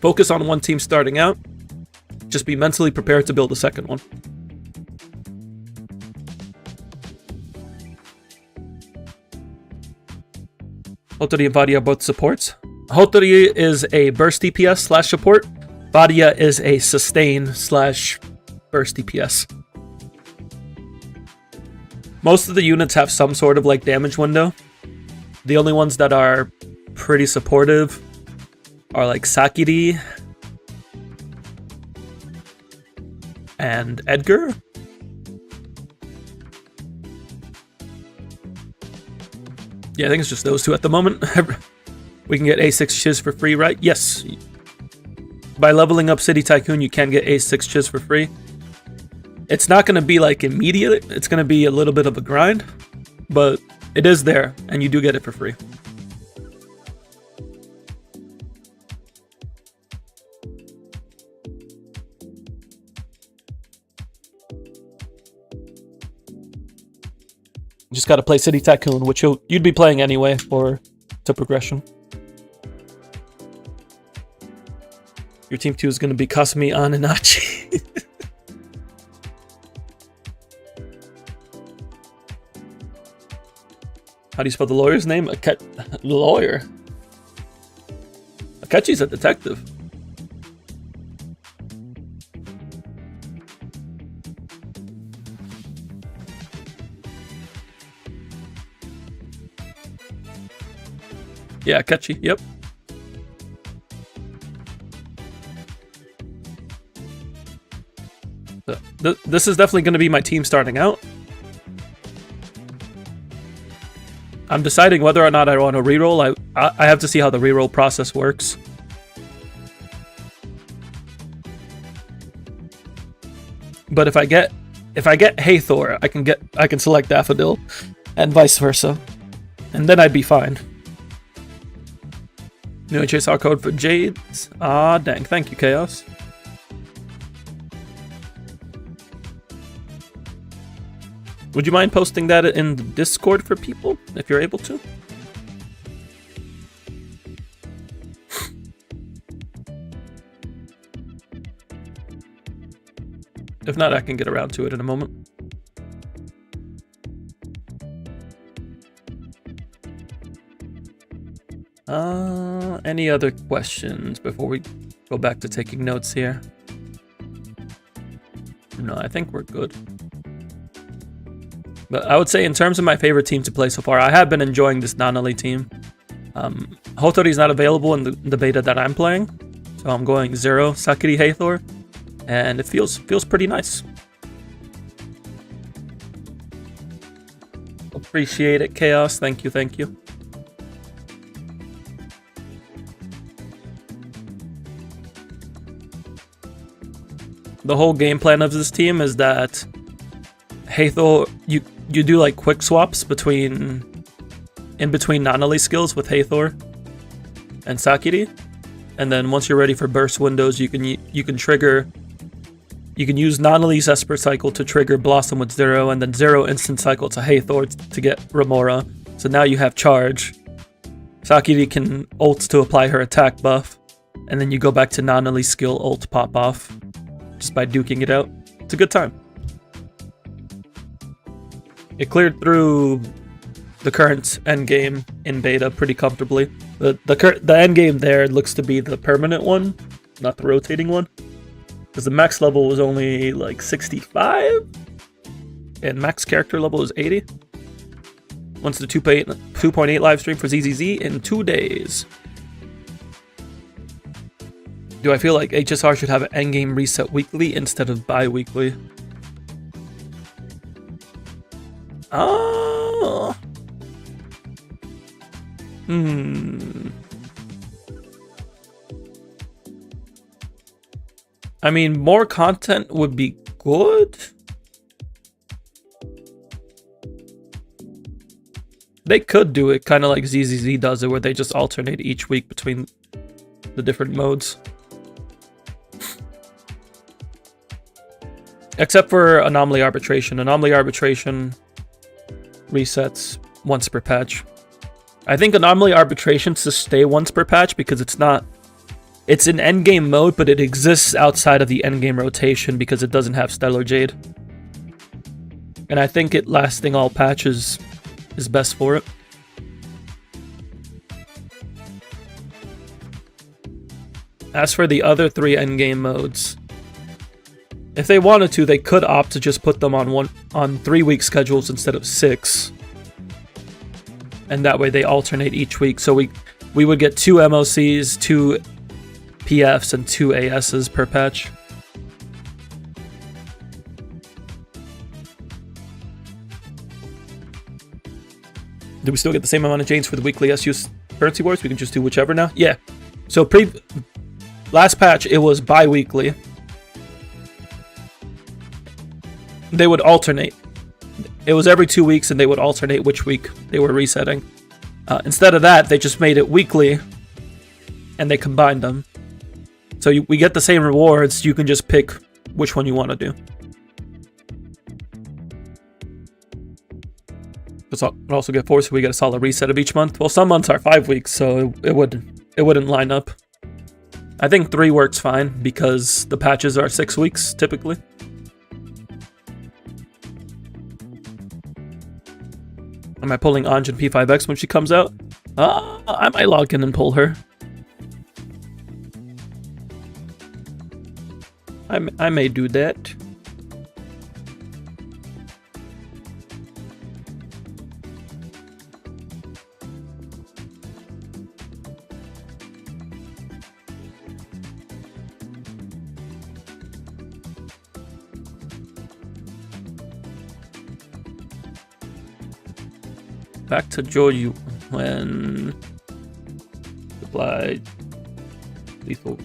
Focus on one team starting out. Just be mentally prepared to build a second one. Hotori and Vadia are both supports. Hotori is a burst DPS slash support. Vadia is a sustain slash burst DPS. Most of the units have some sort of like damage window. The only ones that are pretty supportive are like Sakiri and Edgar. Yeah, I think it's just those two at the moment. We can get A6 Chiz for free, right? Yes. By leveling up City Tycoon, you can get A6 Chiz for free. It's not going to be like immediate. It's going to be a little bit of a grind. But it is there, and you do get it for free. Just got to play City Tycoon, which you'd be playing anyway to progression. Your team 2 is going to be Kasumi Ananachi. How do you spell the lawyer's name? Lawyer. Akechi's a detective. Yeah, Akechi, yep. So, this is definitely going to be my team starting out. I'm deciding whether or not I want to reroll. I have to see how the reroll process works. But if I get Hathor, I can select Daffodil, and vice versa, and then I'd be fine. New HSR code for Jades. Ah, dang. Thank you, Chaos. Would you mind posting that in the Discord for people, if you're able to? If not, I can get around to it in a moment. Any other questions before we go back to taking notes here? No, I think we're good. But I would say in terms of my favorite team to play so far, I have been enjoying this Nonoli team. Hotori is not available in the beta that I'm playing, so I'm going Zero, Sakiri, Hathor. and it feels pretty nice. Appreciate it, Chaos. Thank you, thank you. The whole game plan of this team is that Hathor, you do like quick swaps in between Nanali skills with Hathor and Sakiri, and then once you're ready for burst windows, you can use Nanali's Esper cycle to trigger Blossom with Zero, and then Zero instant cycle to Hathor to get Remora. So now you have charge. Sakiri can ult to apply her attack buff, and then you go back to Nanali's skill ult pop off just by duking it out. It's a good time. It cleared through the current endgame in beta pretty comfortably. The endgame there looks to be the permanent one, not the rotating one. Because the max level was only like 65, and max character level is 80. Once the 2.8 live stream for ZZZ in 2 days. Do I feel like HSR should have an endgame reset weekly instead of bi-weekly? Oh. I mean, more content would be good. They could do it kind of like ZZZ does it, where they just alternate each week between the different modes. Except for Anomaly Arbitration. Anomaly Arbitration resets once per patch. I think Anomaly Arbitration should stay once per patch because it's an endgame mode, but it exists outside of the endgame rotation because it doesn't have Stellar Jade. And I think it lasting all patches is best for it. As for the other 3 endgame modes, if they wanted to, they could opt to just put them on 3-week schedules instead of 6. And that way they alternate each week. So we would get 2 MOCs, 2 PFs, and 2 ASs per patch. Do we still get the same amount of chains for the weekly SU currency wars? We can just do whichever now? Yeah. So last patch, it was bi-weekly. They would alternate. It was every 2 weeks, and they would alternate which week they were resetting. Instead of that, they just made it weekly, and they combined them. So we get the same rewards, you can just pick which one you want to do. We'll also get 4, so we get a solid reset of each month. Well, some months are 5 weeks, so it wouldn't line up. I think 3 works fine, because the patches are 6 weeks, typically. Am I pulling Anj and P5X when she comes out? I might log in and pull her. I may do that. Back to Joyu when supplied lethal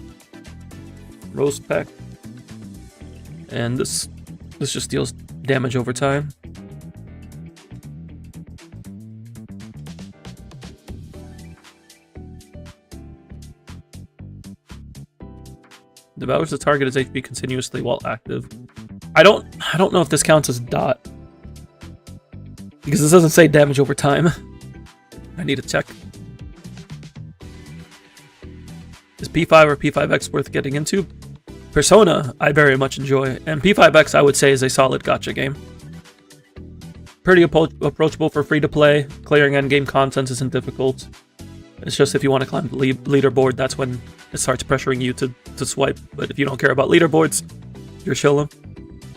roast pack, and this just deals damage over time. Devours the target as HP continuously while active. I don't know if this counts as dot. Because this doesn't say damage over time. I need to check. Is P5 or P5X worth getting into? Persona, I very much enjoy. And P5X, I would say, is a solid gacha game. Pretty approachable for free-to-play. Clearing endgame content isn't difficult. It's just if you want to climb the leaderboard, that's when it starts pressuring you to swipe. But if you don't care about leaderboards, you're chilling.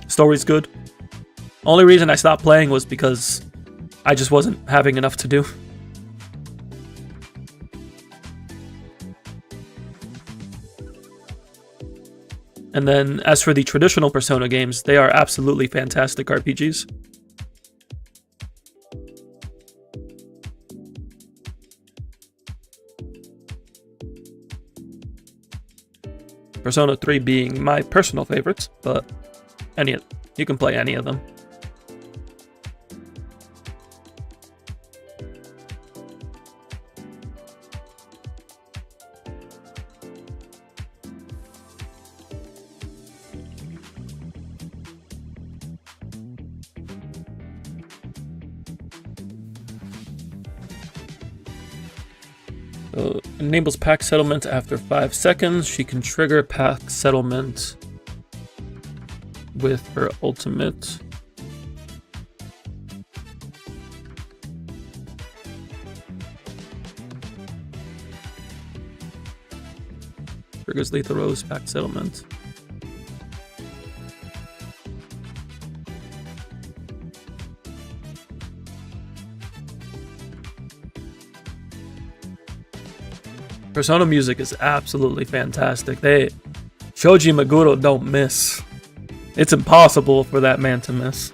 Story's good. Only reason I stopped playing was because I just wasn't having enough to do. And then as for the traditional Persona games, they are absolutely fantastic RPGs. Persona 3 being my personal favorite, but you can play any of them. Enables pack settlement after 5 seconds. She can trigger pack settlement with her ultimate. Triggers lethal rose pack settlement. Persona music is absolutely fantastic. Shoji Meguro don't miss. It's impossible for that man to miss.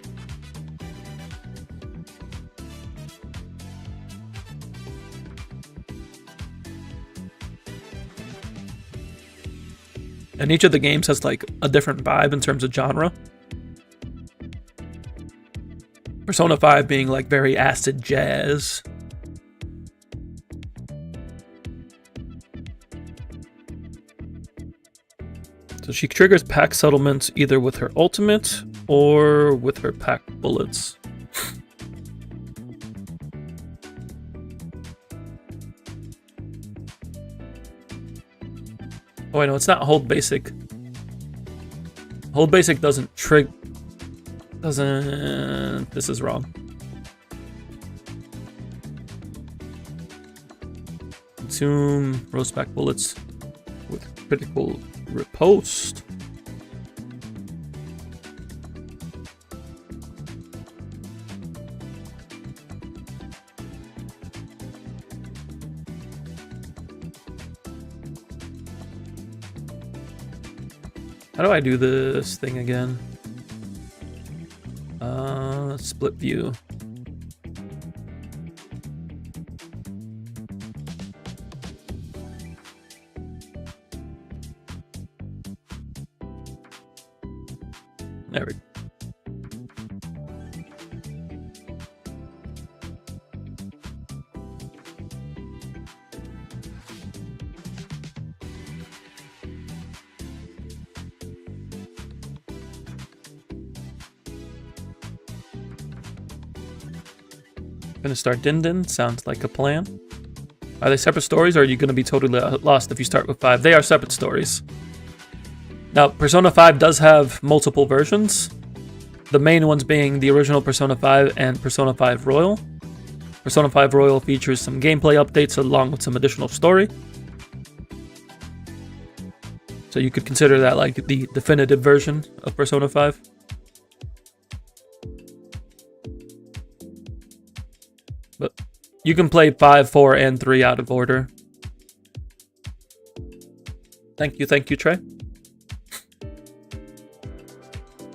And each of the games has like a different vibe in terms of genre. Persona 5 being like very acid jazz. So she triggers pack settlements either with her ultimate or with her pack bullets. Oh wait, no, it's not hold basic. Hold basic doesn't trigger. This is wrong. Consume rose pack bullets with critical riposte. How do I do this thing again? Split view. There we go. Gonna start Din. Sounds like a plan. Are they separate stories, or are you gonna be totally lost if you start with 5? They are separate stories. Now, Persona 5 does have multiple versions. The main ones being the original Persona 5 and Persona 5 Royal. Persona 5 Royal features some gameplay updates along with some additional story. So you could consider that like the definitive version of Persona 5. But you can play 5, 4, and 3 out of order. Thank you, Trey.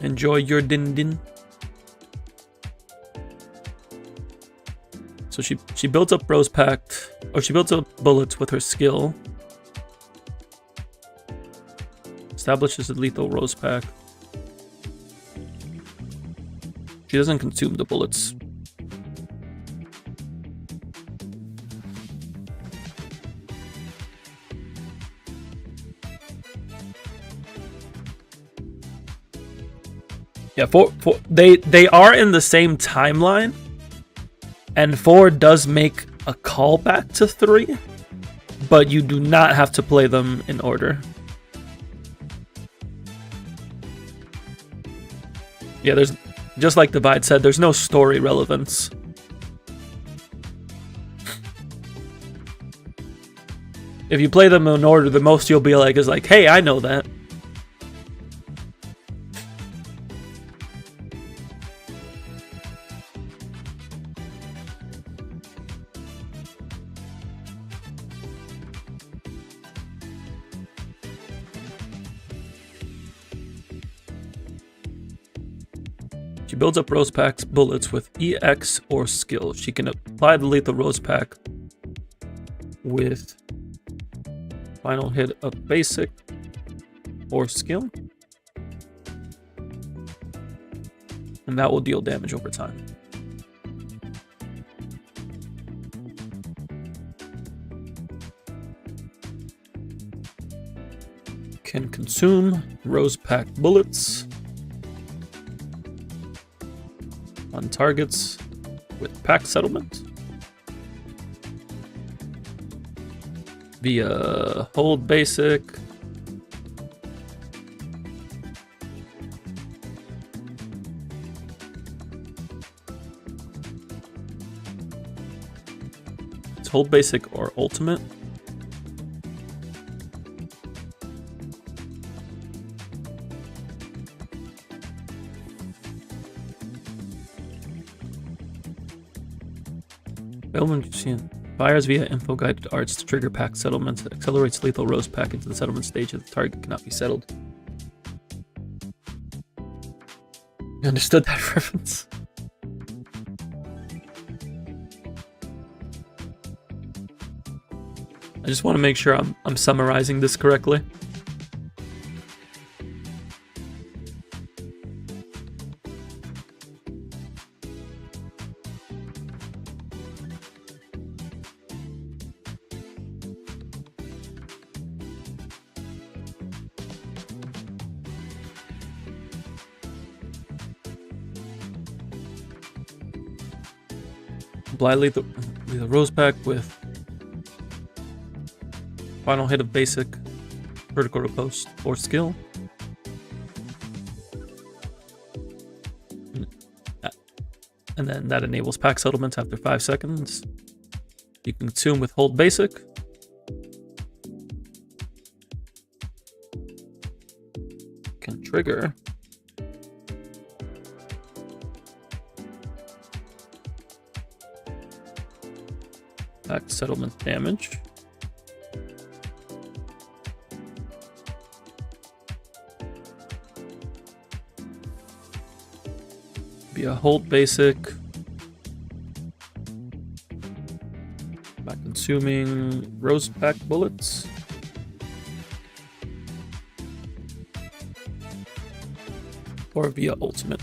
Enjoy your din. So she builds up rose pact, or she builds up bullets with her skill. Establishes a lethal rose pack. She doesn't consume the bullets. Yeah, they are in the same timeline, and 4 does make a callback to 3, but you do not have to play them in order. Yeah, there's, just like Divide said, there's no story relevance. If you play them in order, the most you'll be like is like, hey, I know that. She builds up Rose Pack's bullets with EX or skill. She can apply the lethal Rose Pack with final hit of basic or skill. And that will deal damage over time. Can consume Rose Pack bullets on targets with pack settlement via hold basic, it's hold basic or ultimate. Fires via info guided arts to trigger pack settlements. Accelerates lethal Rose Pack into the settlement stage if the target cannot be settled. You understood that reference? I just want to make sure I'm summarizing this correctly. Apply lethal Rose Pack with final hit of basic, vertical riposte, or skill. And then that enables pack settlements after 5 seconds. You can consume with hold basic. Can trigger pack settlement damage. Be a hold basic by consuming Rose Pack bullets. Or via ultimate.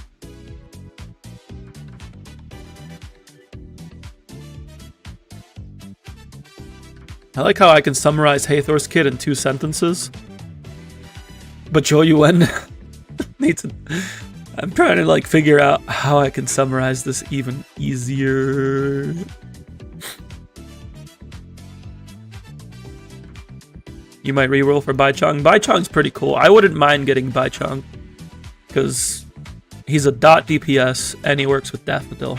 I like how I can summarize Hathor's kit in 2 sentences. But Joyuen needs to... I'm trying to like figure out how I can summarize this even easier. You might reroll for Baichong. Baichong's pretty cool. I wouldn't mind getting Baichong because he's a dot DPS and he works with Daffodil.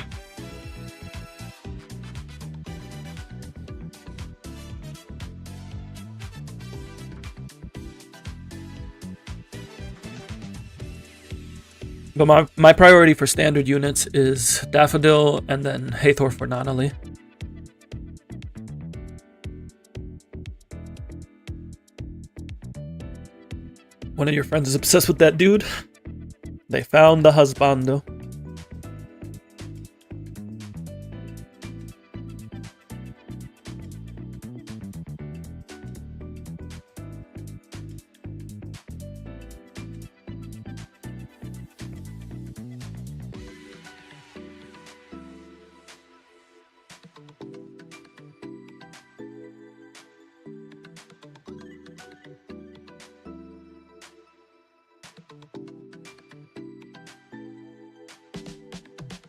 But my priority for standard units is Daffodil and then Hathor for Nonali. One of your friends is obsessed with that dude. They found the husbando.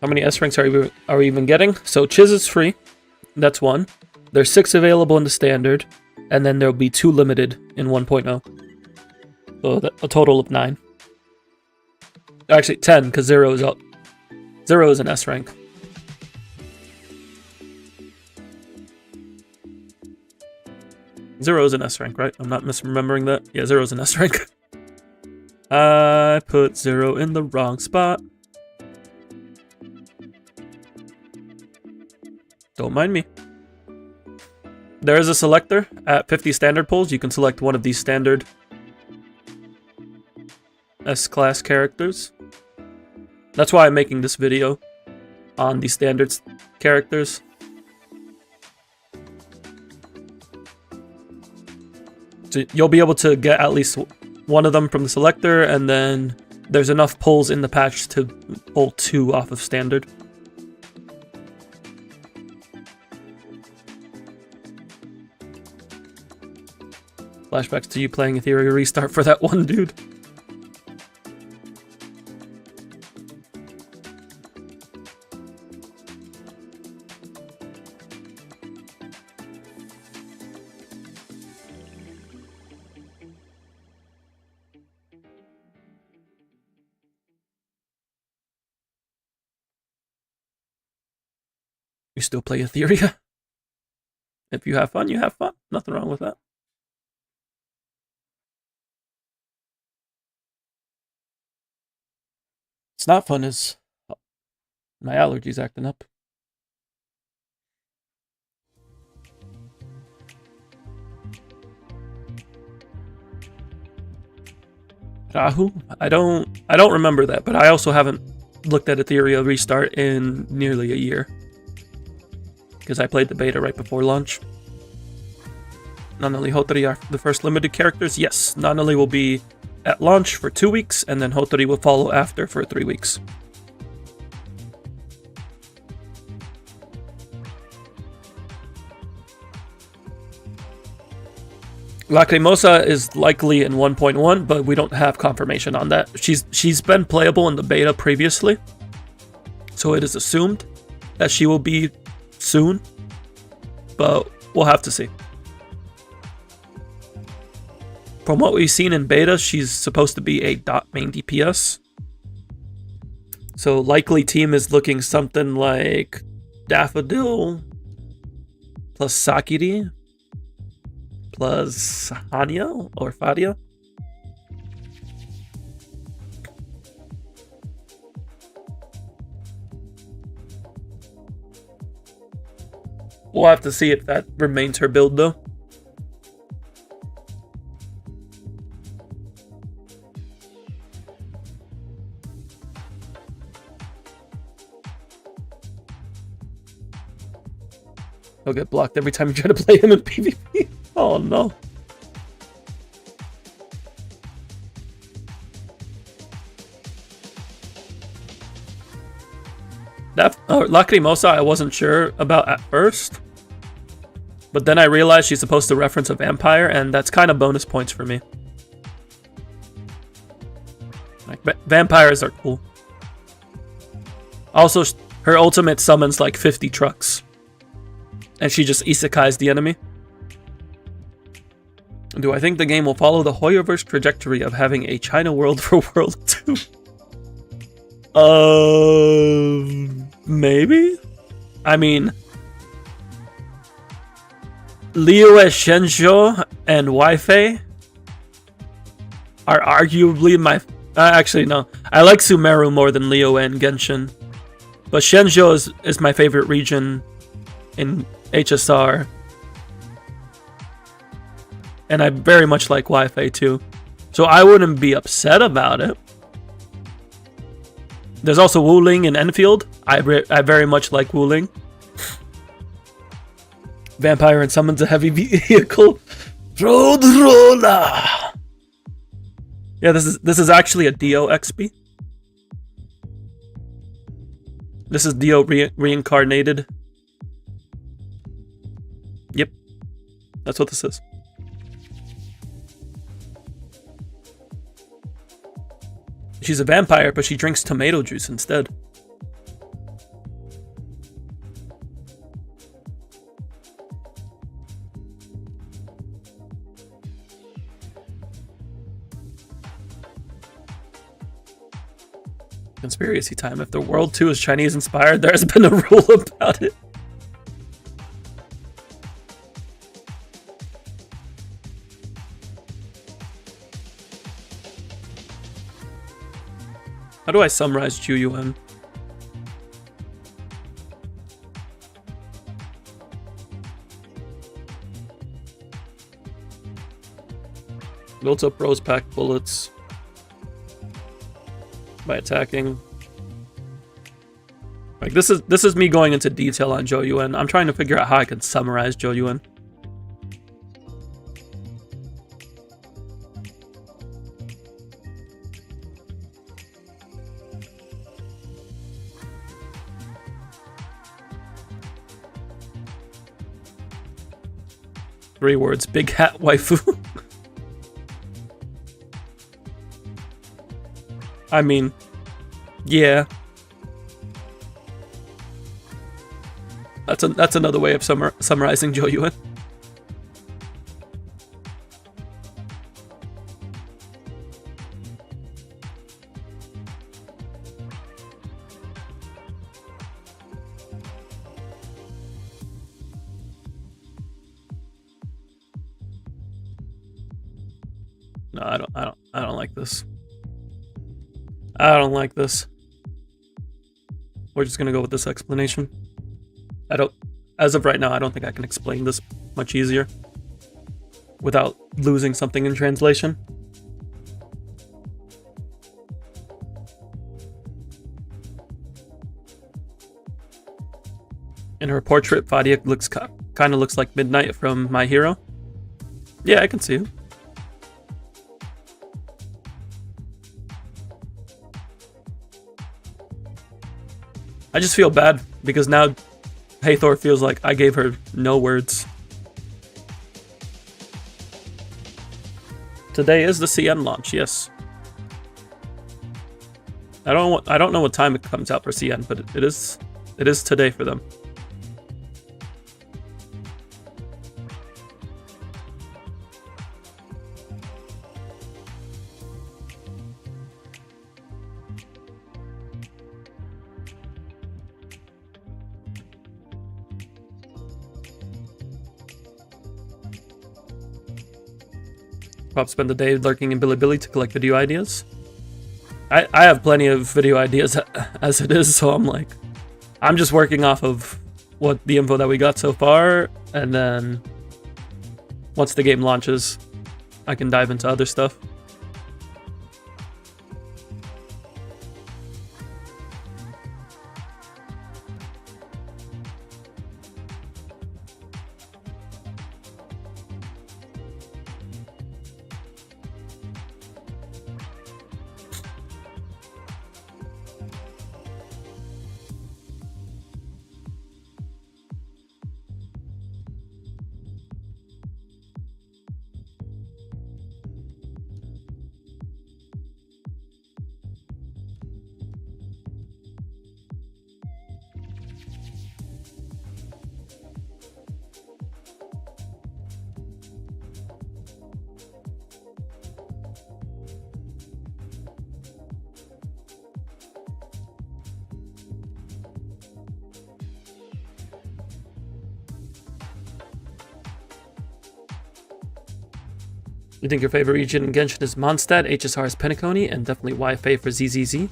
How many S ranks are we even getting? So Chiz is free. That's 1. There's 6 available in the standard. And then there'll be 2 limited in 1.0. So a total of 9. Actually 10, because 0 is up. 0 is an S rank. Zero is an S rank, right? I'm not misremembering that. Yeah, 0 is an S rank. I put 0 in the wrong spot. Don't mind me. There is a selector at 50 standard pulls. You can select one of these standard S-class characters. That's why I'm making this video on the standards characters. So you'll be able to get at least one of them from the selector, and then there's enough pulls in the patch to pull 2 off of standard. Flashbacks to you playing Etheria Restart for that one dude. You still play Etheria? If you have fun, you have fun. Nothing wrong with that. It's not fun is my allergies acting up. Rahu? I don't remember that, but I also haven't looked at Etheria Restart in nearly a year. Because I played the beta right before launch. Nanali Hotori are the first limited characters. Yes, Nanali will be at launch for 2 weeks, and then Hotori will follow after for 3 weeks. Lacrimosa is likely in 1.1, but we don't have confirmation on that. She's been playable in the beta previously, so it is assumed that she will be soon, but we'll have to see. From what we've seen in beta, she's supposed to be a dot main DPS. So likely team is looking something like Daffodil plus Sakiri plus Hanya or Fadia. We'll have to see if that remains her build though. He'll get blocked every time you try to play him in PvP. Oh no. That Lacrimosa I wasn't sure about at first. But then I realized she's supposed to reference a vampire, and that's kind of bonus points for me. Like, vampires are cool. Also, her ultimate summons like 50 trucks. And she just isekais the enemy. Do I think the game will follow the Hoyoverse trajectory of having a China world for World 2? Maybe? I mean, Liyue Shenzhou and Wi-Fi are arguably my... actually, no. I like Sumeru more than Liyue and Genshin. But Shenzhou is my favorite region in HSR. And I very much like Wi-Fi too. So I wouldn't be upset about it. There's also Wuling in Enfield. I very much like Wuling. Vampire and summons a heavy vehicle. Road roller. Yeah, this is actually a Dio XP. This is Dio reincarnated. Yep. That's what this is. She's a vampire, but she drinks tomato juice instead. Conspiracy time. If the World 2 is Chinese inspired, there has been a rule about it. How do I summarize Ju Yuan? Built up rose pack bullets by attacking Like this is me going into detail on Zhou Yuan. I'm trying to figure out how I can summarize Zhou Yuan. Three words: big hat waifu. I mean, yeah. That's another way of summarizing Zhou Yuan. No, I don't like this. I don't like this. We're just gonna go with this explanation. As of right now, I don't think I can explain this much easier without losing something in translation. In her portrait, Fadia kind of looks like Midnight from My Hero. Yeah, I can see it. I just feel bad because now Hathor feels like I gave her no words. Today is the CN launch, yes. I don't know what time it comes out for CN, but it is today for them. Probably spend the day lurking in Bilibili to collect video ideas. I have plenty of video ideas as it is, so I'm just working off of what the info that we got so far, and then once the game launches, I can dive into other stuff. You think your favorite region in Genshin is Mondstadt, HSR is Penacony, and definitely Wi-Fi for ZZZ?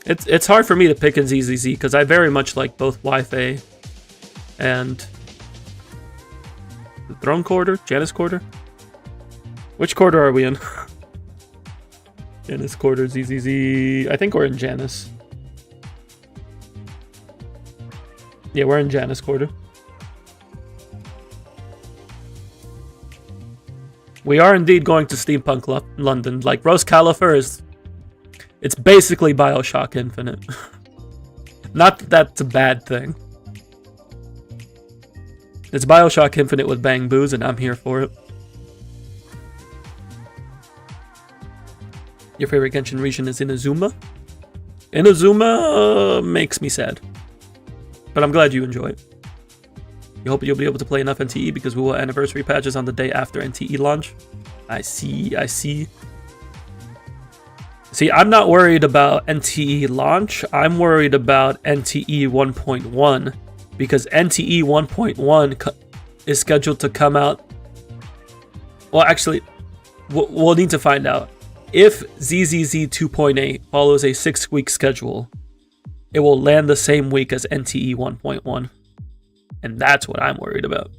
It's hard for me to pick in ZZZ because I very much like both Wi-Fi and the Throne Quarter, Janus Quarter. Which quarter are we in? Janus Quarter, ZZZ. I think we're in Janus. Yeah, we're in Janus Quarter. We are indeed going to Steampunk London. Like, Rose Califer it's basically Bioshock Infinite. Not that that's a bad thing. It's Bioshock Infinite with Bang Boos, and I'm here for it. Your favorite Genshin region is Inazuma? Inazuma makes me sad. But I'm glad you enjoy it. You hope you'll be able to play enough NtE because we will anniversary patches on the day after NtE launch. I see. See, I'm not worried about NtE launch. I'm worried about NtE 1.1 because NtE 1.1 is scheduled to come out. Well, actually, we'll need to find out. If ZZZ 2.8 follows a 6-week schedule, it will land the same week as NtE 1.1. And that's what I'm worried about.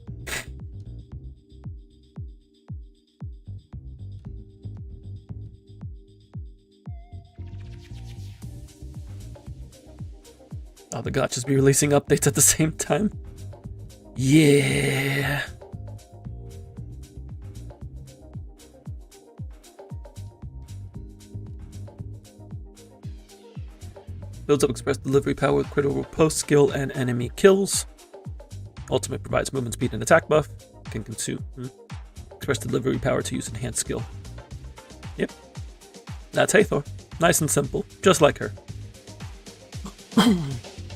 Oh, the gotchas be releasing updates at the same time. Yeah. Builds up express delivery power with critical post skill and enemy kills. Ultimate provides movement speed and attack buff. Can consume express delivery power to use enhanced skill. Yep. That's Hathor. Nice and simple. Just like her.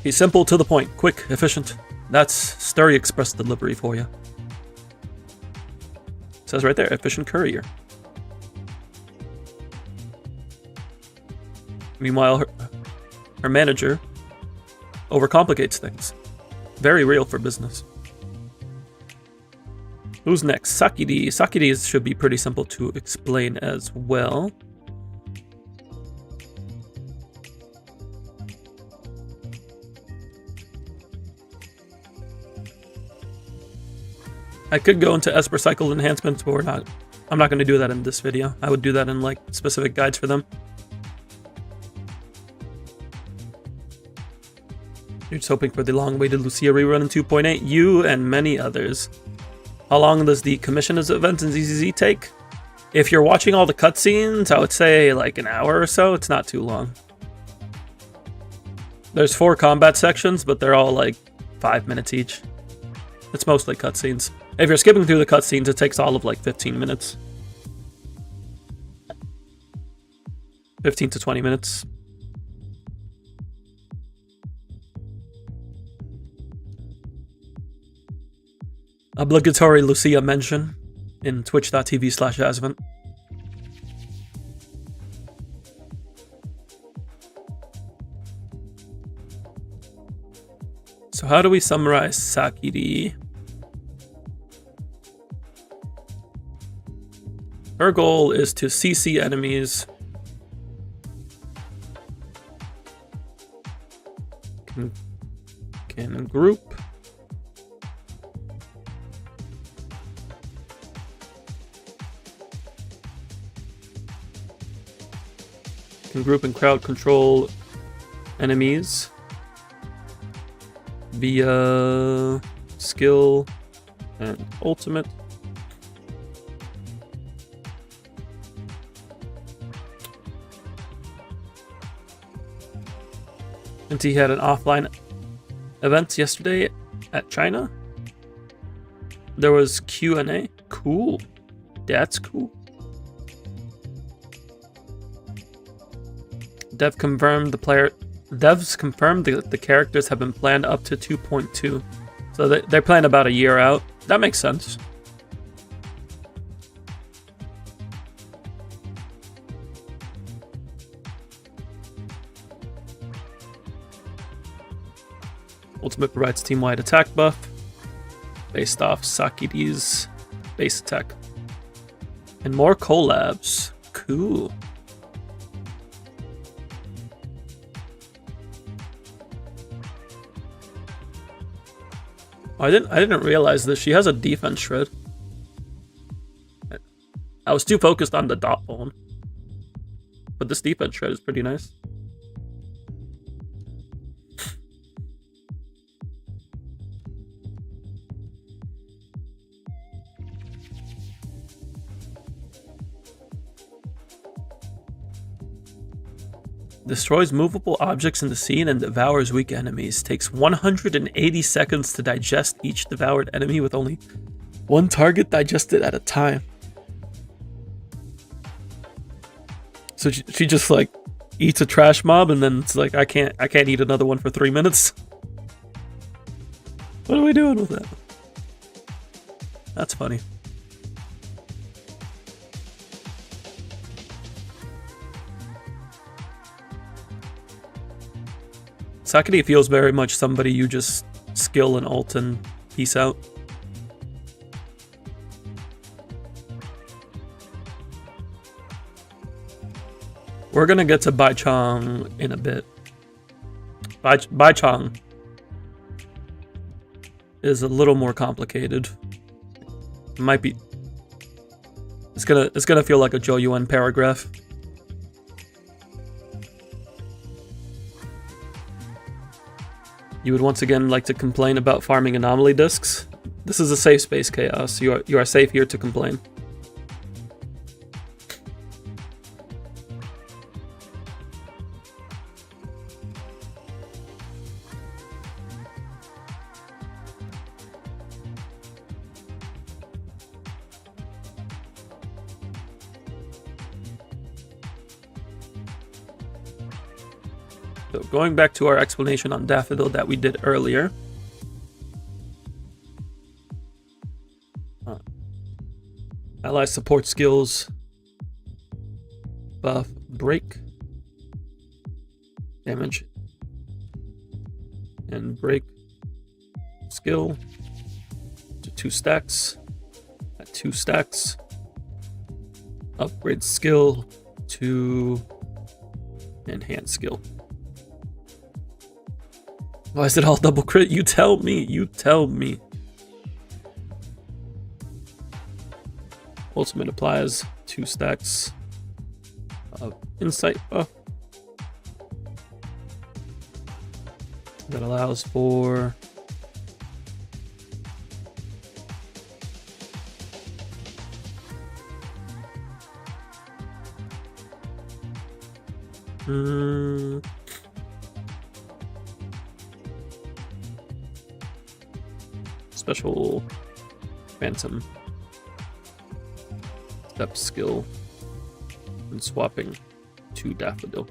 He's simple to the point. Quick, efficient. That's Sturry express delivery for you. Says right there, efficient courier. Meanwhile, her manager overcomplicates things. Very real for business. Who's next? Sakiri. Sakiri should be pretty simple to explain as well. I could go into Esper cycle enhancements, but we're not. I'm not going to do that in this video. I would do that in like specific guides for them. You're just hoping for the long-awaited Lucia rerun in 2.8. You and many others. How long does the commissioners event in ZZZ take? If you're watching all the cutscenes, I would say like an hour or so. It's not too long. There's 4 combat sections, but they're all like 5 minutes each. It's mostly cutscenes. If you're skipping through the cutscenes, it takes all of like 15 minutes. 15 to 20 minutes. Obligatory Lucia mention in twitch.tv/Asvent. So how do we summarize Sakiri? Her goal is to CC enemies. Can group. Can group and crowd control enemies via skill and ultimate. NtE had an offline event yesterday at China. There was Q&A. Cool. That's cool. Devs confirmed that the characters have been planned up to 2.2. So they're planned about a year out. That makes sense. Ultimate provides team-wide attack buff based off Sakiri's base attack. And more collabs. Cool. I didn't realize this. She has a defense shred. I was too focused on the dot bone. But this defense shred is pretty nice. Destroys movable objects in the scene and devours weak enemies. Takes 180 seconds to digest each devoured enemy with only one target digested at a time. So she just like eats a trash mob and then it's like I can't eat another one for 3 minutes. What are we doing with that? That's funny. Sakiri feels very much somebody you just skill and ult and peace out. We're gonna get to Baichang in a bit. Baichang is a little more complicated. It might be. It's gonna feel like a Zhou Yuan paragraph. You would once again like to complain about farming anomaly discs? This is a safe space, Chaos. You are safe here to complain. So going back to our explanation on Daffodil that we did earlier. Ally support skills. Buff break. Damage. And break skill to 2 stacks. At 2 stacks. Upgrade skill to enhance skill. Why is it all double crit? You tell me. You tell me. Ultimate applies 2 stacks of insight buff. That allows for special phantom step skill when swapping to Daffodil.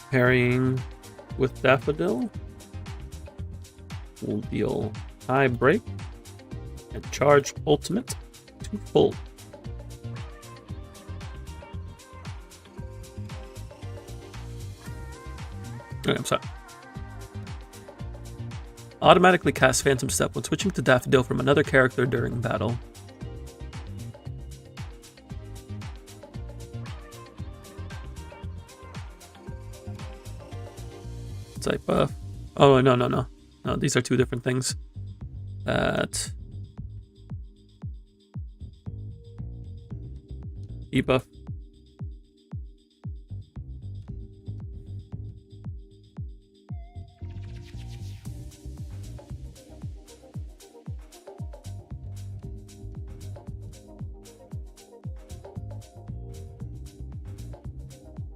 Parrying with Daffodil will deal high break and charge ultimate to full. Okay, I'm sorry. Automatically cast Phantom Step when switching to Daffodil from another character during battle. Type buff. Oh, no. No, these are 2 different things. That debuff.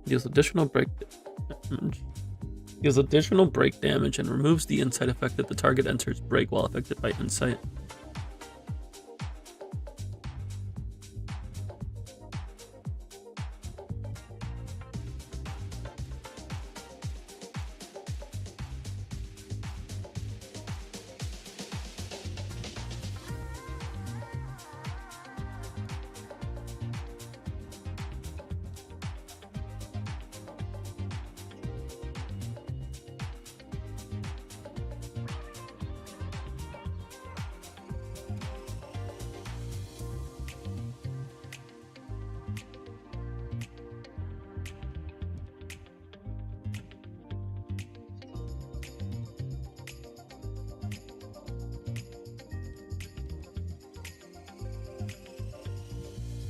Deals additional break damage. Deals additional break damage and removes the insight effect that the target enters break while affected by insight.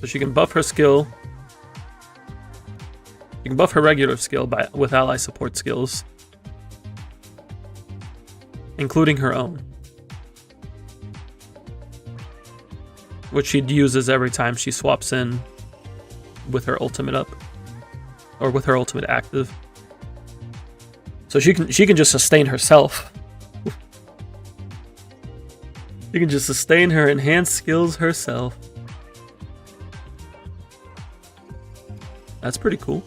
So she can buff her skill. You can buff her regular skill with ally support skills, including her own, which she uses every time she swaps in with her ultimate up, or with her ultimate active. So she can just sustain herself. She can just sustain her enhanced skills herself. That's pretty cool.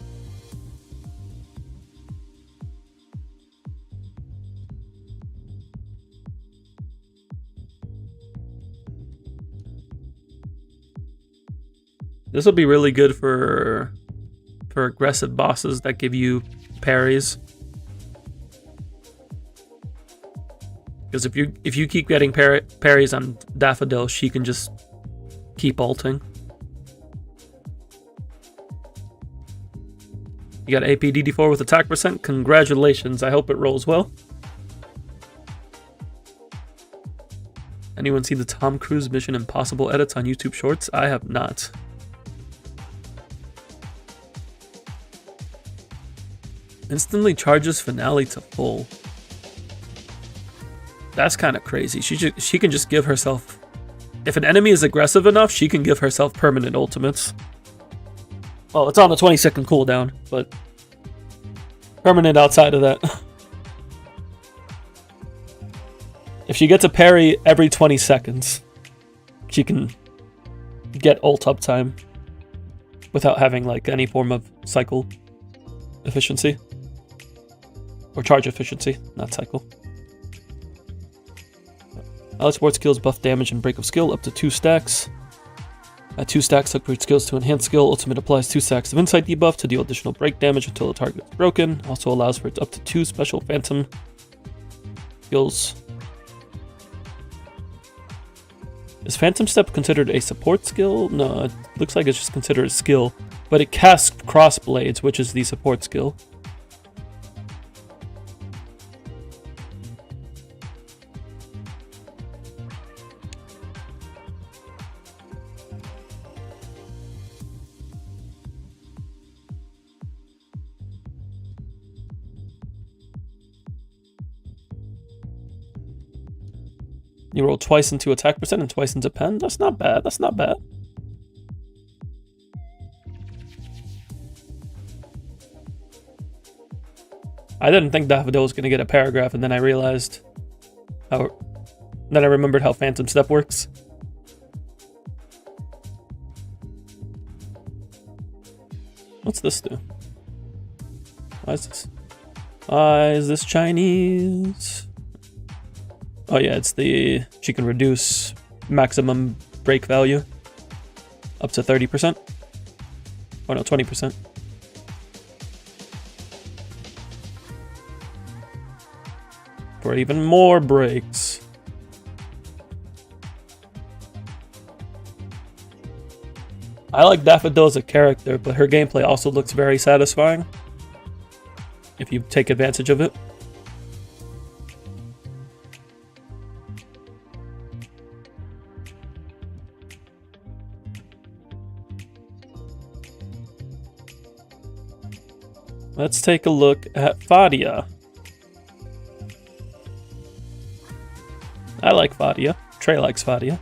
This will be really good for aggressive bosses that give you parries. Because if you keep getting parries on Daffodil, she can just keep ulting. You got AP DD4 with attack percent. Congratulations. I hope it rolls well. Anyone see the Tom Cruise Mission Impossible edits on YouTube Shorts? I have not. Instantly charges finale to full. That's kind of crazy. She can just give herself... If an enemy is aggressive enough, she can give herself permanent ultimates. Well, it's on a 20-second cooldown, but... permanent outside of that. If she gets a parry every 20 seconds, she can get ult uptime without having like any form of cycle efficiency. Or charge efficiency, not cycle. Ally support skills buff damage and break of skill up to 2 stacks. At 2 stacks, upgrade skills to enhance skill. Ultimate applies 2 stacks of insight debuff to deal additional break damage until the target is broken. Also allows for up to 2 special phantom skills. Is Phantom Step considered a support skill? No, it looks like it's just considered a skill. But it casts Cross Blades, which is the support skill. You roll twice into attack percent and twice into pen. That's not bad. That's not bad. I didn't think Daffodil was going to get a paragraph, and then I realized how... Then I remembered how Phantom Step works. What's this do? Why is this? Why is this Chinese? Oh yeah, it's the... She can reduce maximum break value up to 30%. Or no, 20%. For even more breaks. I like Daffodil as a character, but her gameplay also looks very satisfying if you take advantage of it. Let's take a look at Fadia. I like Fadia. Trey likes Fadia.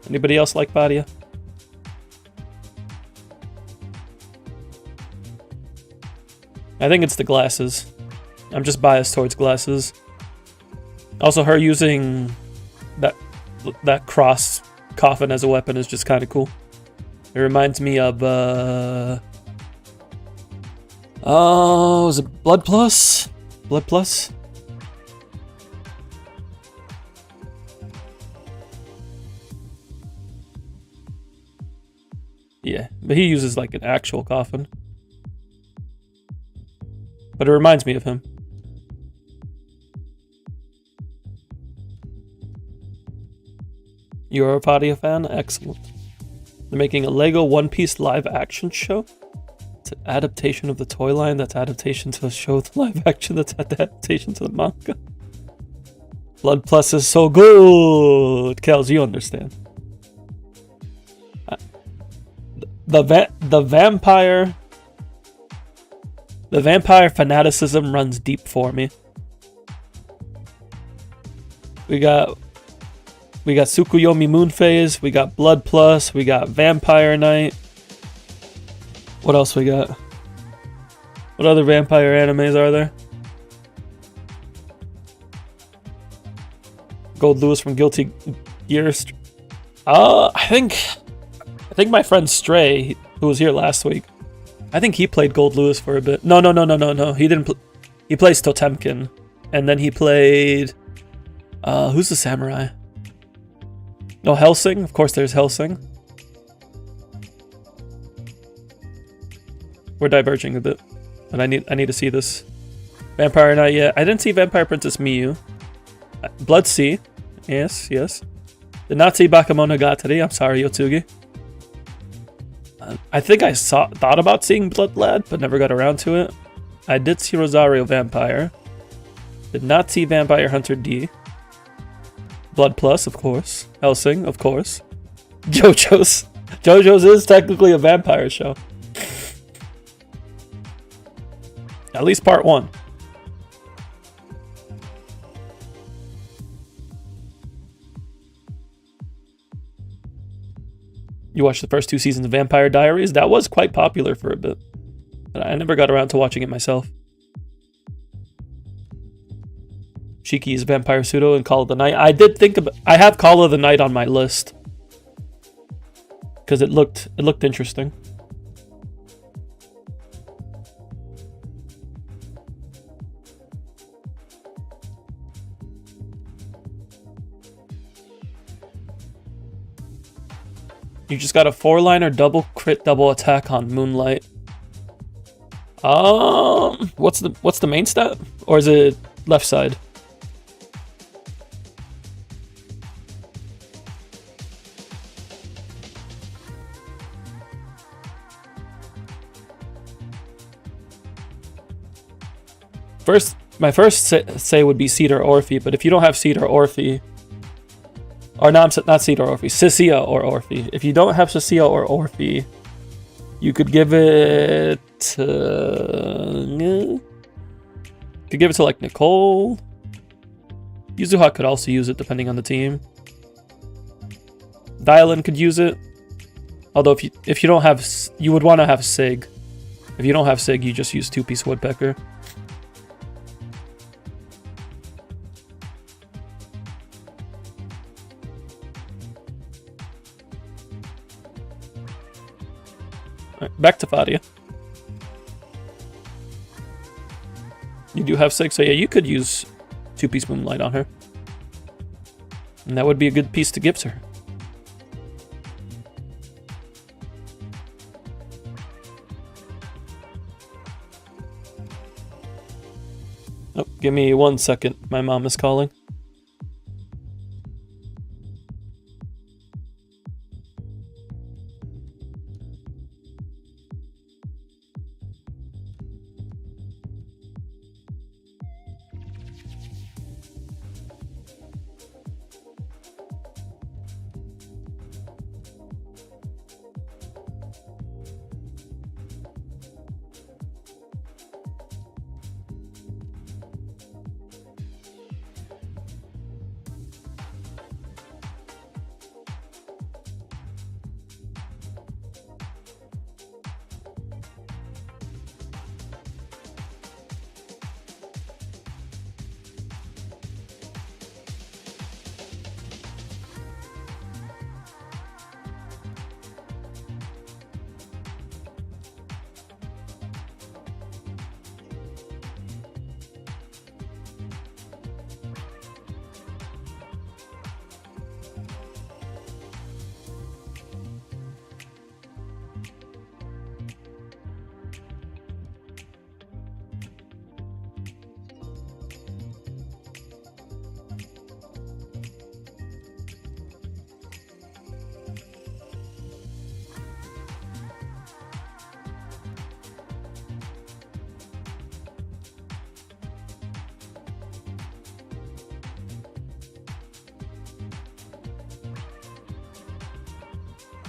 Anybody else like Fadia? I think it's the glasses. I'm just biased towards glasses. Also, her using that cross coffin as a weapon is just kind of cool. It reminds me of oh, was it Blood Plus? Blood Plus? Yeah, but he uses like an actual coffin. But it reminds me of him. You're a Fadia fan? Excellent. They're making a Lego One Piece live action show? It's an adaptation of the toy line that's adaptation to the show, the live action that's adaptation to the manga. Blood Plus is so good! Kels, you understand. The vampire fanaticism runs deep for me. We got Tsukuyomi Moon Phase, we got Blood Plus, we got Vampire Knight. What else we got? What other vampire animes are there? Gold Lewis from Guilty Gear. I think my friend Stray, who was here last week, I think he played Gold Lewis for a bit. No. He didn't. He plays Totemkin, and then he played. Who's the samurai? No, Hellsing. Of course, there's Hellsing. We're diverging a bit, but I need to see this. Vampire Knight. Yeah, I didn't see Vampire Princess Miyu. Blood Sea. Yes. Did not see Bakemonogatari. I'm sorry, Yotsugi. I think I thought about seeing Blood Lad, but never got around to it. I did see Rosario Vampire. Did not see Vampire Hunter D. Blood Plus, of course. Hellsing, of course. JoJo's. JoJo's is technically a vampire show. At least part 1. You watched the first 2 seasons of Vampire Diaries? That was quite popular for a bit. But I never got around to watching it myself. Shiki is Vampire Pseudo and Call of the Night. I did think about... I have Call of the Night on my list. Because it looked interesting. You just got a 4-liner double crit double attack on Moonlight. What's the main stat? Or is it left side? My first say would be Seed or Orphe, but if you don't have Seed or Orphe, or no, not Seed or Orphe, Cecilia or Orphe. If you don't have Cecilia or Orphe, you could give it to... could give it to like Nicole. Yuzuha could also use it depending on the team. Dylan could use it. Although if you don't have, you would want to have Sig. If you don't have Sig, you just use 2-piece Woodpecker. Alright, back to Fadia. You do have Sig, so yeah, you could use 2-piece Moonlight on her. And that would be a good piece to give to her. Oh, give me 1 second. My mom is calling.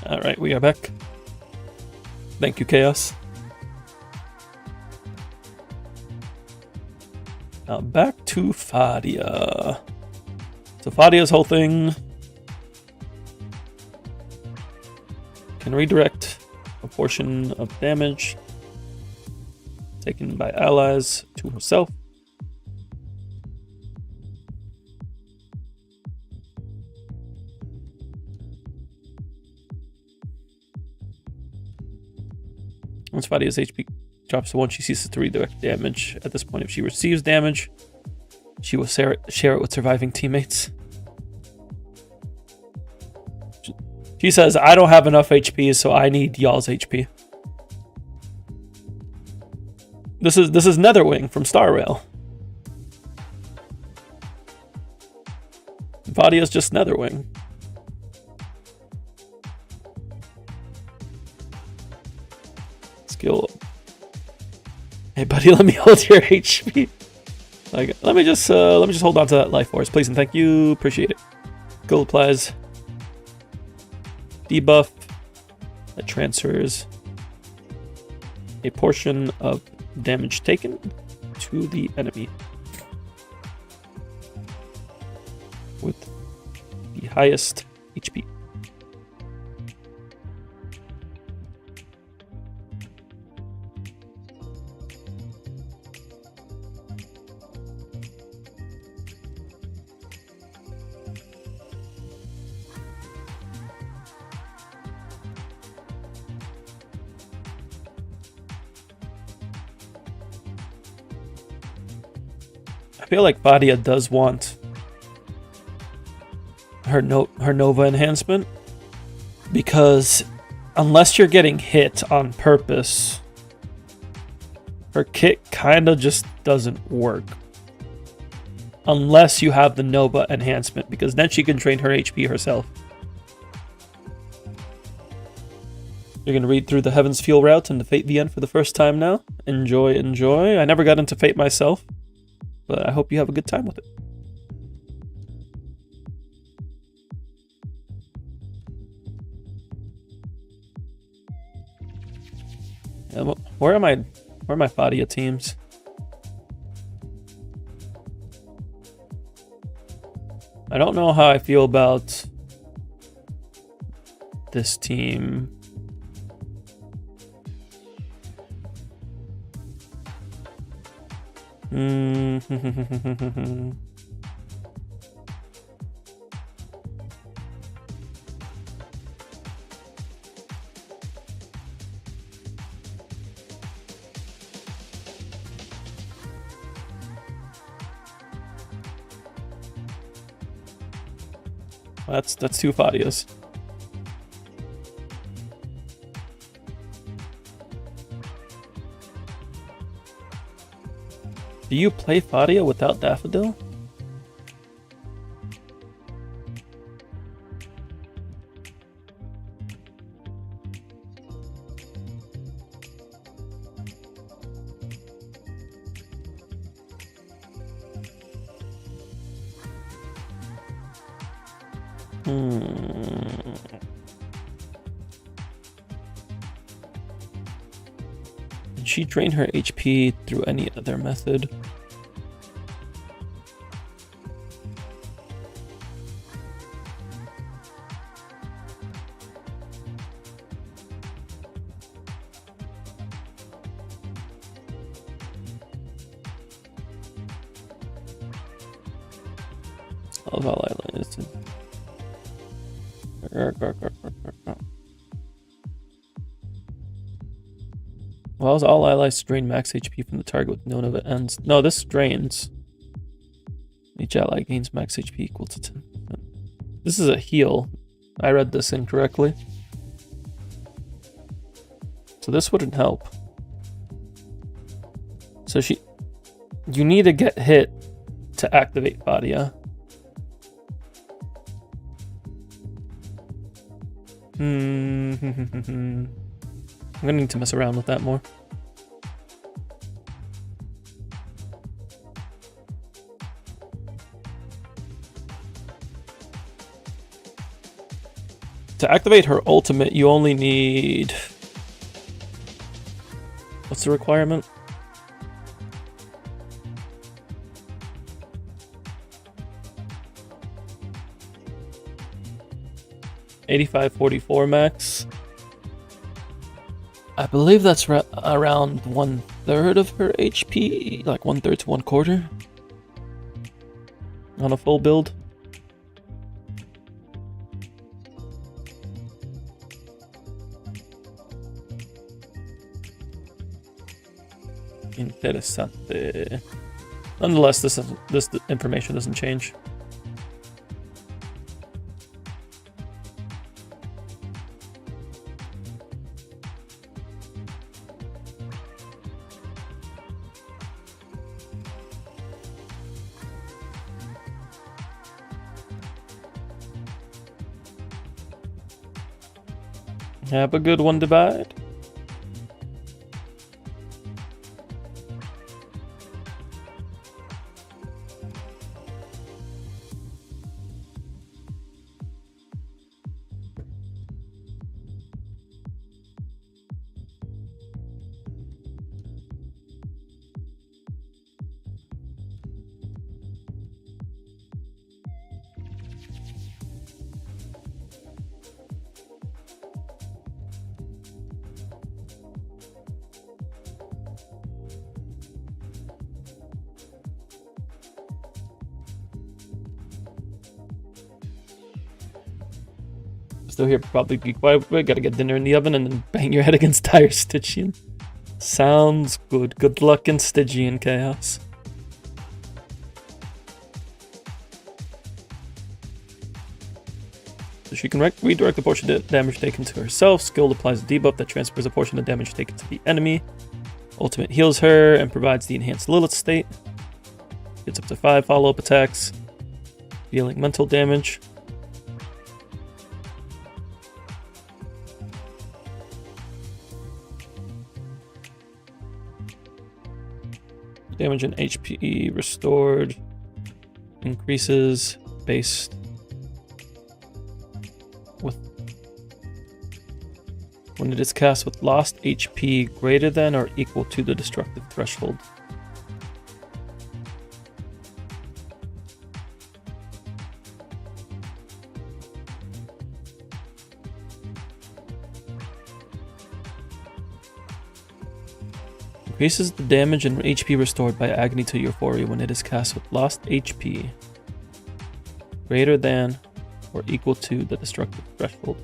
Alright, we are back. Thank you, Chaos. Now back to Fadia. So Fadia's whole thing can redirect a portion of damage taken by allies to herself. Once Fadia's HP drops to 1, she ceases to redirect damage. At this point, if she receives damage, she will share it with surviving teammates. She says, I don't have enough HP, so I need y'all's HP. This is Netherwing from Star Rail. Fadia's just Netherwing. Skill. Hey buddy, let me hold your HP. Like, let me just hold on to that life force, please and thank you. Appreciate it. skill applies debuff that transfers a portion of damage taken to the enemy with the highest HP. I feel like Vadia does want her Nova enhancement, because unless you're getting hit on purpose, her kit kind of just doesn't work. Unless you have the Nova enhancement, because then she can drain her HP herself. You're going to read through the Heaven's Fuel route and the Fate VN for the first time now. Enjoy, enjoy. I never got into Fate myself, but I hope you have a good time with it. Yeah, where are my Fadia teams? I don't know how I feel about this team. That's two Fadias. Do you play Fadia without Daffodil? Did she drain her HP through any other method? Of all I listed. Well, all allies drain max HP from the target with no Nova ends. No, this drains. Each ally gains max HP equal to 10%. This is a heal. I read this incorrectly. So this wouldn't help. So you need to get hit to activate Fadia. I'm gonna need to mess around with that more. To activate her ultimate, you only need... What's the requirement? $85.44 max. I believe that's around 1/3 of her HP, like 1/3 to 1/4 on a full build. Interesante. Nonetheless, this information doesn't change. Have a good one, Divide. Still here, probably be quiet. We gotta get dinner in the oven and then bang your head against Dire Stygian. Sounds good. Good luck in Stygian chaos. So she can redirect a portion of damage taken to herself. Skill applies a debuff that transfers a portion of damage taken to the enemy. Ultimate heals her and provides the enhanced Lilith state. Gets up to 5 follow-up attacks, dealing mental damage. Damage and HP restored increases based with when it is cast with lost HP greater than or equal to the destructive threshold. Increases the damage and HP restored by Agony to Euphoria when it is cast with lost HP greater than or equal to the destructive threshold.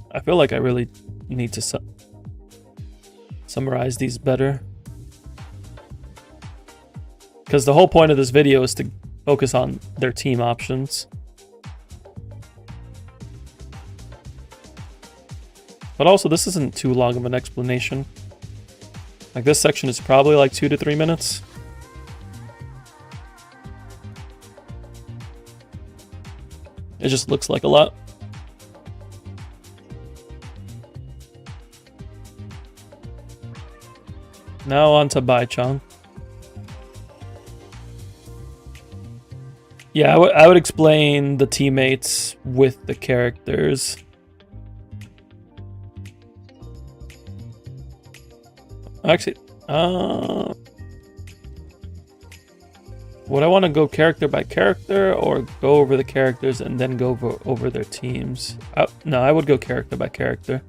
I feel like I really need to summarize these better, because the whole point of this video is to focus on their team options. But also, this isn't too long of an explanation. Like, this section is probably like 2 to 3 minutes. It just looks like a lot. Now on to Baichang. Yeah, I would explain the teammates with the characters. Actually, would I want to go character by character or go over the characters and then go over their teams? No, I would go character by character.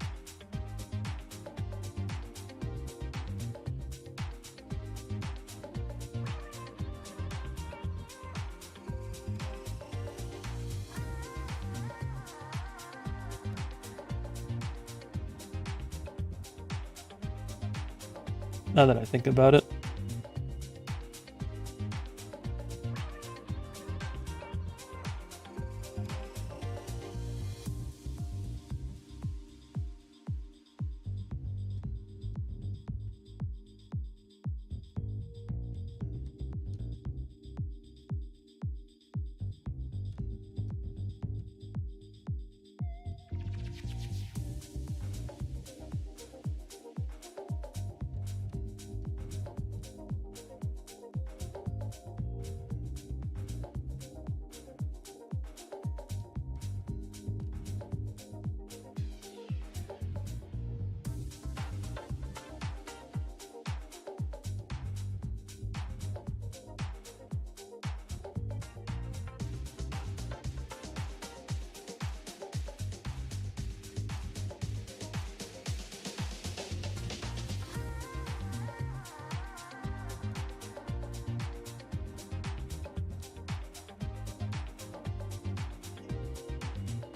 Now that I think about it.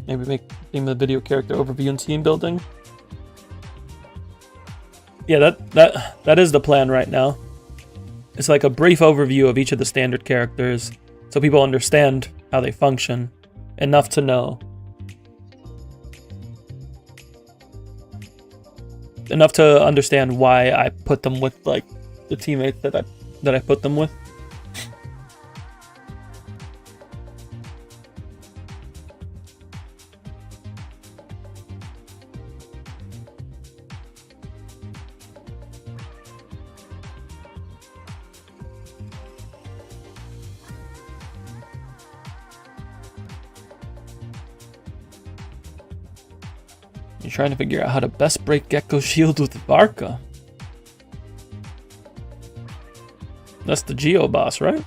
Maybe make theme of the video character overview and team building. Yeah, that is the plan right now. It's like a brief overview of each of the standard characters so people understand how they function enough to know. Enough to understand why I put them with like the teammates that I put them with. You're trying to figure out how to best break Gecko Shield with Varka. That's the Geo boss, right?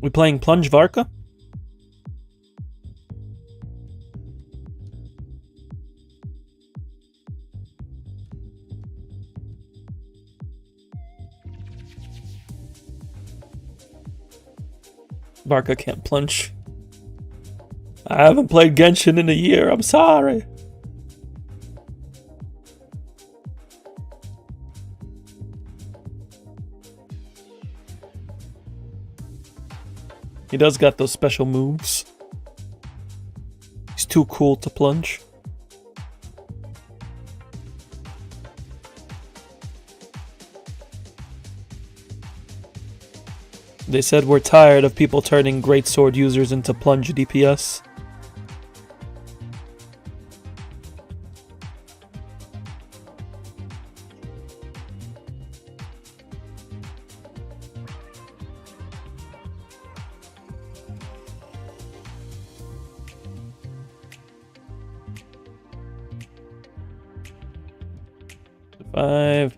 We playing Plunge Varka? Varka can't plunge. I haven't played Genshin in a year, I'm sorry. He does got those special moves. He's too cool to plunge. They said we're tired of people turning greatsword users into plunge DPS. Five.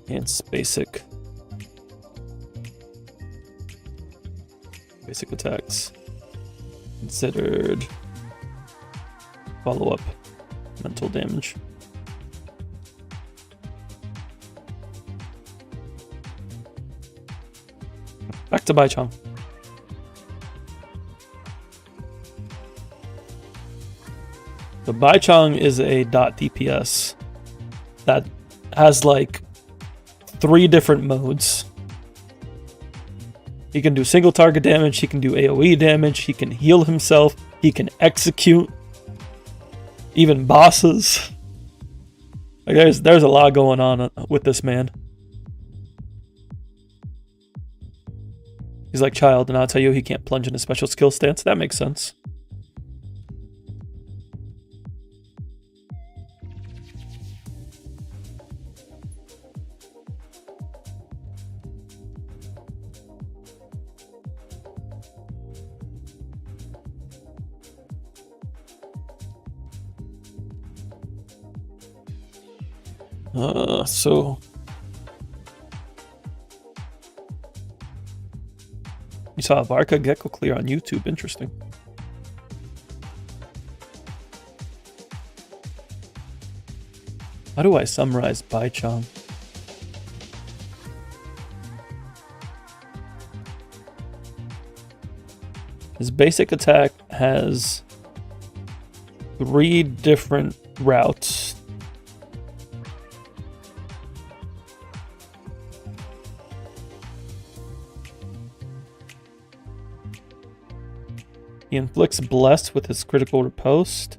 It's basic. Basic attacks. Considered. Follow-up. Mental damage. Back to Baichang. The Baichang is a dot DPS that has like 3 different modes. He can do single target damage, he can do AoE damage, he can heal himself, he can execute even bosses. Like there's a lot going on with this man. He's like Child, and I'll tell you he can't plunge in a special skill stance. That makes sense. So you saw Varka Gecko clear on YouTube. Interesting. How do I summarize Baichang? His basic attack has 3 different routes. He inflicts Bless with his critical riposte.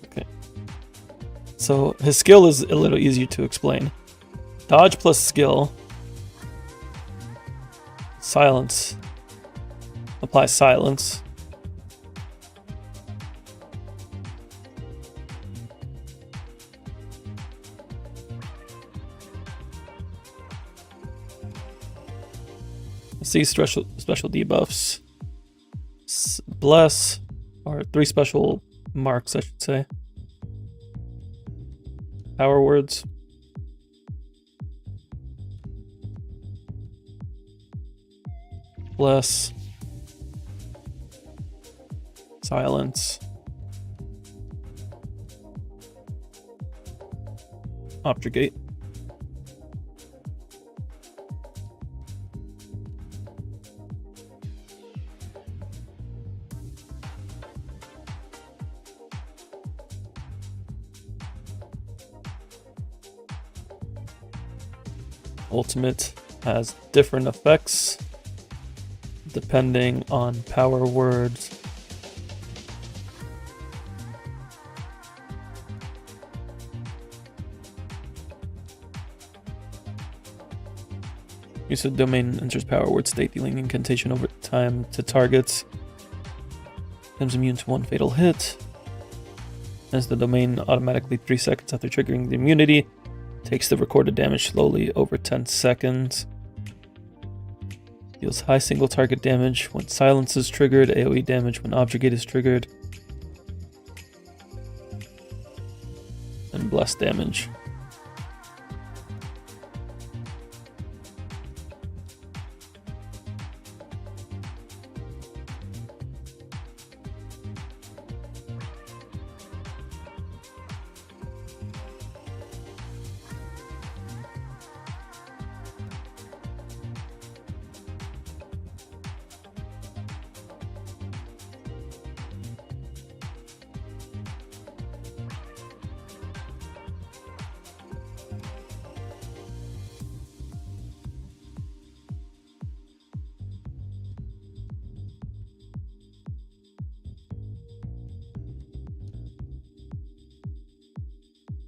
Okay. So his skill is a little easier to explain. Dodge plus skill. Silence. Apply silence. See special debuffs. Bless, or 3 special marks, I should say. Power words. Bless. Silence. Objurgate. Ultimate has different effects depending on power words. Use of domain enters power word state, dealing incantation over time to targets. Becomes immune to 1 fatal hit. As the domain automatically 3 seconds after triggering the immunity. Takes the recorded damage slowly over 10 seconds. Deals high single target damage when silence is triggered. AoE damage when objurgate is triggered. And bless damage.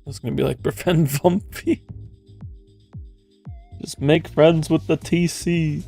It's gonna be like befriend Vumpy. Just make friends with the TC.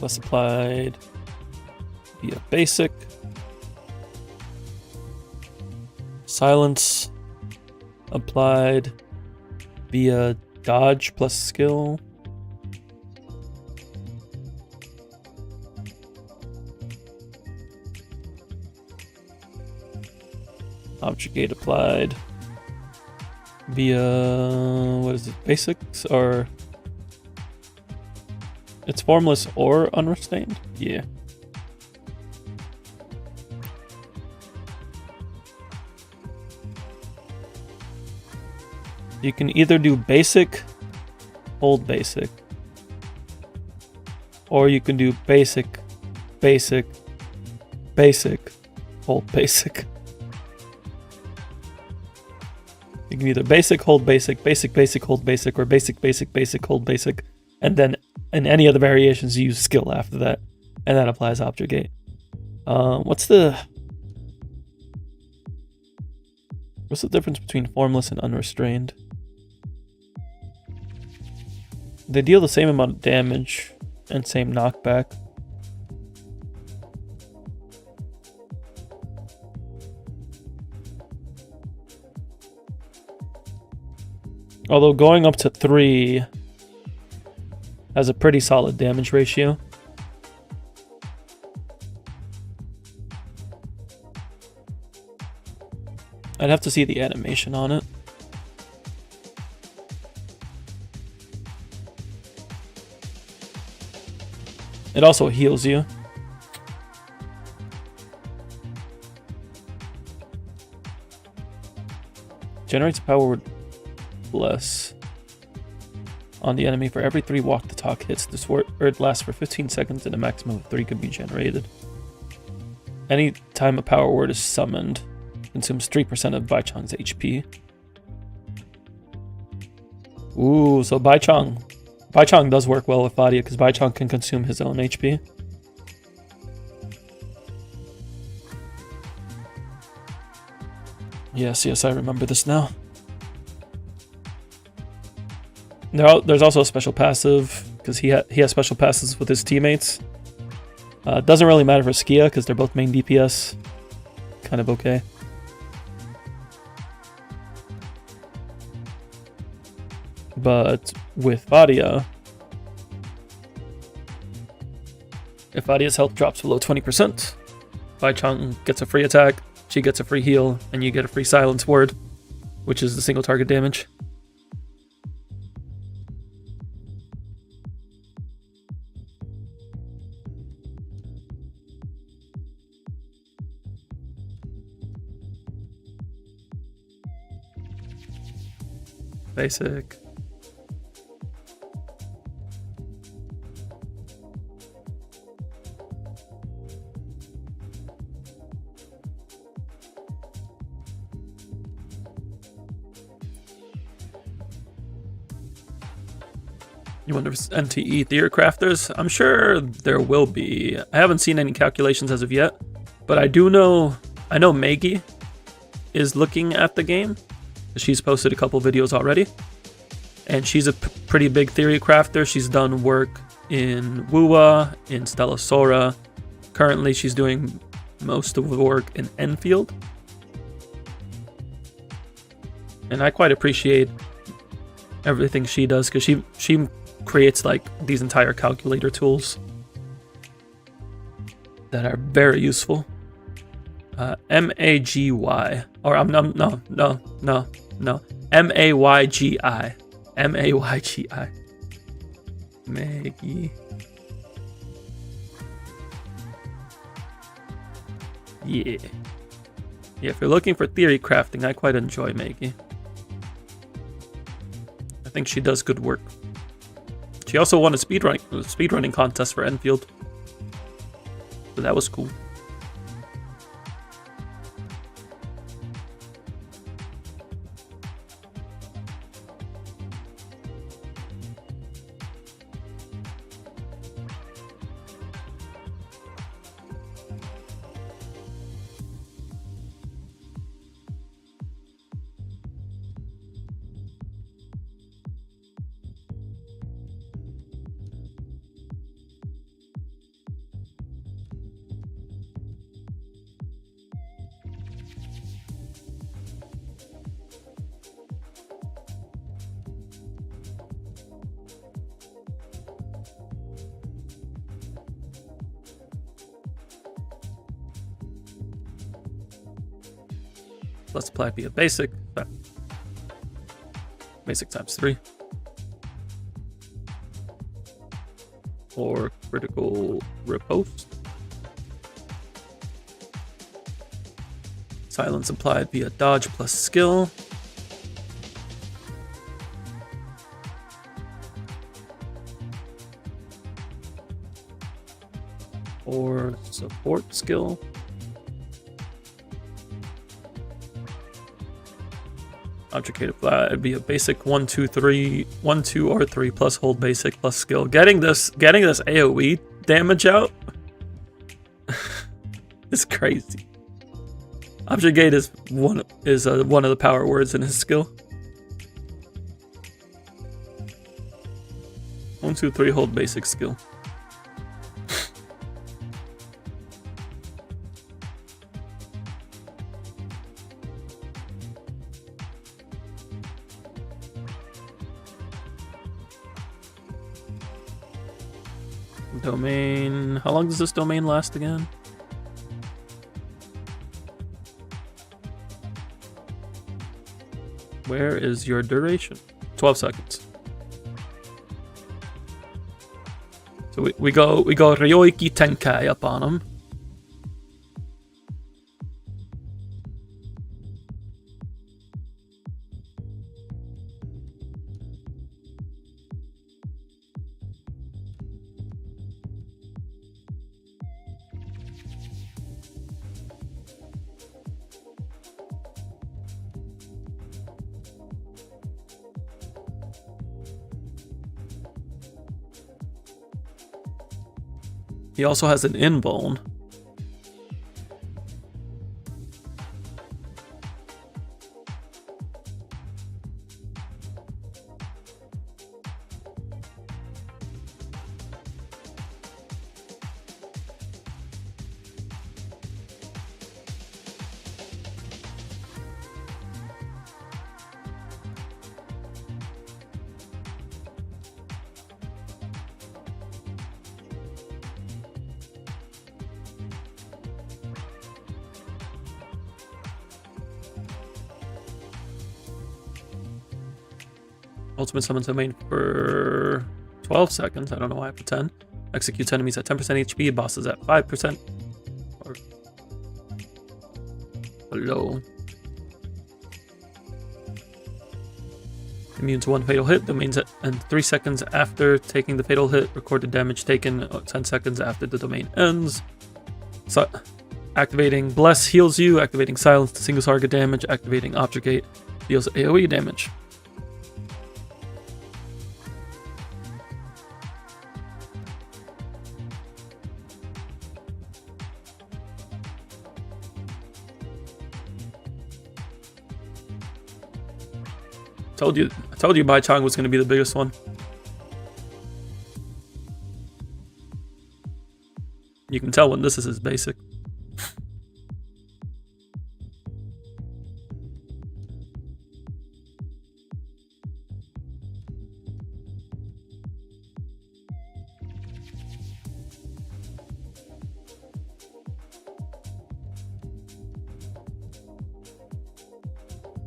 Less applied via basic. Silence applied via dodge plus skill. Objurgate applied via, what is it, basics or... It's formless or unrestrained? Yeah. You can either do basic, hold basic. Or you can do basic, basic, basic, hold basic. You can either basic, hold basic, basic, basic, hold basic, or basic, basic, basic, hold basic. And then in any other variations, you use skill after that. And that applies objurgate. What's the difference between formless and unrestrained? They deal the same amount of damage and same knockback. Although going up to 3 has a pretty solid damage ratio. I'd have to see the animation on it. It also heals you. Generates power with bless on the enemy for every 3 walk the talk hits. This word lasts for 15 seconds and a maximum of 3 could be generated. Any time a power word is summoned, consumes 3% of Baichang's HP. Ooh, so Baichang does work well with Vadia because Baichang can consume his own HP. Yes, I remember this now. There's also a special passive, because he has special passives with his teammates. Doesn't really matter for Skia, because they're both main DPS. Kind of okay. But with Vadia, if Vadia's health drops below 20%, Baichang gets a free attack, she gets a free heal, and you get a free silence word, which is the single target damage. Basic. You wonder if it's NtE theory crafters? I'm sure there will be. I haven't seen any calculations as of yet, but I know Maggie is looking at the game. She's posted a couple videos already, and she's a pretty big theory crafter. She's done work in WUA, in Stellasora. Currently, she's doing most of the work in Enfield. And I quite appreciate everything she does, because she creates like these entire calculator tools that are very useful. M-A-G-Y, or no, M-A-Y-G-I. M-A-Y-G-I. Maggie. Yeah. Yeah, if you're looking for theory crafting, I quite enjoy Maggie. I think she does good work. She also won a speedrunning contest for Enfield. So that was cool. Let's apply via basic. Basic times 3. Or critical riposte. Silence applied via dodge plus skill. Or support skill. Object applied would be a basic 1, 2, 3, 1, 2, or 3 plus hold basic plus skill. Getting this AoE damage out is crazy. Object gate is one of the power words in his skill. 1, 2, 3 hold basic skill. Domain. How long does this domain last again? Where is your duration? 12 seconds. So we go Ryoiki Tenkai up on him. He also has an invuln. Ultimate summons domain for 12 seconds. I don't know why I put 10. Executes enemies at 10% HP, bosses at 5%. Or below. immune to 1 fatal hit. Domains and 3 seconds after taking the fatal hit. Recorded damage taken 10 seconds after the domain ends. So, activating Bless heals you. Activating Silence to single target damage. Activating Objurgate deals AoE damage. I told you Bai Chang was going to be the biggest one. You can tell when this is his basic.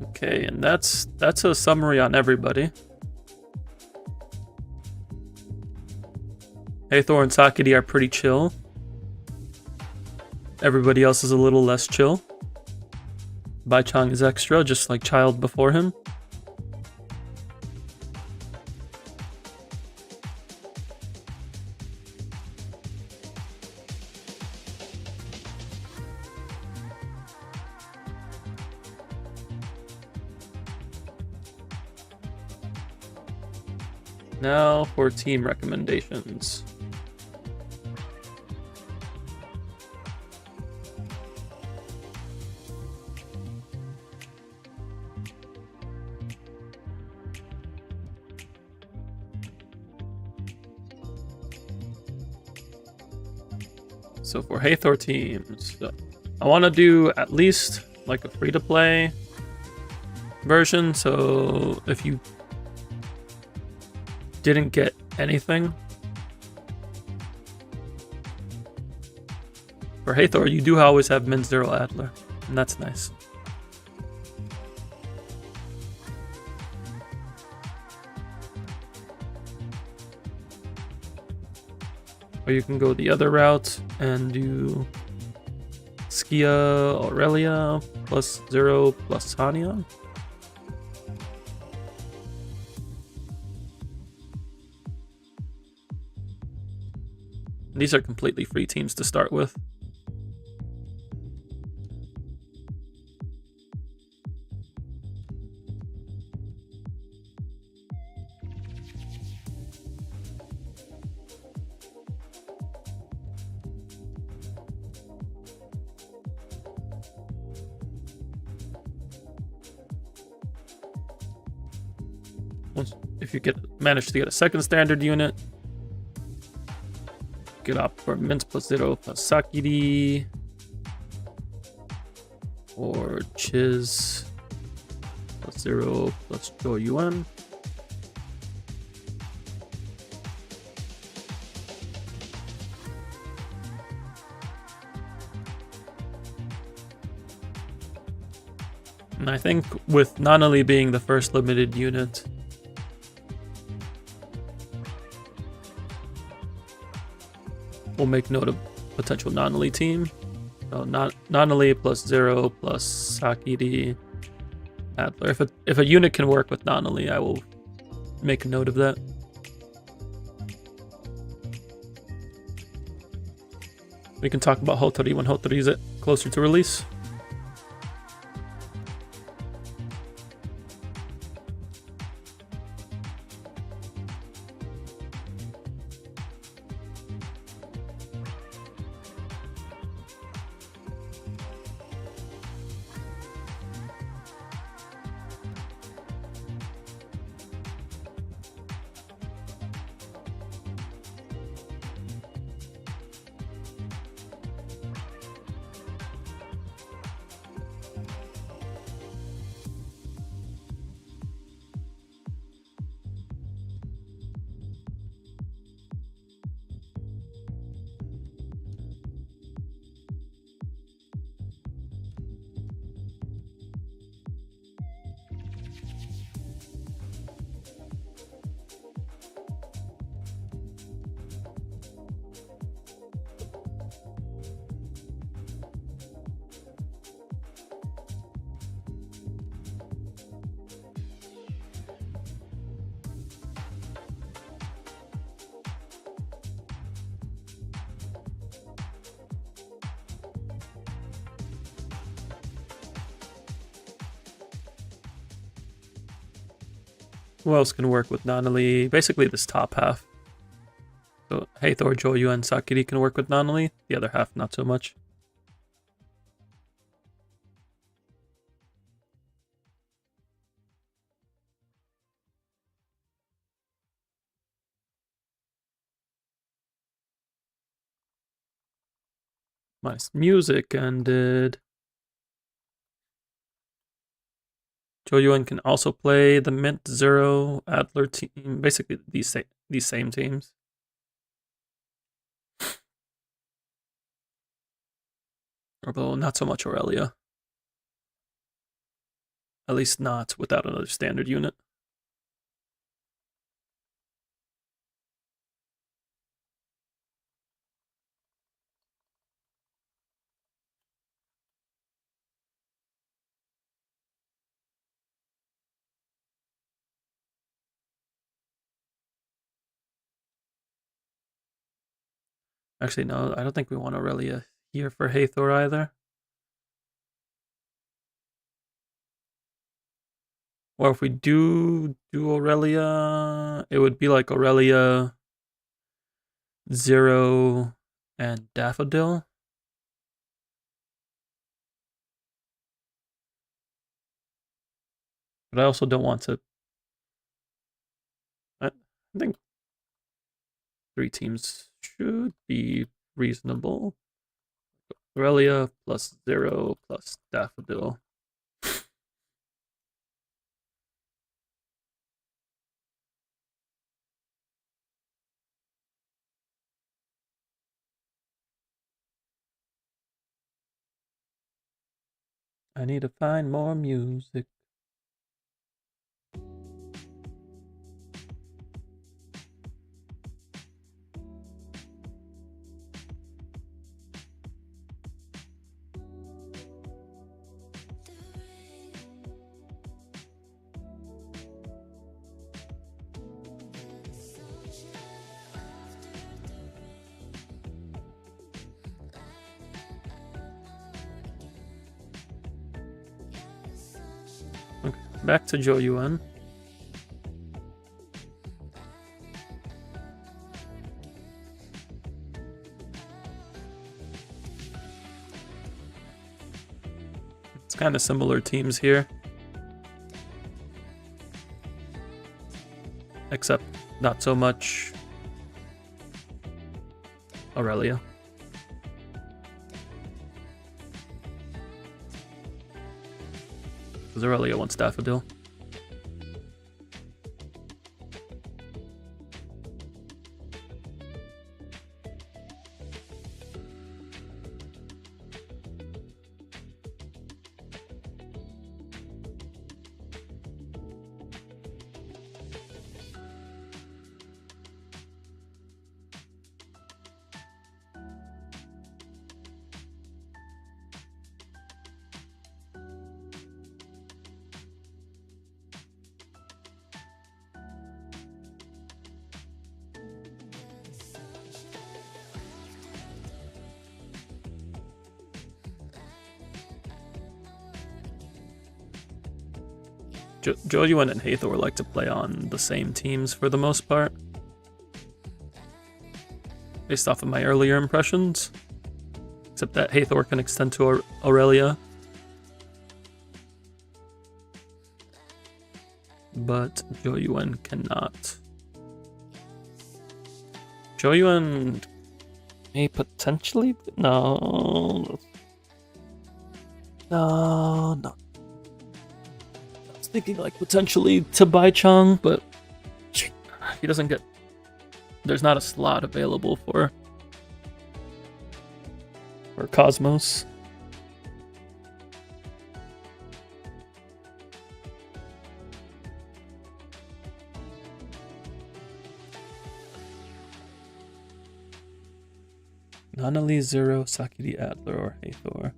Okay, and that's a summary on everybody. Hathor and Sakiri are pretty chill. Everybody else is a little less chill. Bai Chang is extra, just like Child before him. Now for team recommendations. So for Hathor teams, I want to do at least like a free-to-play version. So if you didn't get anything for Hathor, you do always have Min Zero Adler, and that's nice. Or you can go the other route and do Skia Aurelia plus 0 plus Hania. These are completely free teams to start with. If you manage to get a second standard unit, get opt for Mince plus 0 plus Sakiri, or Chiz plus 0 plus Jo Yuan. And I think with Nanali being the first limited unit, we'll make note of potential Nanali team. So Nanali plus 0 plus Sakiri Adler. If a unit can work with Nanali, I will make a note of that. We can talk about Hotori when Hotori is closer to release. Who else can work with Nanali? Basically this top half. So Hathor, Joyu, and Sakiri can work with Nanali. The other half, not so much. My music ended. Joyuan can also play the Mint Zero Adler team. Basically these same teams. Although not so much Aurelia. At least not without another standard unit. Actually, no, I don't think we want Aurelia here for Hathor either. Or if we do Aurelia, it would be like Aurelia, Zero, and Daffodil. But I also don't want to... I think 3 teams should be reasonable. Aurelia plus Zero plus Daffodil. I need to find more music. Okay, back to Joyuan. It's kind of similar teams here. Except not so much Aurelia. Because Aurelia wants Daffodil. Joyuan and Hathor like to play on the same teams for the most part. Based off of my earlier impressions. Except that Hathor can extend to Aurelia. But Joyuan cannot. Joyuan may potentially... No. Thinking like potentially to buy Chong, but he doesn't get... There's not a slot available for Cosmos. Nanali, Zero, Sakiri, Adler, or Hathor.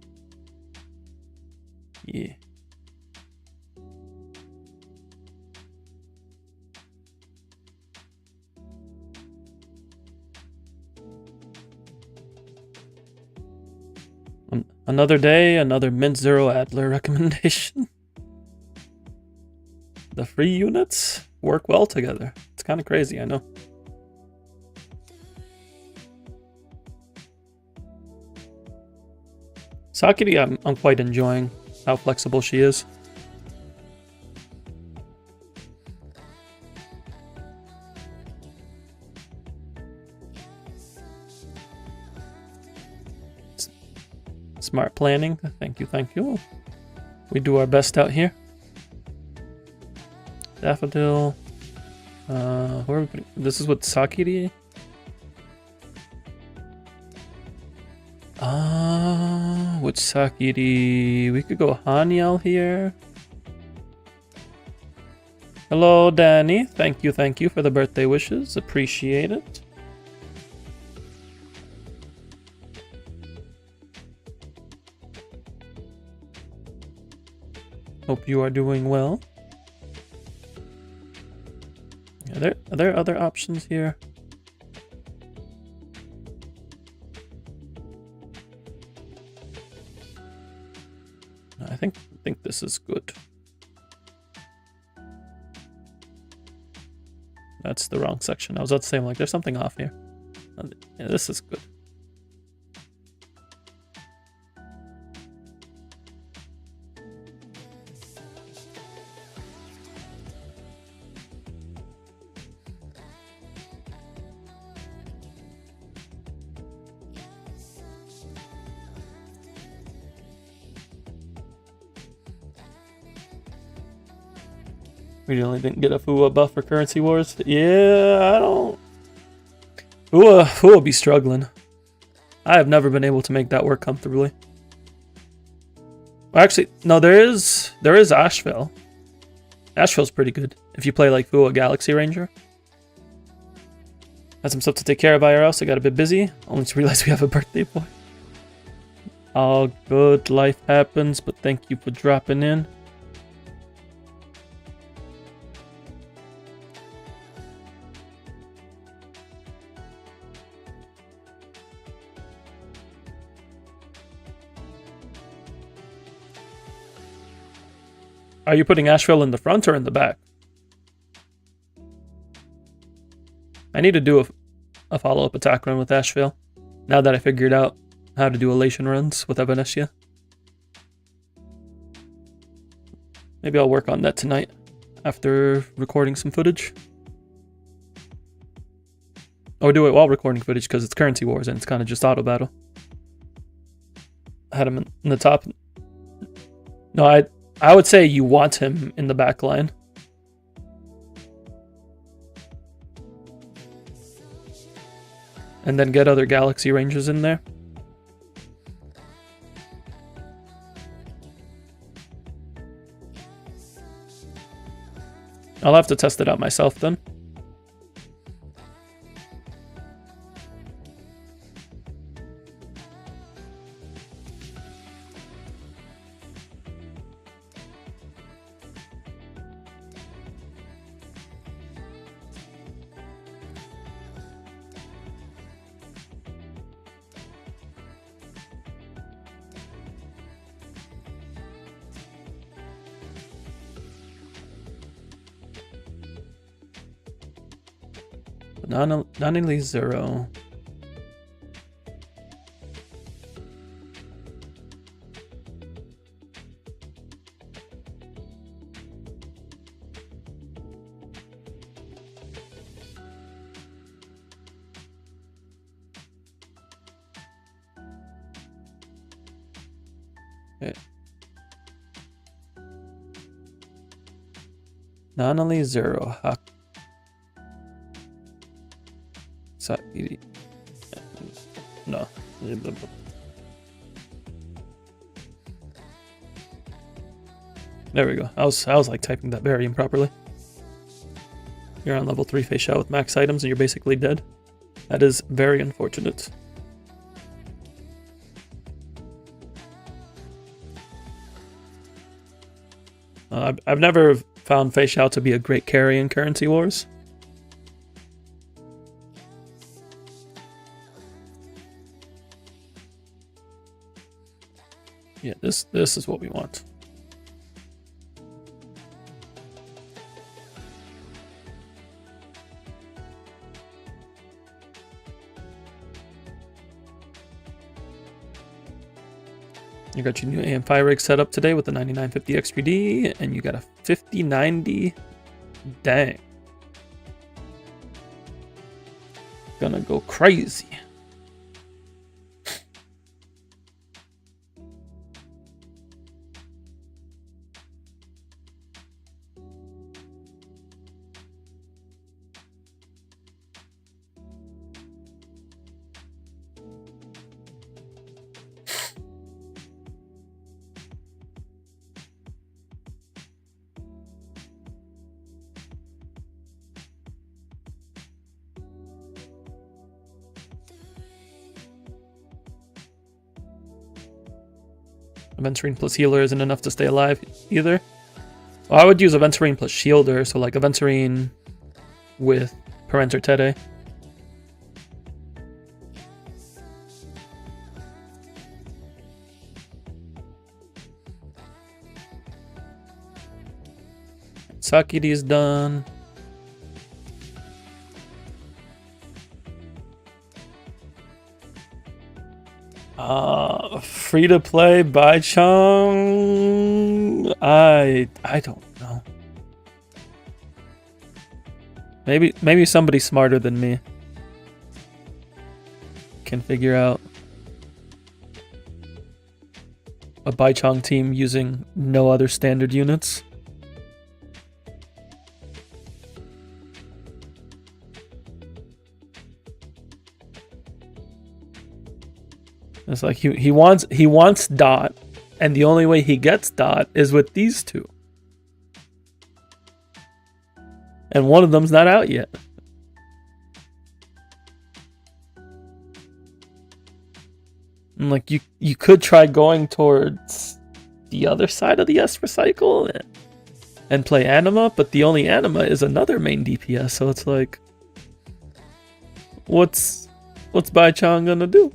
Yeah. Another day, another Mint Zero Adler recommendation. The free units? work well together. It's kind of crazy, I know. Sakiri, I'm quite enjoying how flexible she is. Smart planning. Thank you, thank you. We do our best out here. Daffodil. Where are we putting? This is what Sakiri. Which Sakiri? We could go Haniel here. Hello, Danny. Thank you for the birthday wishes. Appreciate it. Hope you are doing well. Are there other options here? I think this is good. That's the wrong section. I was about to say, I'm like, there's something off here. Yeah, this is good. We really didn't get a Fua buff for Currency Wars. Yeah, I don't... Fua be struggling. I have never been able to make that work comfortably. Actually, no, there is Asheville. Asheville's pretty good if you play like Fua Galaxy Ranger. Had some stuff to take care of IRL, so I got a bit busy. Only to realize we have a birthday boy. All good, life happens, but thank you for dropping in. Are you putting Asheville in the front or in the back? I need to do a follow-up attack run with Asheville, now that I figured out how to do elation runs with Everness. Maybe I'll work on that tonight after recording some footage. Or do it while recording footage because it's Currency Wars and it's kind of just auto battle. I had him in the top. No, I would say you want him in the back line. And then get other Galaxy Rangers in there. I'll have to test it out myself then. Non-elite 0. Okay. Non-elite 0. No. There we go. I was like typing that very improperly. You're on level 3 face shot with max items and you're basically dead. That is very unfortunate. I've never found Fei Xiao to be a great carry in Currency Wars. Yeah, this is what we want. You got your new AMPI rig set up today with the 9950 X3D, and you got a 5090. Dang. Gonna go crazy. Aventurine plus healer isn't enough to stay alive either. Well, I would use Aventurine plus shielder, so like Aventurine with Parenter Tede. Sakiri's done. Free to play by Chung. I don't know. Maybe somebody smarter than me can figure out a Baichong team using no other standard units. It's like he wants Dot, and the only way he gets Dot is with these two. And one of them's not out yet. And like you could try going towards the other side of the Esper cycle and play Anima, but the only Anima is another main DPS, so it's like what's Baichong gonna do?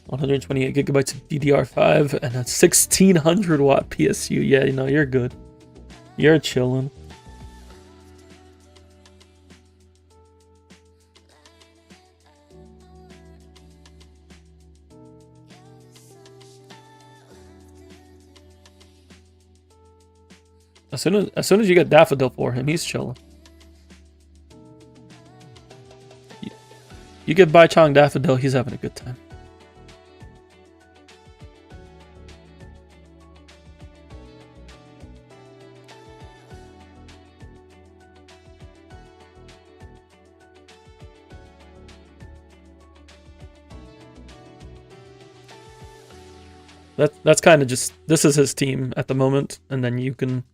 128 gigabytes of DDR5 and a 1600 watt PSU. Yeah, you know, you're good. You're chilling. As soon as you get Daffodil for him, he's chilling. You get Baichong Daffodil, he's having a good time. That's kind of just, this is his team at the moment, and then you can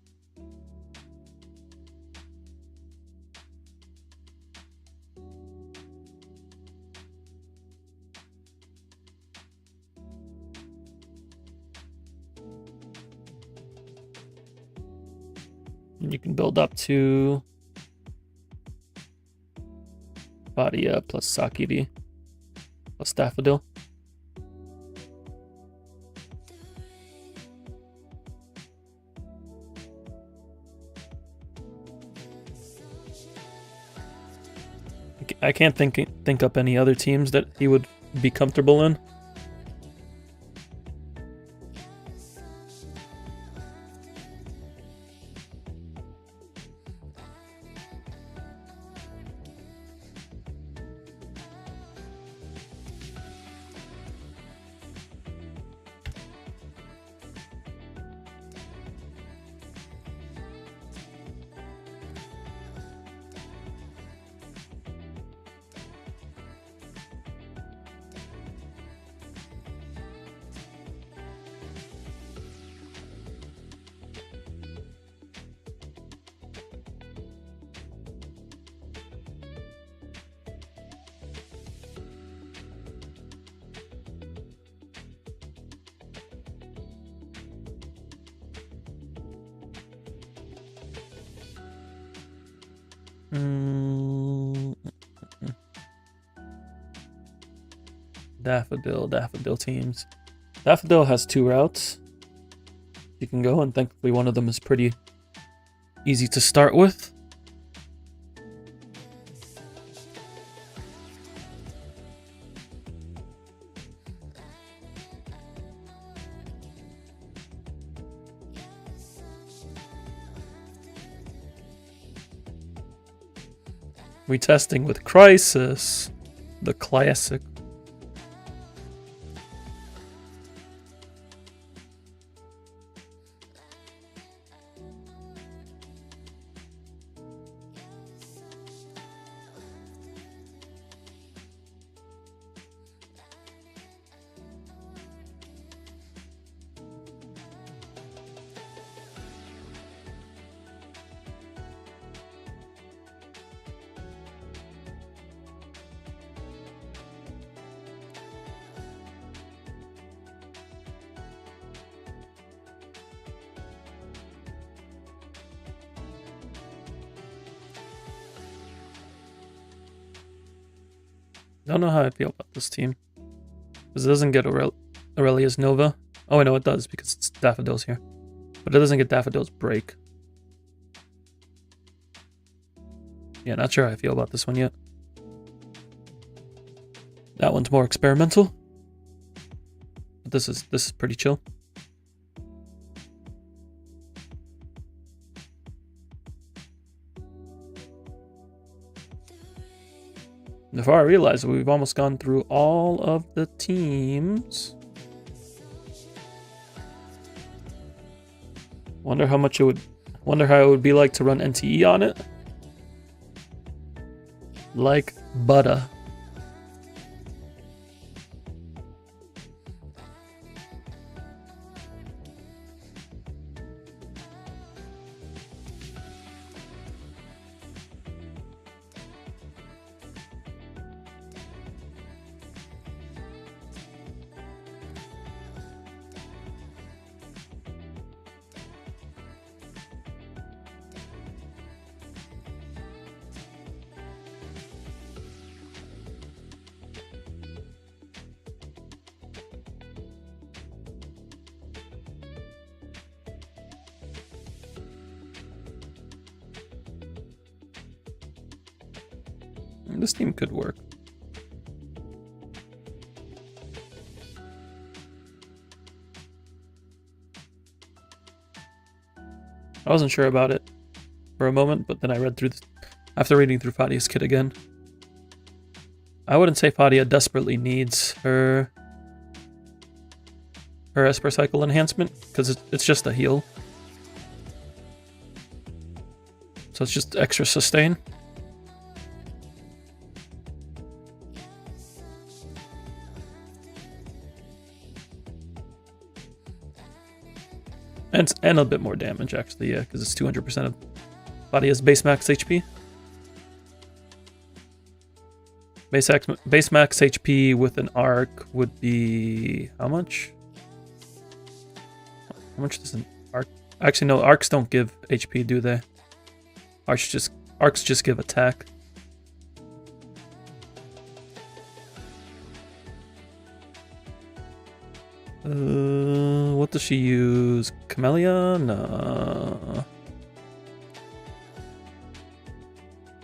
build up to Badia plus Sakiri plus Daffodil. I can't think up any other teams that he would be comfortable in. Daffodil teams. Daffodil has 2 routes you can go, and thankfully one of them is pretty easy to start with. Retesting with Crisis. The classic. I don't know how I feel about this team. Because it doesn't get Aurelia's Nova. Oh, I know it does because it's Daffodils here. But it doesn't get Daffodils Break. Yeah, not sure how I feel about this one yet. That one's more experimental. But this is pretty chill. Before I realize it, we've almost gone through all of the teams. Wonder how it would be like to run NtE on it. Like butter. This team could work. I wasn't sure about it for a moment, but then I read through after reading through Fadia's kit again. I wouldn't say Fadia desperately needs her Esper Cycle enhancement, because it's just a heal. So it's just extra sustain. And a bit more damage, actually, yeah, because it's 200% of Fadia's base max HP. Base max HP with an arc would be how much? How much does an arc? Actually, no, arcs don't give HP, do they? Arcs just give attack. What does she use? Camellia? No.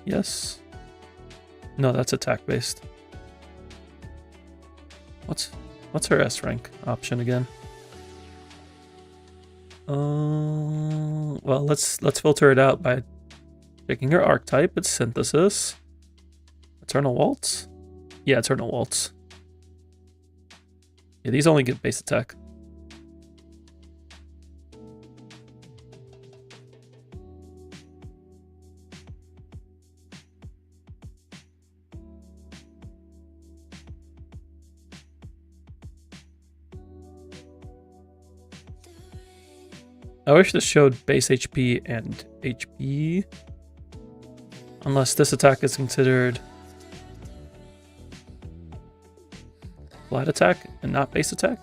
Yes. No, that's attack based. What's her S rank option again? Well, let's filter it out by picking her archetype. It's Synthesis. Eternal Waltz? Yeah, Eternal Waltz. Yeah, these only get base attack. I wish this showed base HP and HP. Unless this attack is considered flat attack and not base attack.